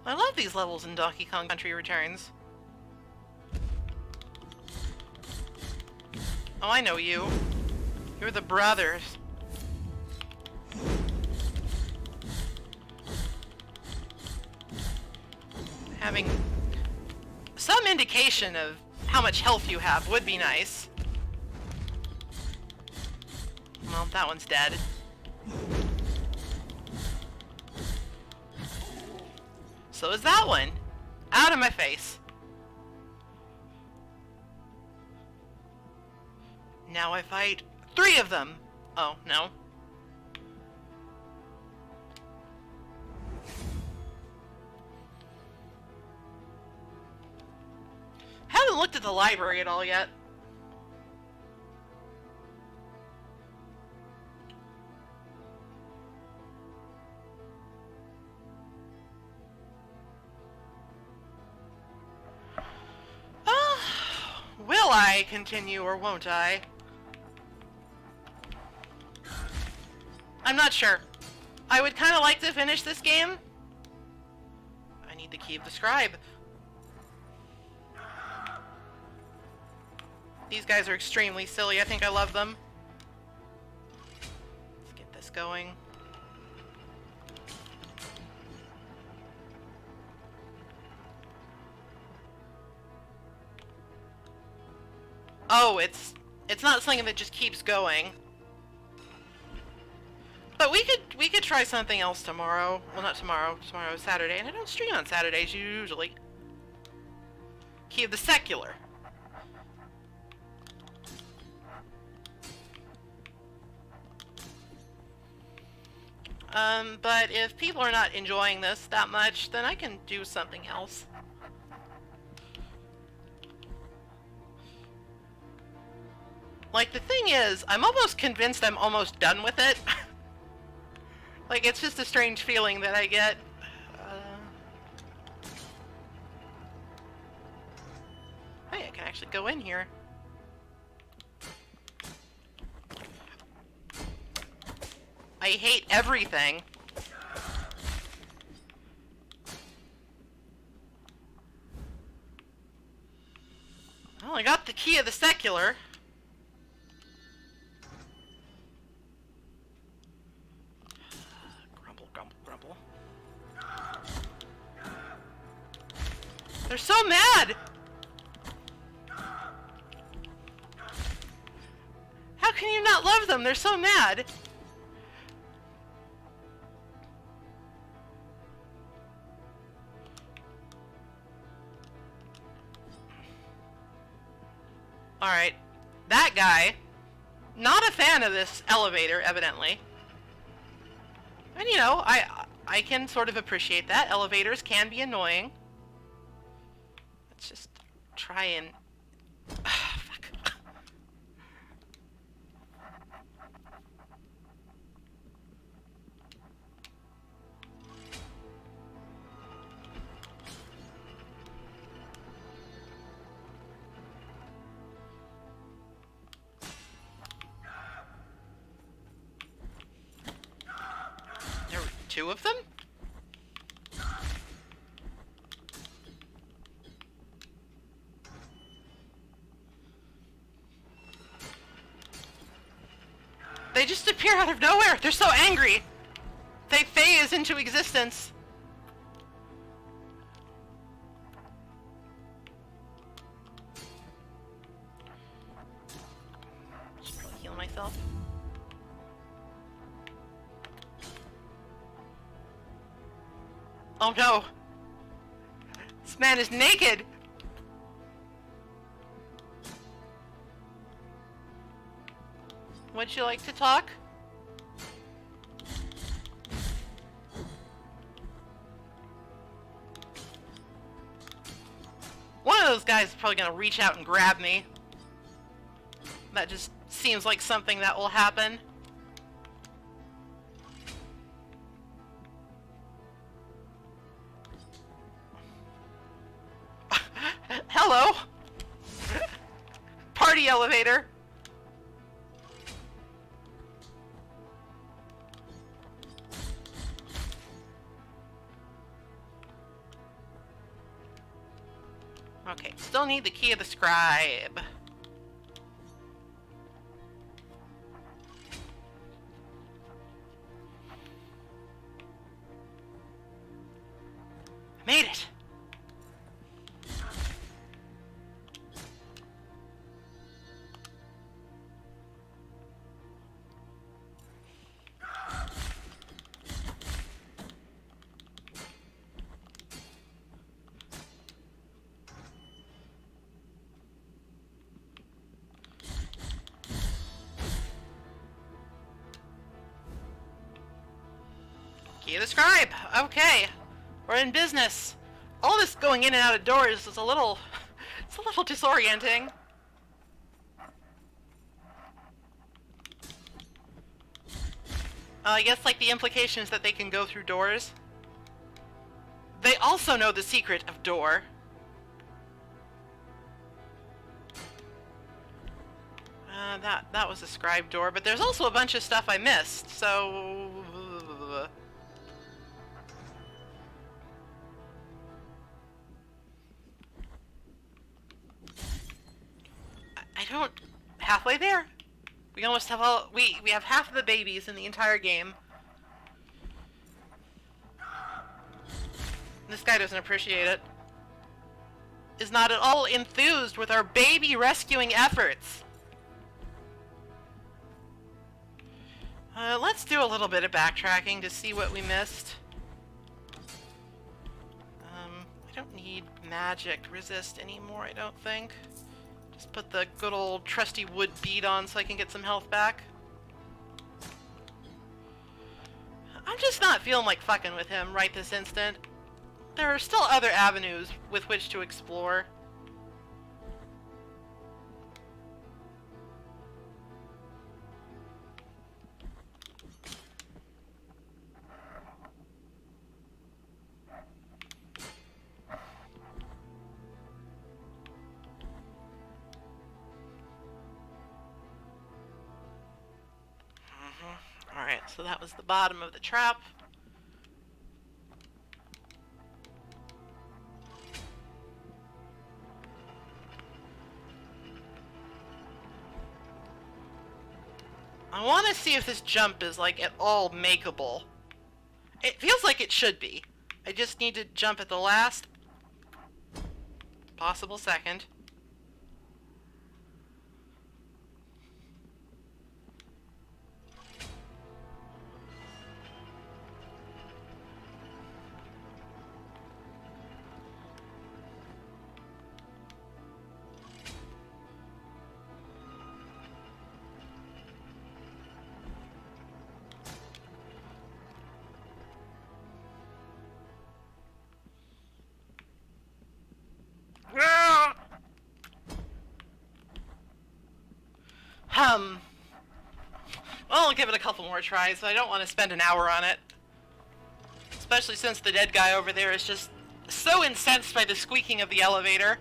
Speaker 1: I love these levels in Donkey Kong Country Returns. Oh, I know you. You're the brothers. Having some indication of how much health you have would be nice. Well, that one's dead. So is that one. Out of my face. Now I fight 3 of them. Oh, no. Haven't looked at the library at all yet. Will I continue or won't I? I'm not sure. I would kind of like to finish this game. I need the key of the scribe. These guys are extremely silly. I think I love them. Let's get this going. Oh, it's not something that just keeps going. But we could try something else tomorrow. Well, not tomorrow. Tomorrow is Saturday, and I don't stream on Saturdays usually. Key of the Secular. But if people are not enjoying this that much, then I can do something else. Like, the thing is, I'm almost convinced I'm almost done with it. Like, it's just a strange feeling that I get. Hey, I can actually go in here. I hate everything. Well, I got the key of the Secular. Grumble, grumble, grumble. They're so mad! How can you not love them? They're so mad! Alright, that guy, not a fan of this elevator, evidently. And you know, I can sort of appreciate that. Elevators can be annoying. Let's just try and... fuck. There were 2 of them? They just appear out of nowhere. They're so angry. They phase into existence. Just really heal myself. Oh no. This man is naked. Would you like to talk? One of those guys is probably gonna reach out and grab me. That just seems like something that will happen. Hello! Party elevator! Okay, still need the key of the scribe. Made it! Be the scribe. Okay. We're in business. All this going in and out of doors is a little... It's a little disorienting. I guess, like, the implication is that they can go through doors. They also know the secret of door. That was a scribe door, but there's also a bunch of stuff I missed, so... I don't... Halfway there. We almost have all... We have half of the babies in the entire game. This guy doesn't appreciate it. Is not at all enthused with our baby rescuing efforts. Let's do a little bit of backtracking to see what we missed. I don't need magic resist anymore, I don't think. Just put the good old trusty wood bead on so I can get some health back. I'm just not feeling like fucking with him right this instant. There are still other avenues with which to explore. Alright, so that was the bottom of the trap. I want to see if this jump is, like, at all makeable. It feels like it should be. I just need to jump at the last possible second. Well, I'll give it a couple more tries, but I don't want to spend an hour on it. Especially since the dead guy over there is just so incensed by the squeaking of the elevator.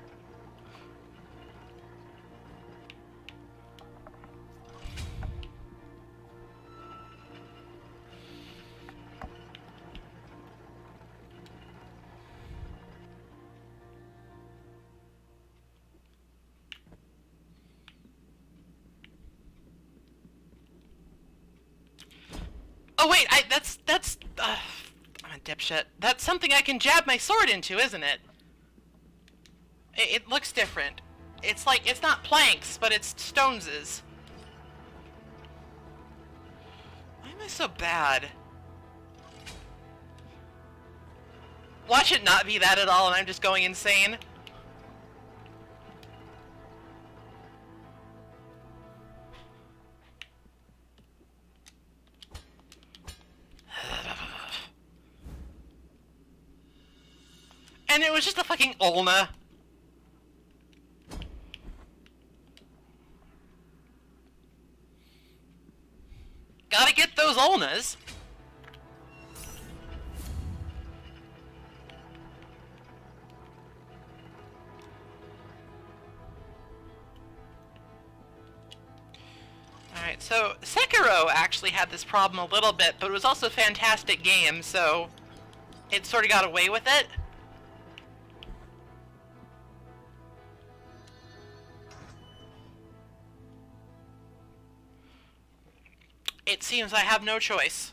Speaker 1: Oh wait, I'm a dipshit. That's something I can jab my sword into, isn't it? It looks different. It's like, it's not planks, but it's stoneses. Why am I so bad? Watch it not be that at all and I'm just going insane. And it was just a fucking ulna. Gotta get those ulnas. Alright, so Sekiro actually had this problem a little bit, but it was also a fantastic game, so it sort of got away with it. It seems I have no choice.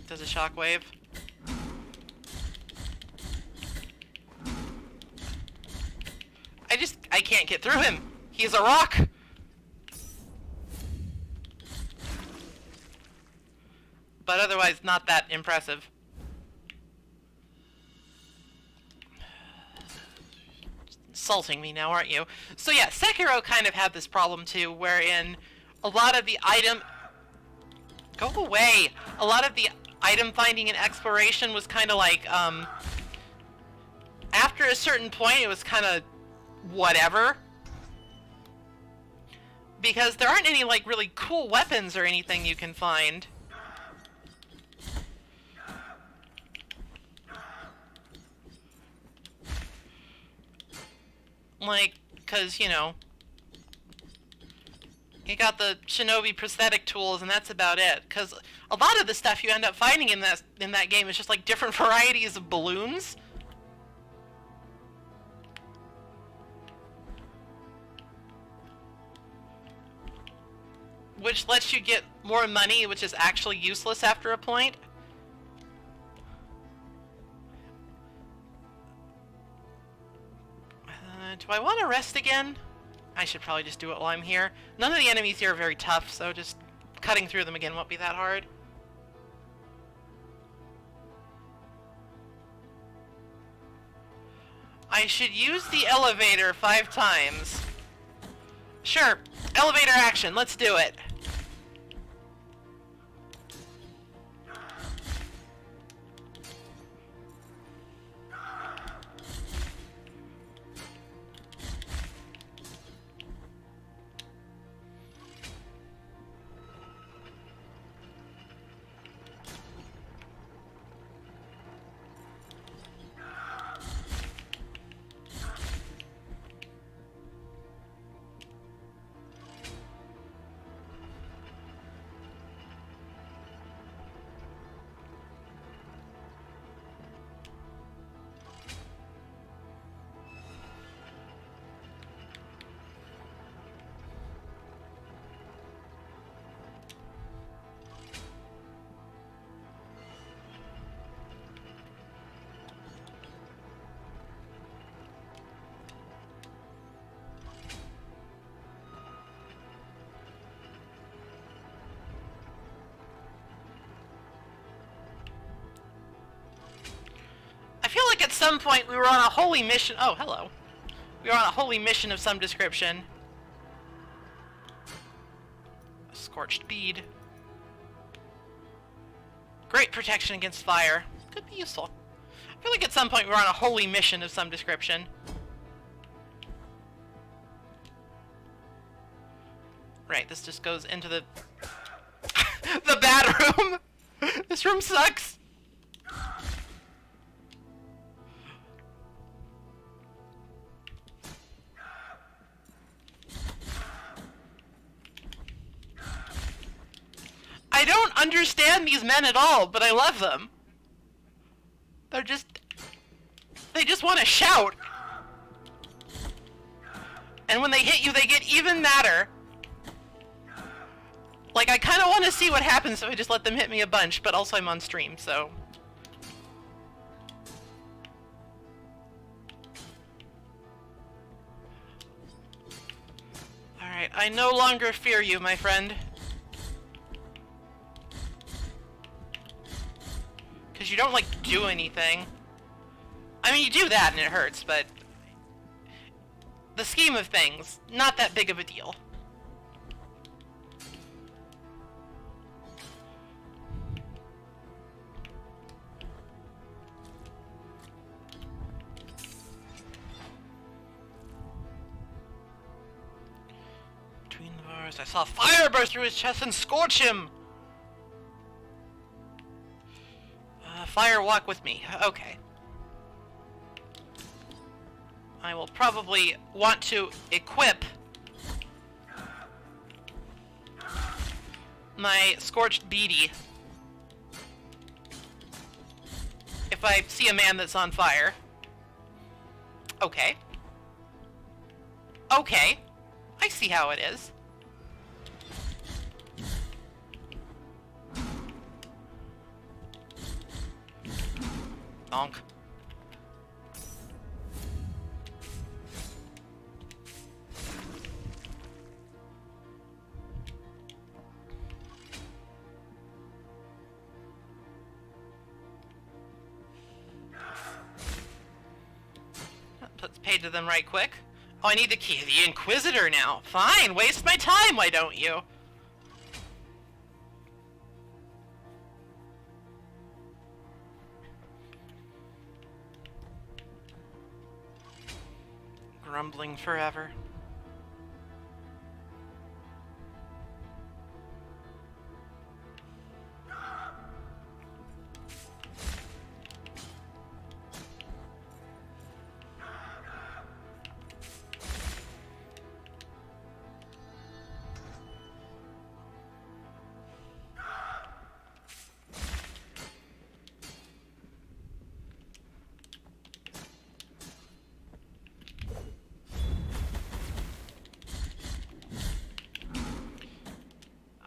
Speaker 1: Does a shockwave? I can't get through him. He's a rock. But otherwise not that impressive. insulting me now, aren't you? So yeah, Sekiro kind of had this problem too, wherein a lot of the item... Go away! A lot of the item finding and exploration was kind of like, after a certain point, it was kind of whatever. Because there aren't any, like, really cool weapons or anything you can find. Like, because, you know, you got the shinobi prosthetic tools, and that's about it. Because a lot of the stuff you end up finding in that game is just, like, different varieties of balloons. Which lets you get more money, which is actually useless after a point. Do I want to rest again? I should probably just do it while I'm here. None of the enemies here are very tough, so just cutting through them again won't be that hard. I should use the elevator 5 times. Sure, elevator action, let's do it. I feel like at some point we were on a holy mission. Oh, hello. We were on a holy mission of some description. A scorched bead. Great protection against fire. Could be useful. I feel like at some point we were on a holy mission of some description. Right, this just goes into the... the bad room! This room sucks! I don't understand these men at all, but I love them. They're just... They just want to shout. And when they hit you, they get even madder. Like, I kind of want to see what happens if I just let them hit me a bunch, but also I'm on stream, so... Alright, I no longer fear you, my friend. Because you don't, like, do anything. I mean, you do that and it hurts, but... the scheme of things, not that big of a deal. Between the bars, I saw fire burst through his chest and scorch him! Fire, walk with me. Okay. I will probably want to equip my scorched beady if I see a man that's on fire. Okay. Okay. I see how it is. Bonk. paid to them right quick. Oh, I need the key of the Inquisitor now. Fine, waste my time, why don't you? Grumbling forever.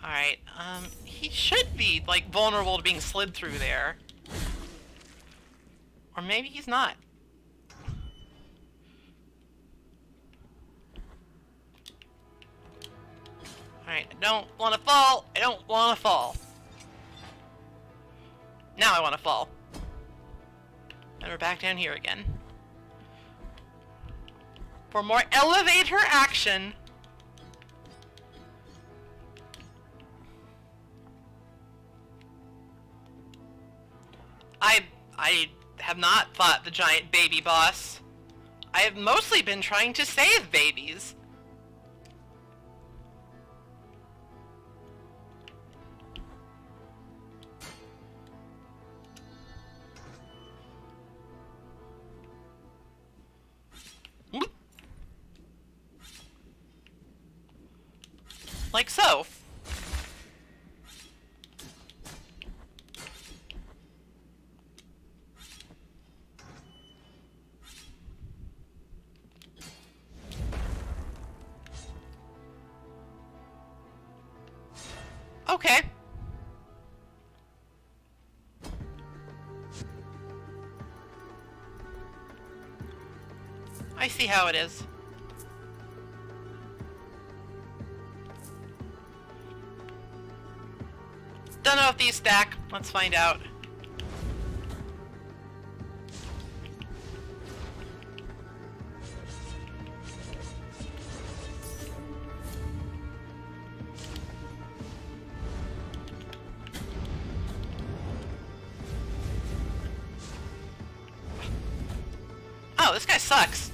Speaker 1: Alright, he should be, like, vulnerable to being slid through there. Or maybe he's not. Alright, I don't want to fall! I don't want to fall! Now I want to fall. And we're back down here again. For more elevator action! I have not fought the giant baby boss. I have mostly been trying to save babies. Like so. Okay. I see how it is. Don't know if these stack. Let's find out. Oh, this guy sucks.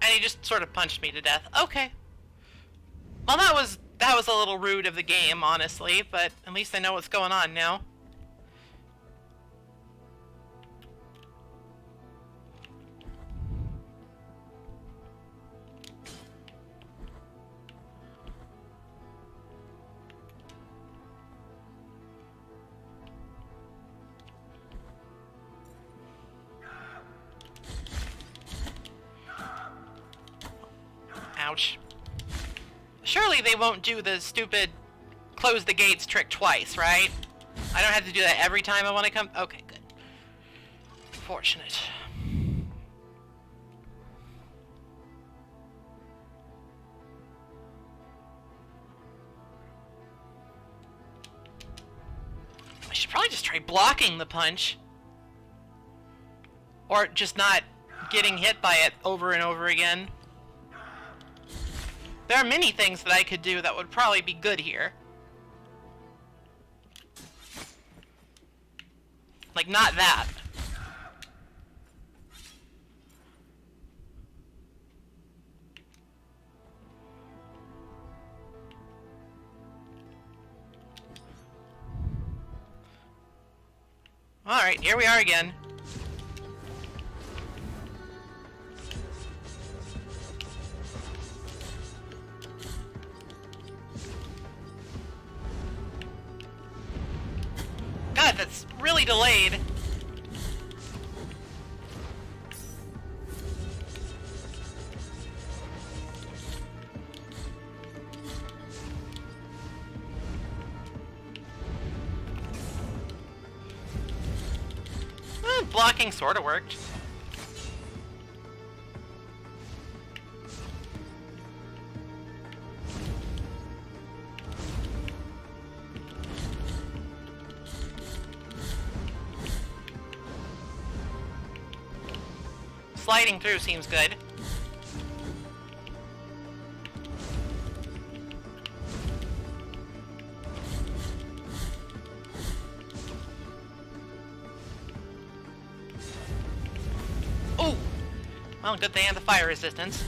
Speaker 1: And he just sort of punched me to death. Okay. Well, that was a little rude of the game, honestly, but at least I know what's going on now. Ouch. Surely they won't do the stupid close the gates trick twice, right? I don't have to do that every time I want to come. Okay, good. Fortunate. I should probably just try blocking the punch. Or just not getting hit by it over and over again. There are many things that I could do that would probably be good here. Like, not that. Alright, here we are again. God, that's really delayed. Blocking sort of worked. sliding through seems good. Oh! Well, good thing I have the fire resistance.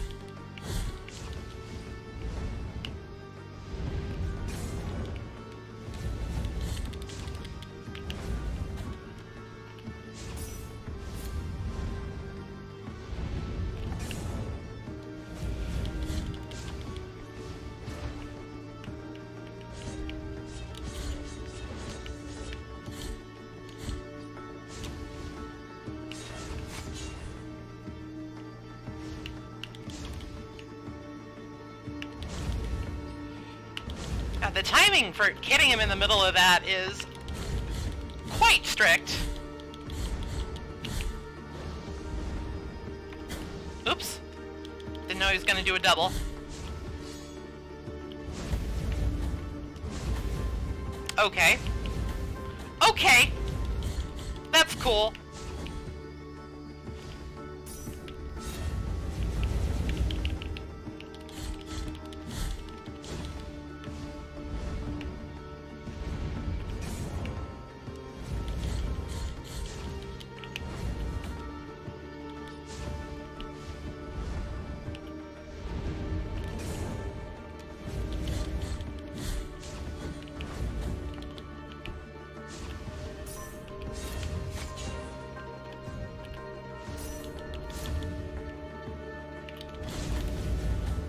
Speaker 1: The timing for hitting him in the middle of that is quite strict. Oops. Didn't know he was going to do a double. Okay. Okay. That's cool.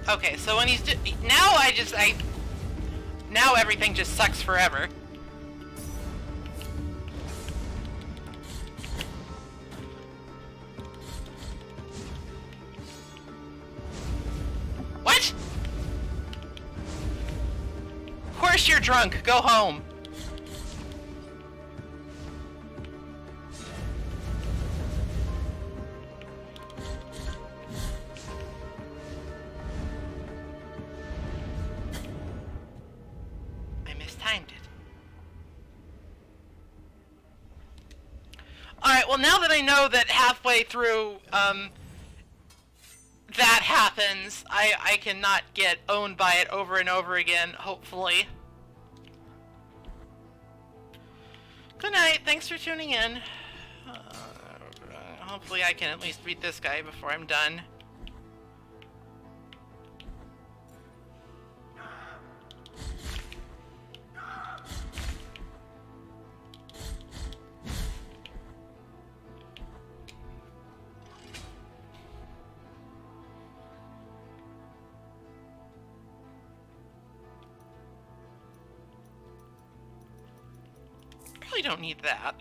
Speaker 1: Okay, so when he's now now everything just sucks forever. What? Of course you're drunk. Go home. Alright, well now that I know that halfway through that happens, I cannot get owned by it over and over again, hopefully. Good night, thanks for tuning in. Hopefully I can at least beat this guy before I'm done. Probably don't need that.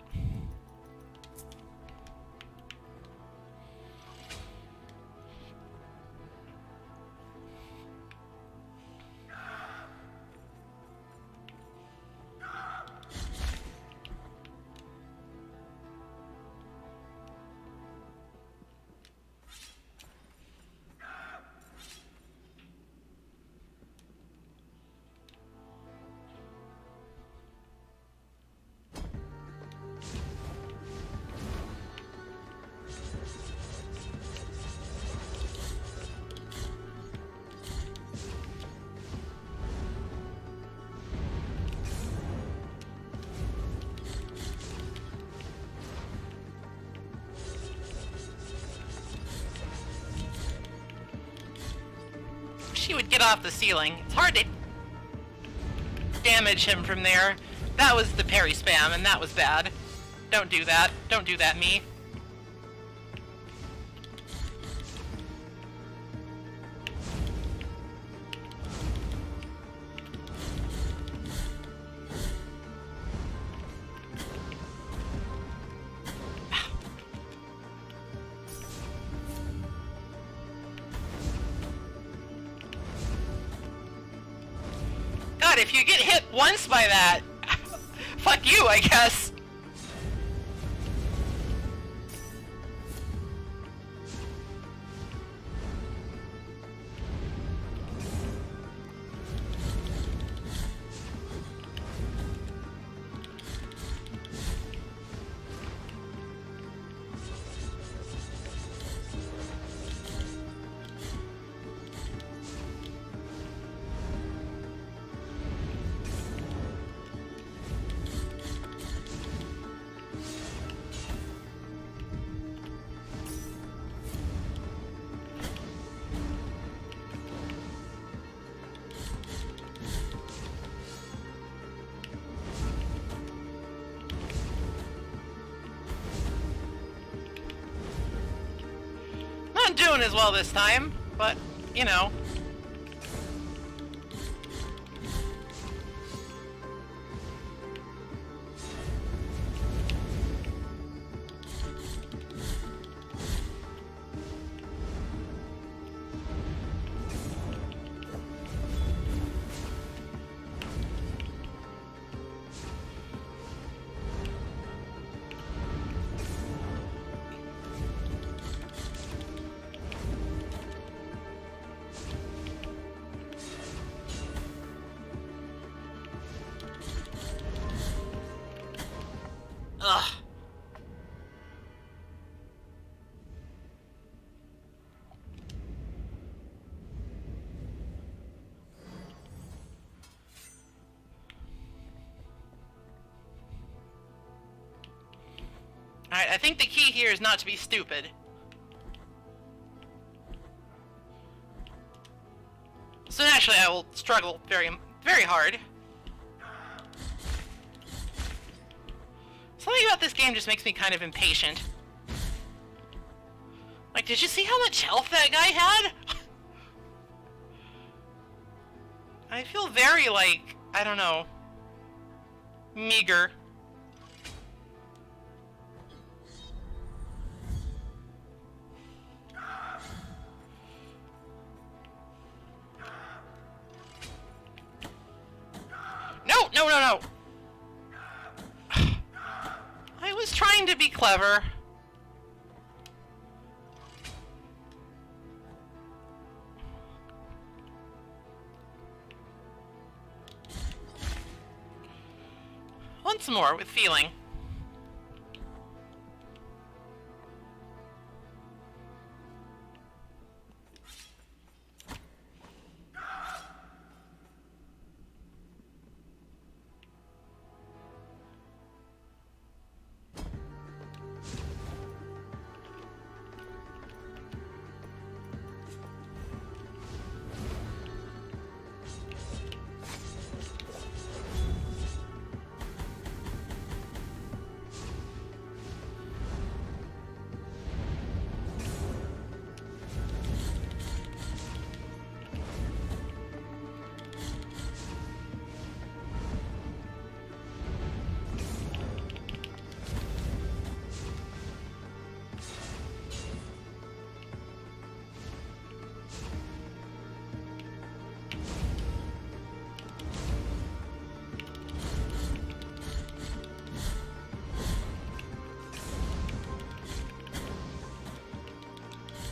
Speaker 1: She would get off the ceiling. It's hard to damage him from there. That was the parry spam, and that was bad. Don't do that. Don't do that, me. God, if you get hit once by that, fuck you, I guess. doing as well this time, but, you know. Ugh. Alright, I think the key here is not to be stupid. So naturally I will struggle very, very hard. Something about this game just makes me kind of impatient. Like, did you see how much health that guy had? I feel very, like, I don't know, meager. No, no, no, no! I was trying to be clever. Once more, with feeling.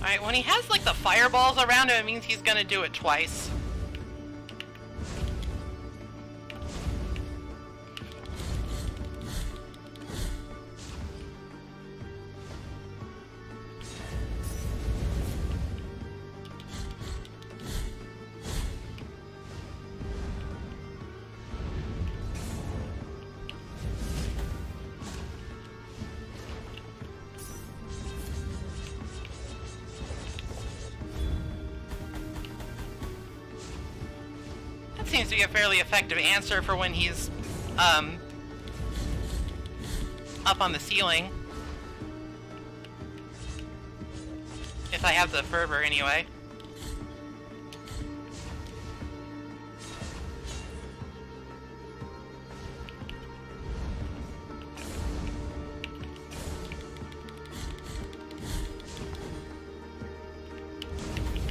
Speaker 1: Alright, when he has, like, the fireballs around him, it means he's gonna do it twice. Seems to be a fairly effective answer for when he's up on the ceiling. If I have the fervor anyway.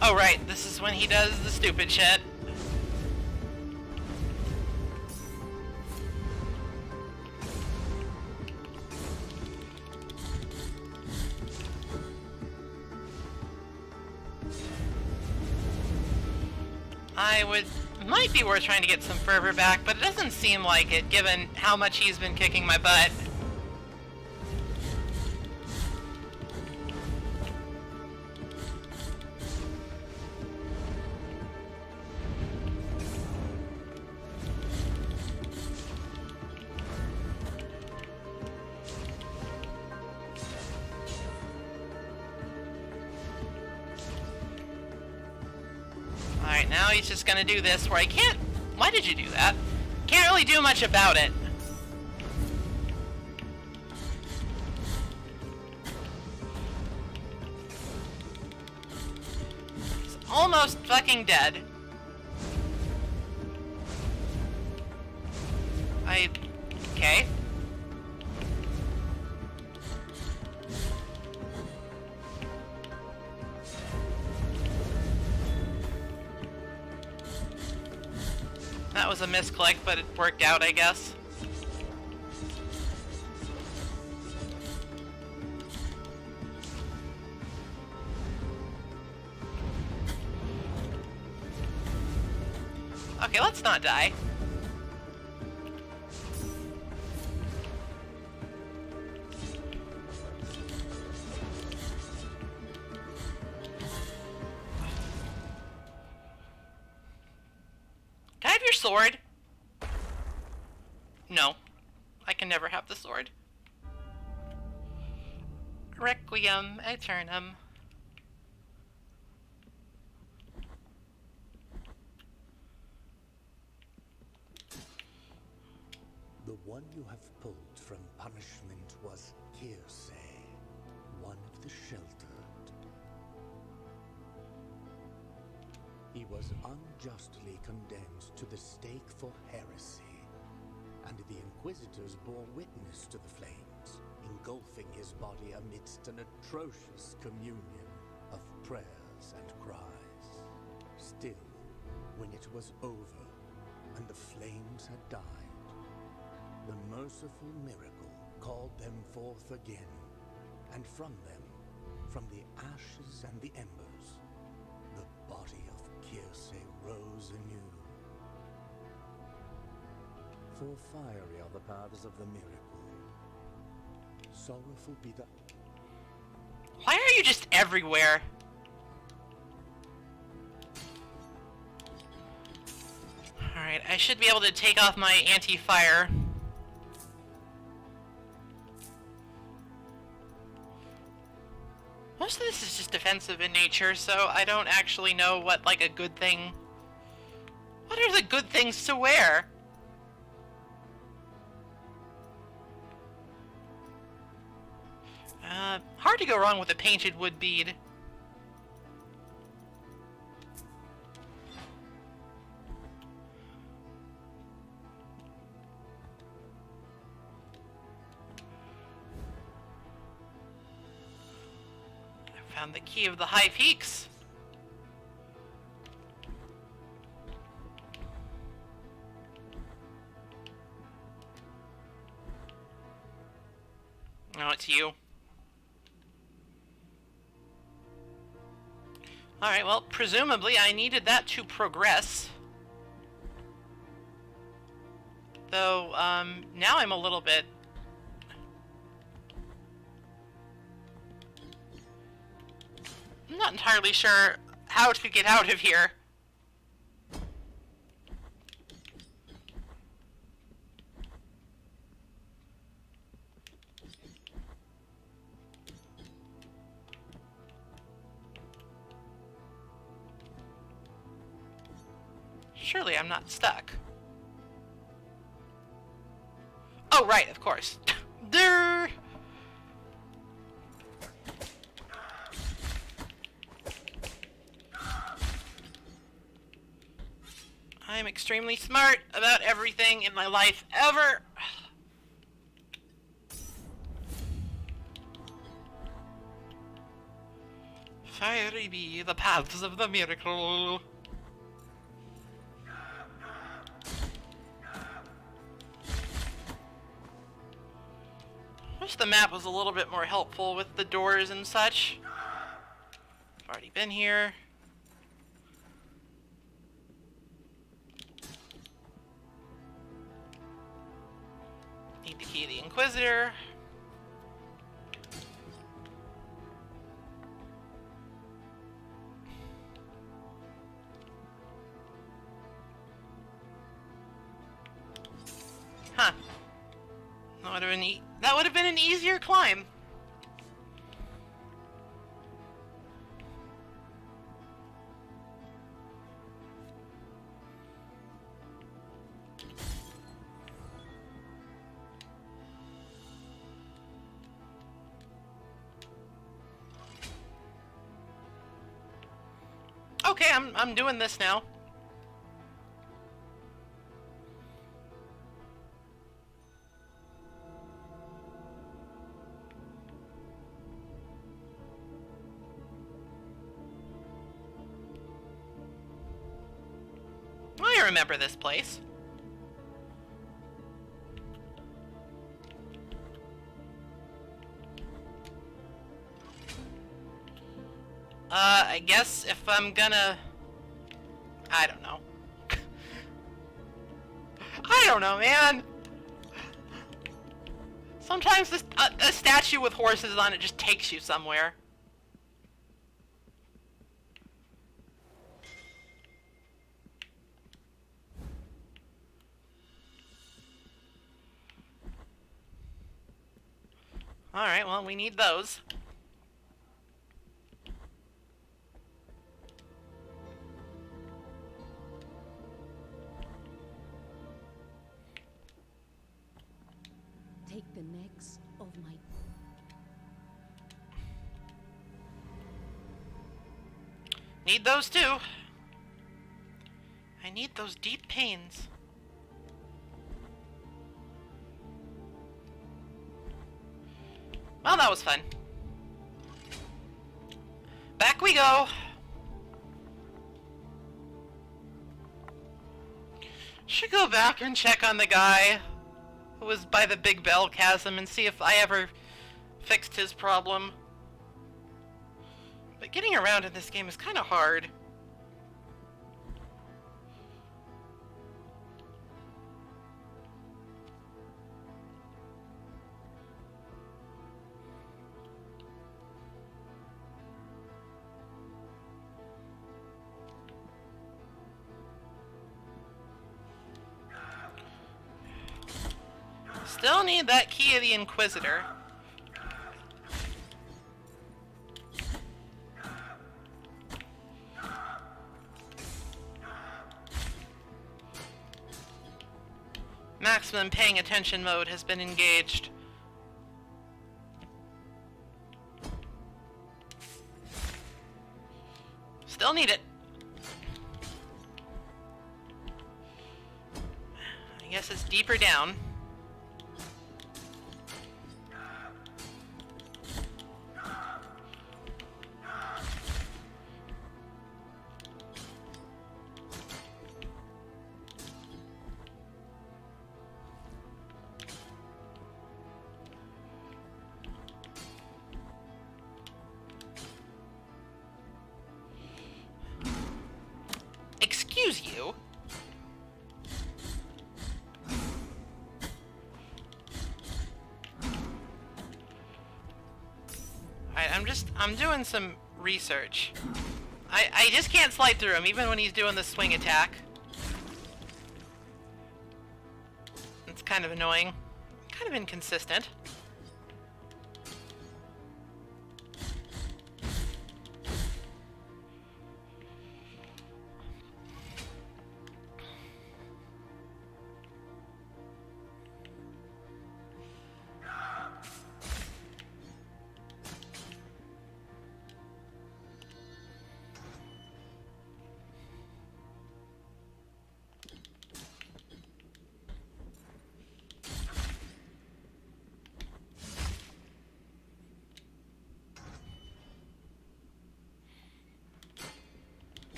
Speaker 1: Oh right, this is when he does the stupid shit. Might be worth trying to get some fervor back, but it doesn't seem like it, given how much he's been kicking my butt. Alright, now he's just gonna do this where I can't... Why did you do that? Can't really do much about it. almost fucking dead. Okay. That was a misclick, but it worked out, I guess. Okay, let's not die. Can I have your sword? No. I can never have the sword. Requiem aeternam.
Speaker 3: The one you have pulled from punishment was Kirse, one of the sheltered. He was unjustly condemned to the stake for heresy, and the Inquisitors bore witness to the flames, engulfing his body amidst an atrocious communion of prayers and cries. Still, when it was over, and the flames had died, the merciful miracle called them forth again, and from them, from the ashes and the embers, the body of Kirse rose anew. For fiery are the paths of the miracle. Sorrowful be the...
Speaker 1: Why are you just everywhere? Alright, I should be able to take off my anti-fire. Most of this is just defensive in nature, so I don't actually know what, like, a good thing... What are the good things to wear? Hard to go wrong with a painted wood bead. I found the key of the high peaks. Oh, it's you. Alright, well, presumably I needed that to progress. Though, now I'm a little bit... I'm not entirely sure how to get out of here. Surely I'm not stuck. Oh, right, of course. There. I'm extremely smart about everything in my life ever. Fiery be the paths of the miracle. Wish the map was a little bit more helpful with the doors and such. I've already been here. Need the key of the Inquisitor. Huh. That would have been an easier climb. Okay, I'm doing this now. I remember this place. I guess if I'm gonna... I don't know. I don't know, man! Sometimes this, a statue with horses on it just takes you somewhere. Alright, well, we need those.
Speaker 4: Take the necks of my...
Speaker 1: Need those too. I need those deep pains. Well, that was fun. Back we go. Should go back and check on the guy who was by the Big Bell Chasm and see if I ever fixed his problem. But getting around in this game is kind of hard. Still need that key of the Inquisitor. Maximum paying attention mode has been engaged. Still need it. I guess it's deeper down. Excuse you. Alright, I'm doing some research. I just can't slide through him, even when he's doing the swing attack. It's kind of annoying. Kind of inconsistent.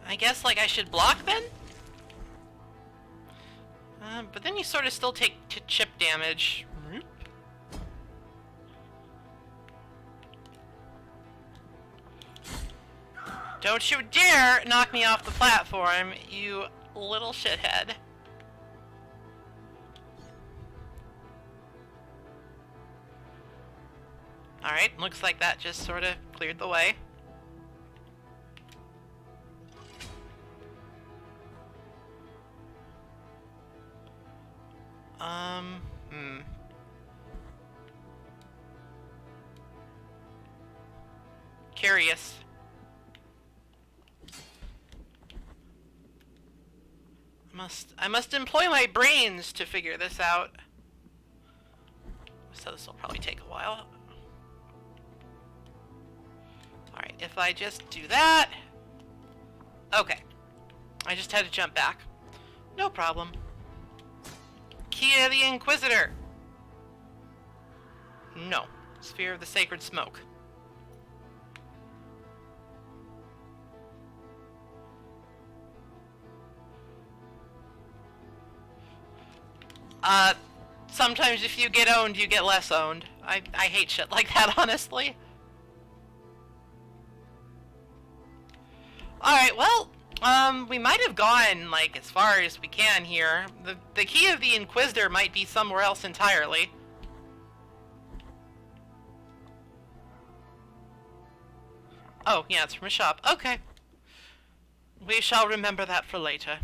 Speaker 1: I guess, like, I should block then? But then you sort of still take chip damage. Don't you dare knock me off the platform, you little shithead. Alright, looks like that just sort of cleared the way. Curious. I'm I must employ my brains to figure this out. So this will probably take a while. Alright, if I just do that... Okay. I just had to jump back. No problem. Key of the Inquisitor! No. Sphere of the Sacred Smoke. Sometimes if you get owned, you get less owned. I hate shit like that, honestly. Alright, well, we might have gone, like, as far as we can here. The key of the Inquisitor might be somewhere else entirely. Oh, yeah, it's from a shop. Okay. We shall remember that for later.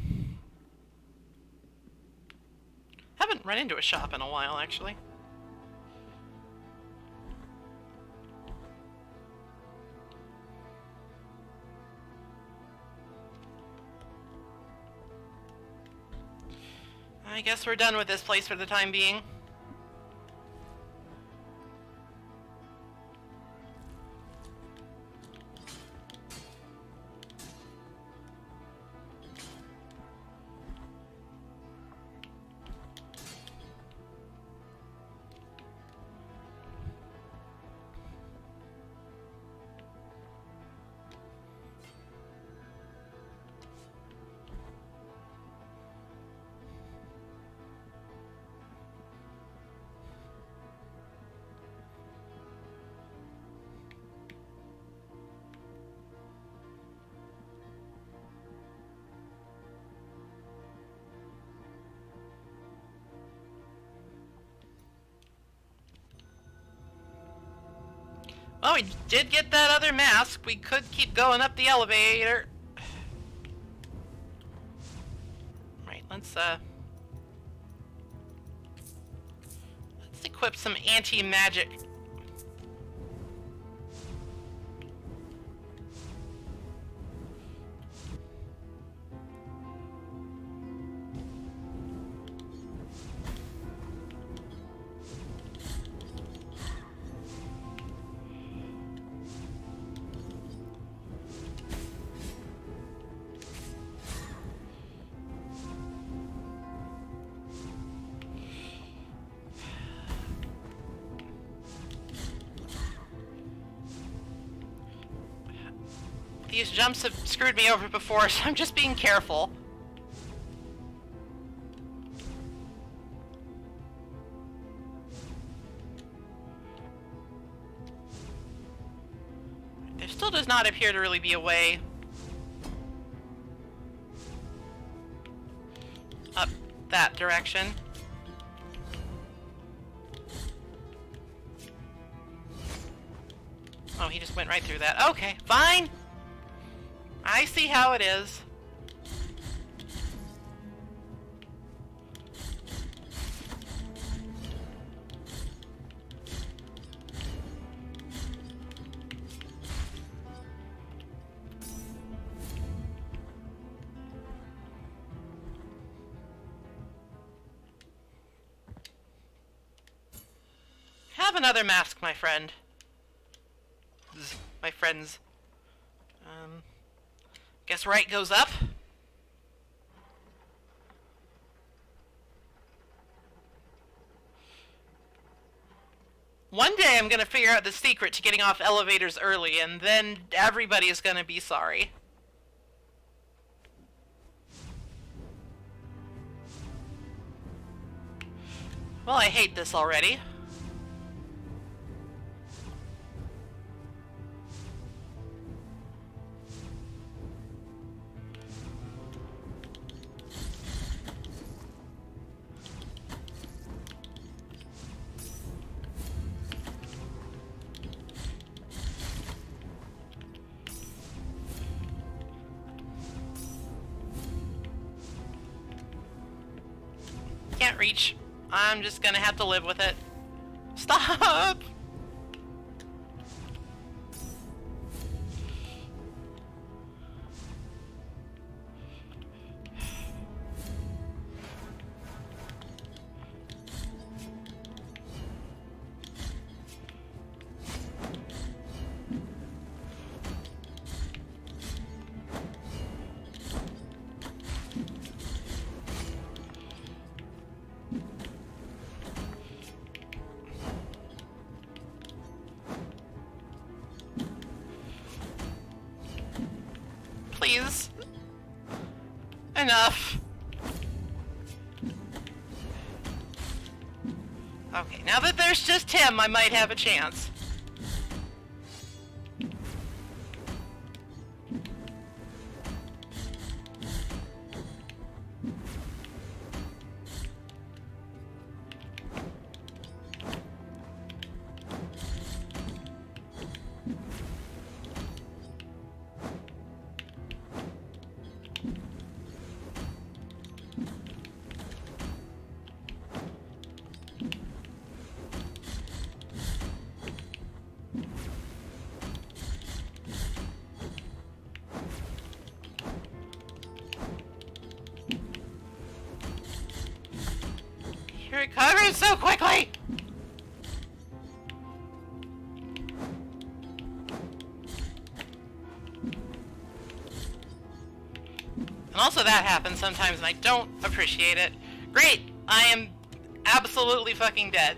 Speaker 1: Haven't run into a shop in a while, actually. I guess we're done with this place for the time being. Well, we did get that other mask. We could keep going up the elevator. Right, let's equip some anti-magic. These jumps have screwed me over before, so I'm just being careful. There still does not appear to really be a way up that direction. Oh, he just went right through that. Okay, fine. I see how it is. Have another mask, my friend. My friends. Guess right goes up. One day I'm gonna figure out the secret to getting off elevators early, and then everybody is gonna be sorry. Well, I hate this already. Can't reach. I'm just gonna have to live with it. Stop! Enough. Okay, now that there's just him, I might have a chance. He recovers so quickly! And also that happens sometimes and I don't appreciate it. Great! I am absolutely fucking dead.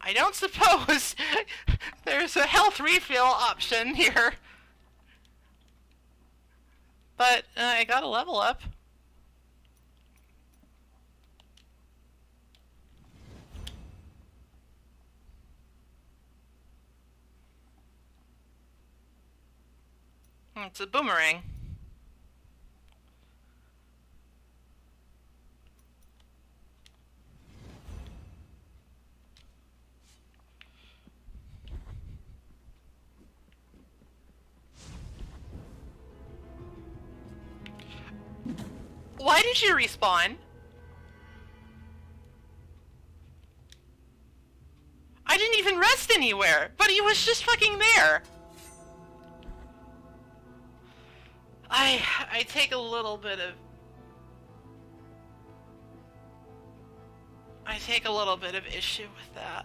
Speaker 1: I don't suppose there's a health refill option here. But I got a level up. It's a boomerang. Why did you respawn? I didn't even rest anywhere, but he was just fucking there. I take a little bit of... I take a little bit of issue with that.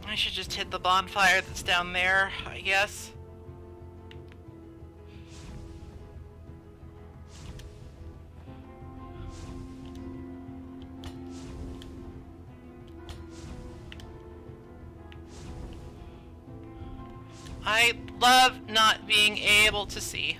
Speaker 1: I should just hit the bonfire that's down there, I guess. I love not being able to see.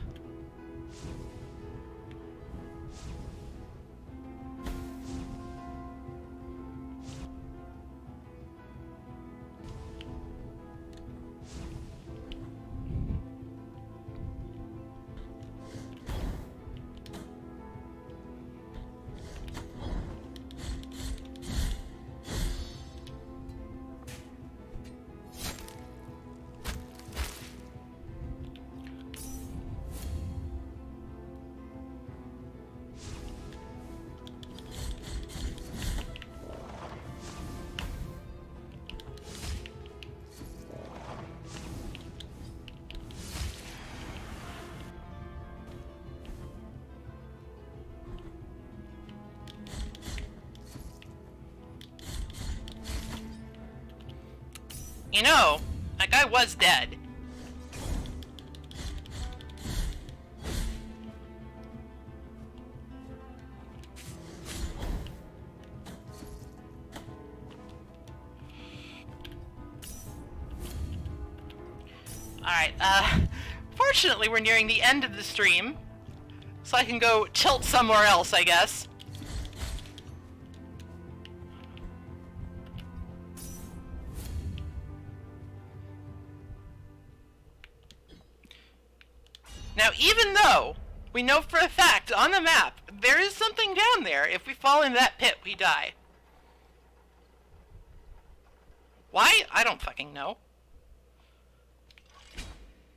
Speaker 1: You know, that guy was dead. Alright, fortunately we're nearing the end of the stream, so I can go tilt somewhere else, I guess. Now, even though we know for a fact on the map there is something down there, if we fall into that pit, we die. Why? I don't fucking know.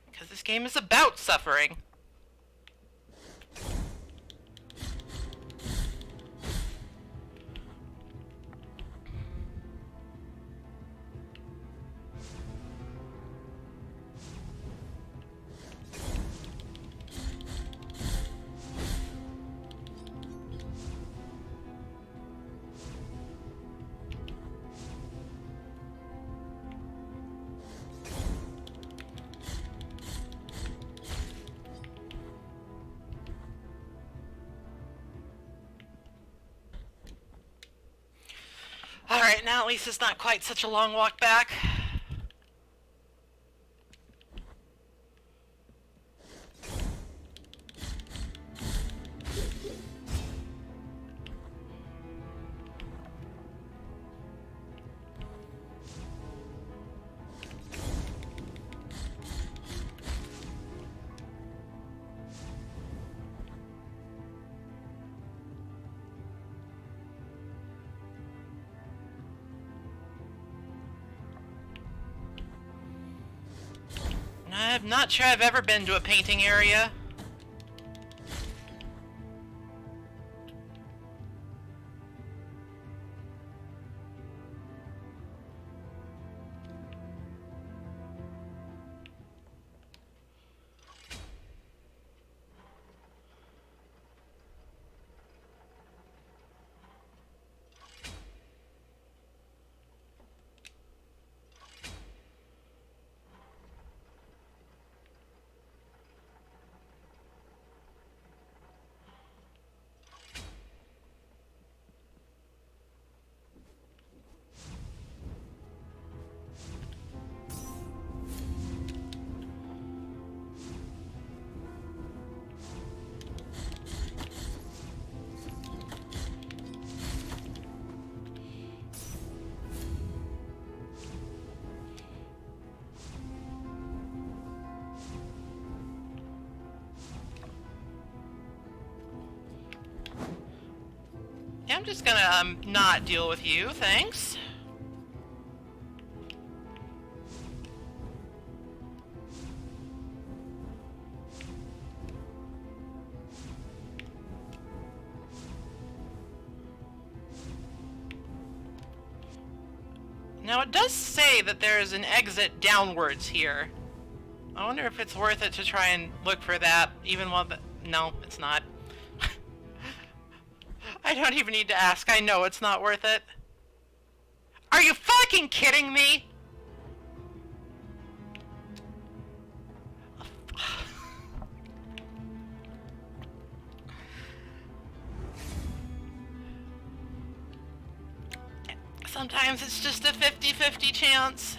Speaker 1: Because this game is about suffering. Alright, now at least it's not quite such a long walk back. I'm not sure I've ever been to a painting area. Yeah, I'm just gonna not deal with you, thanks. Now it does say that there is an exit downwards here. I wonder if it's worth it to try and look for that, even while the... No, it's not. I don't even need to ask. I know it's not worth it. Are you fucking kidding me? Sometimes it's just a 50-50 chance.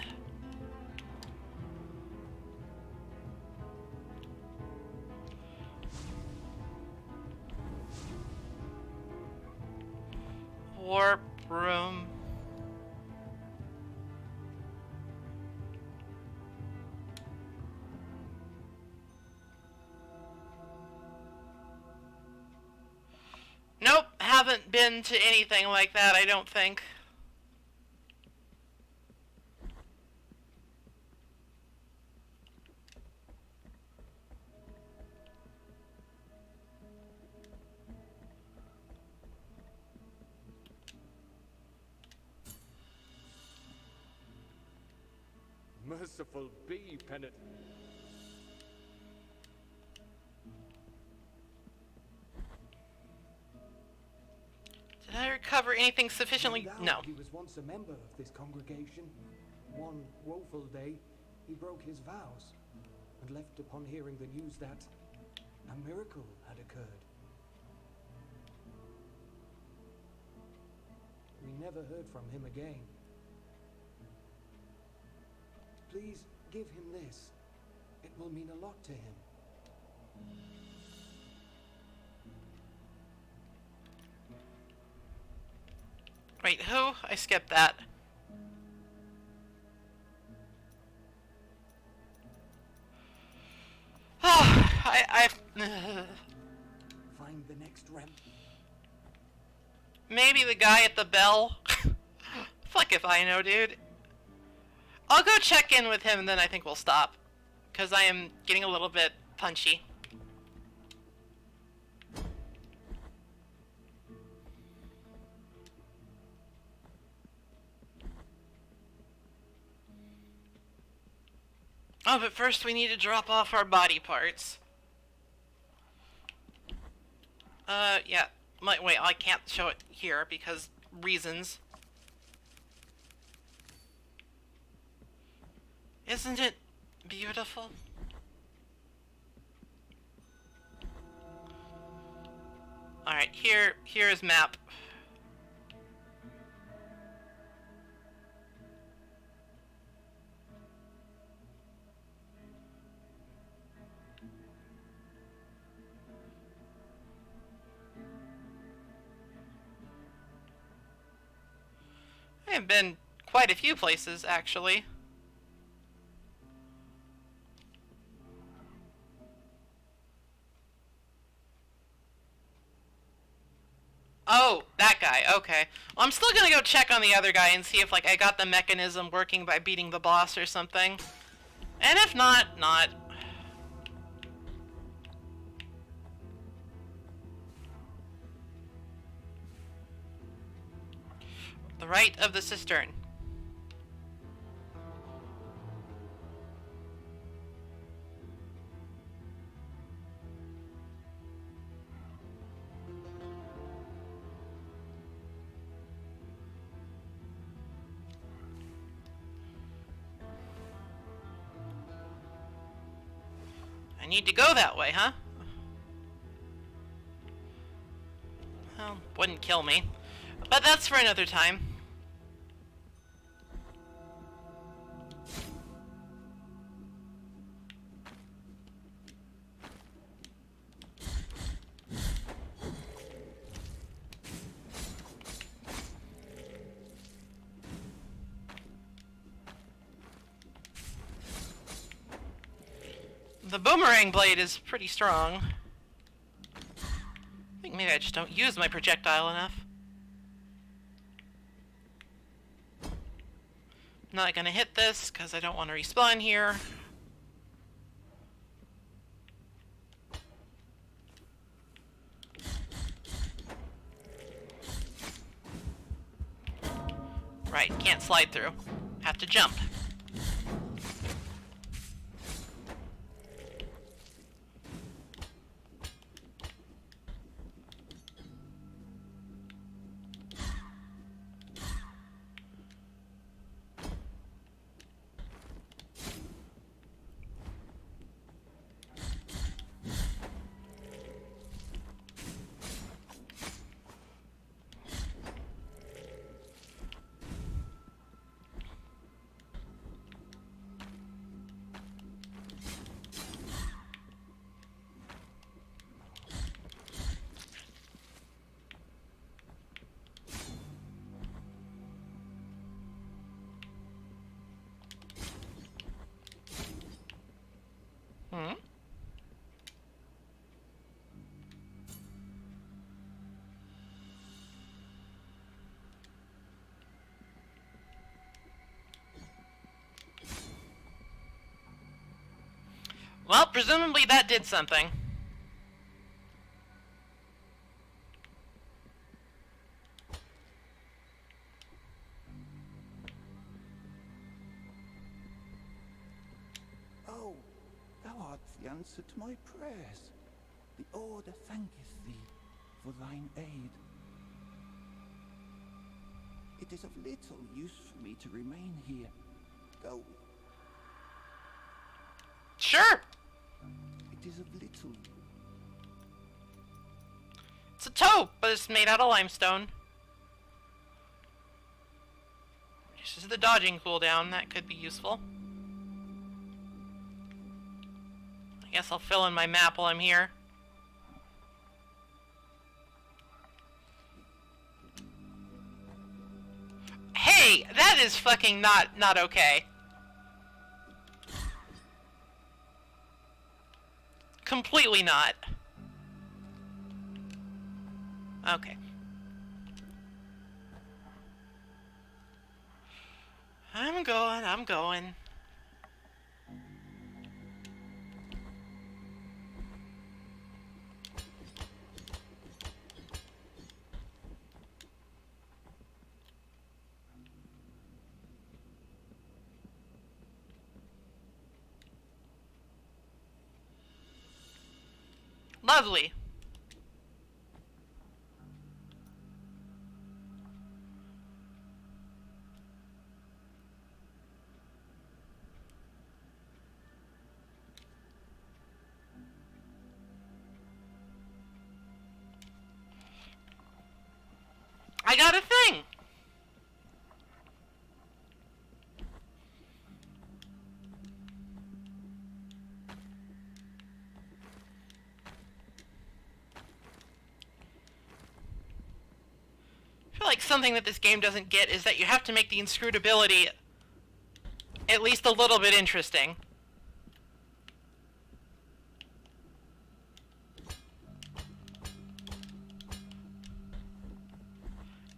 Speaker 1: Warp room. Nope, haven't been to anything like that, I don't think.
Speaker 3: Merciful be, Penitent.
Speaker 1: Did I recover anything sufficiently? No.
Speaker 6: He was once a member of this congregation. One woeful day, he broke his vows and left upon hearing the news that a miracle had occurred. We never heard from him again. Please give him this. It will mean a lot to him.
Speaker 1: Wait, who? I skipped that. Oh,
Speaker 6: Find the next ramp.
Speaker 1: Maybe the guy at the bell? Fuck if I know, dude. I'll go check in with him and then I think we'll stop. Because I am getting a little bit punchy. Oh, but first we need to drop off our body parts. Yeah. Wait, I can't show it here because reasons. Isn't it beautiful? Alright, here's map. I've been quite a few places, actually. Oh, that guy. Okay. Well, I'm still gonna go check on the other guy and see if, like, I got the mechanism working by beating the boss or something. And if not, not. The right of the cistern. I need to go that way, huh? Well, wouldn't kill me. But that's for another time. The boomerang blade is pretty strong. I think maybe I just don't use my projectile enough. Not gonna hit this because I don't want to respawn here. Right, can't slide through. Have to jump. Hmm? Well, presumably that did something.
Speaker 7: Oh, thou art the answer to my prayers. The Order thanketh thee for thine aid. It is of little use for me to remain here. Go.
Speaker 1: Sure.
Speaker 7: It is of little.
Speaker 1: It's a toe, but it's made out of limestone. This is the dodging cooldown. That could be useful. I guess I'll fill in my map while I'm here. Hey, that is fucking not okay. Completely not. Okay. I'm going. Lovely. I got a thing. I feel like something that this game doesn't get is that you have to make the inscrutability at least a little bit interesting.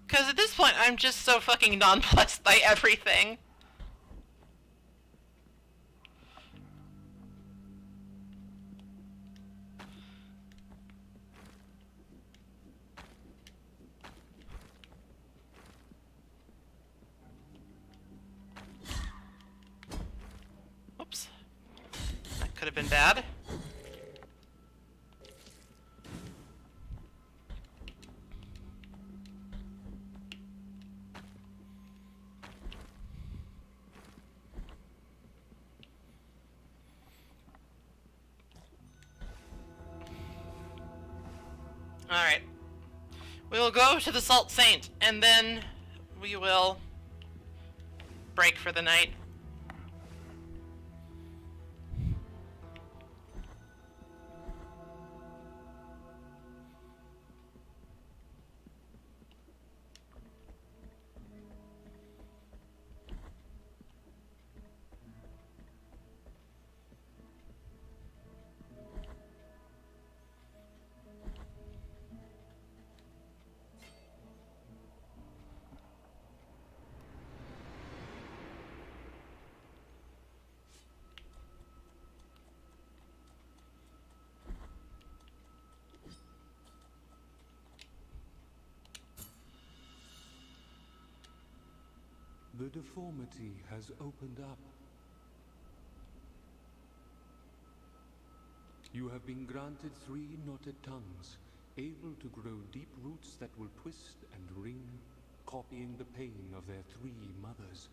Speaker 1: Because at this point, I'm just so fucking nonplussed by everything. Oops. That could have been bad. Alright. We will go to the Salt Saint, and then we will break for the night.
Speaker 3: The deformity has opened up. You have been granted 3 knotted tongues, able to grow deep roots that will twist and wring, copying the pain of their 3 mothers.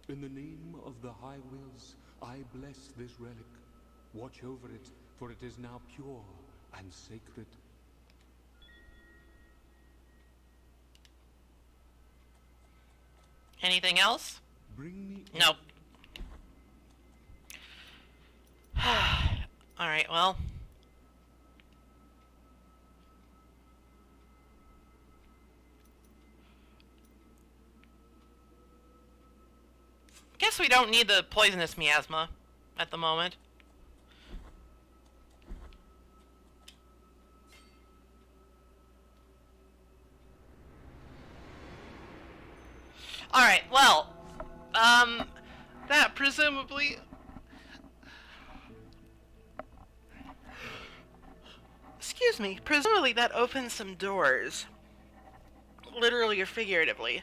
Speaker 3: In the name of the High Wills, I bless this relic. Watch over it, for it is now pure and sacred.
Speaker 1: Anything else?
Speaker 3: Bring me...
Speaker 1: Nope. Alright, well. Guess we don't need the poisonous miasma at the moment. Alright, well, that presumably... Excuse me, presumably that opens some doors. Literally or figuratively.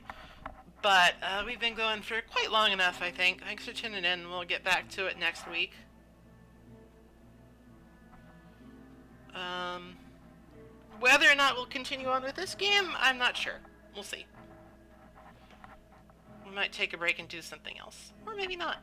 Speaker 1: But, we've been going for quite long enough, I think. Thanks for tuning in, we'll get back to it next week. Whether or not we'll continue on with this game, I'm not sure. We'll see. We might take a break and do something else. Or maybe not.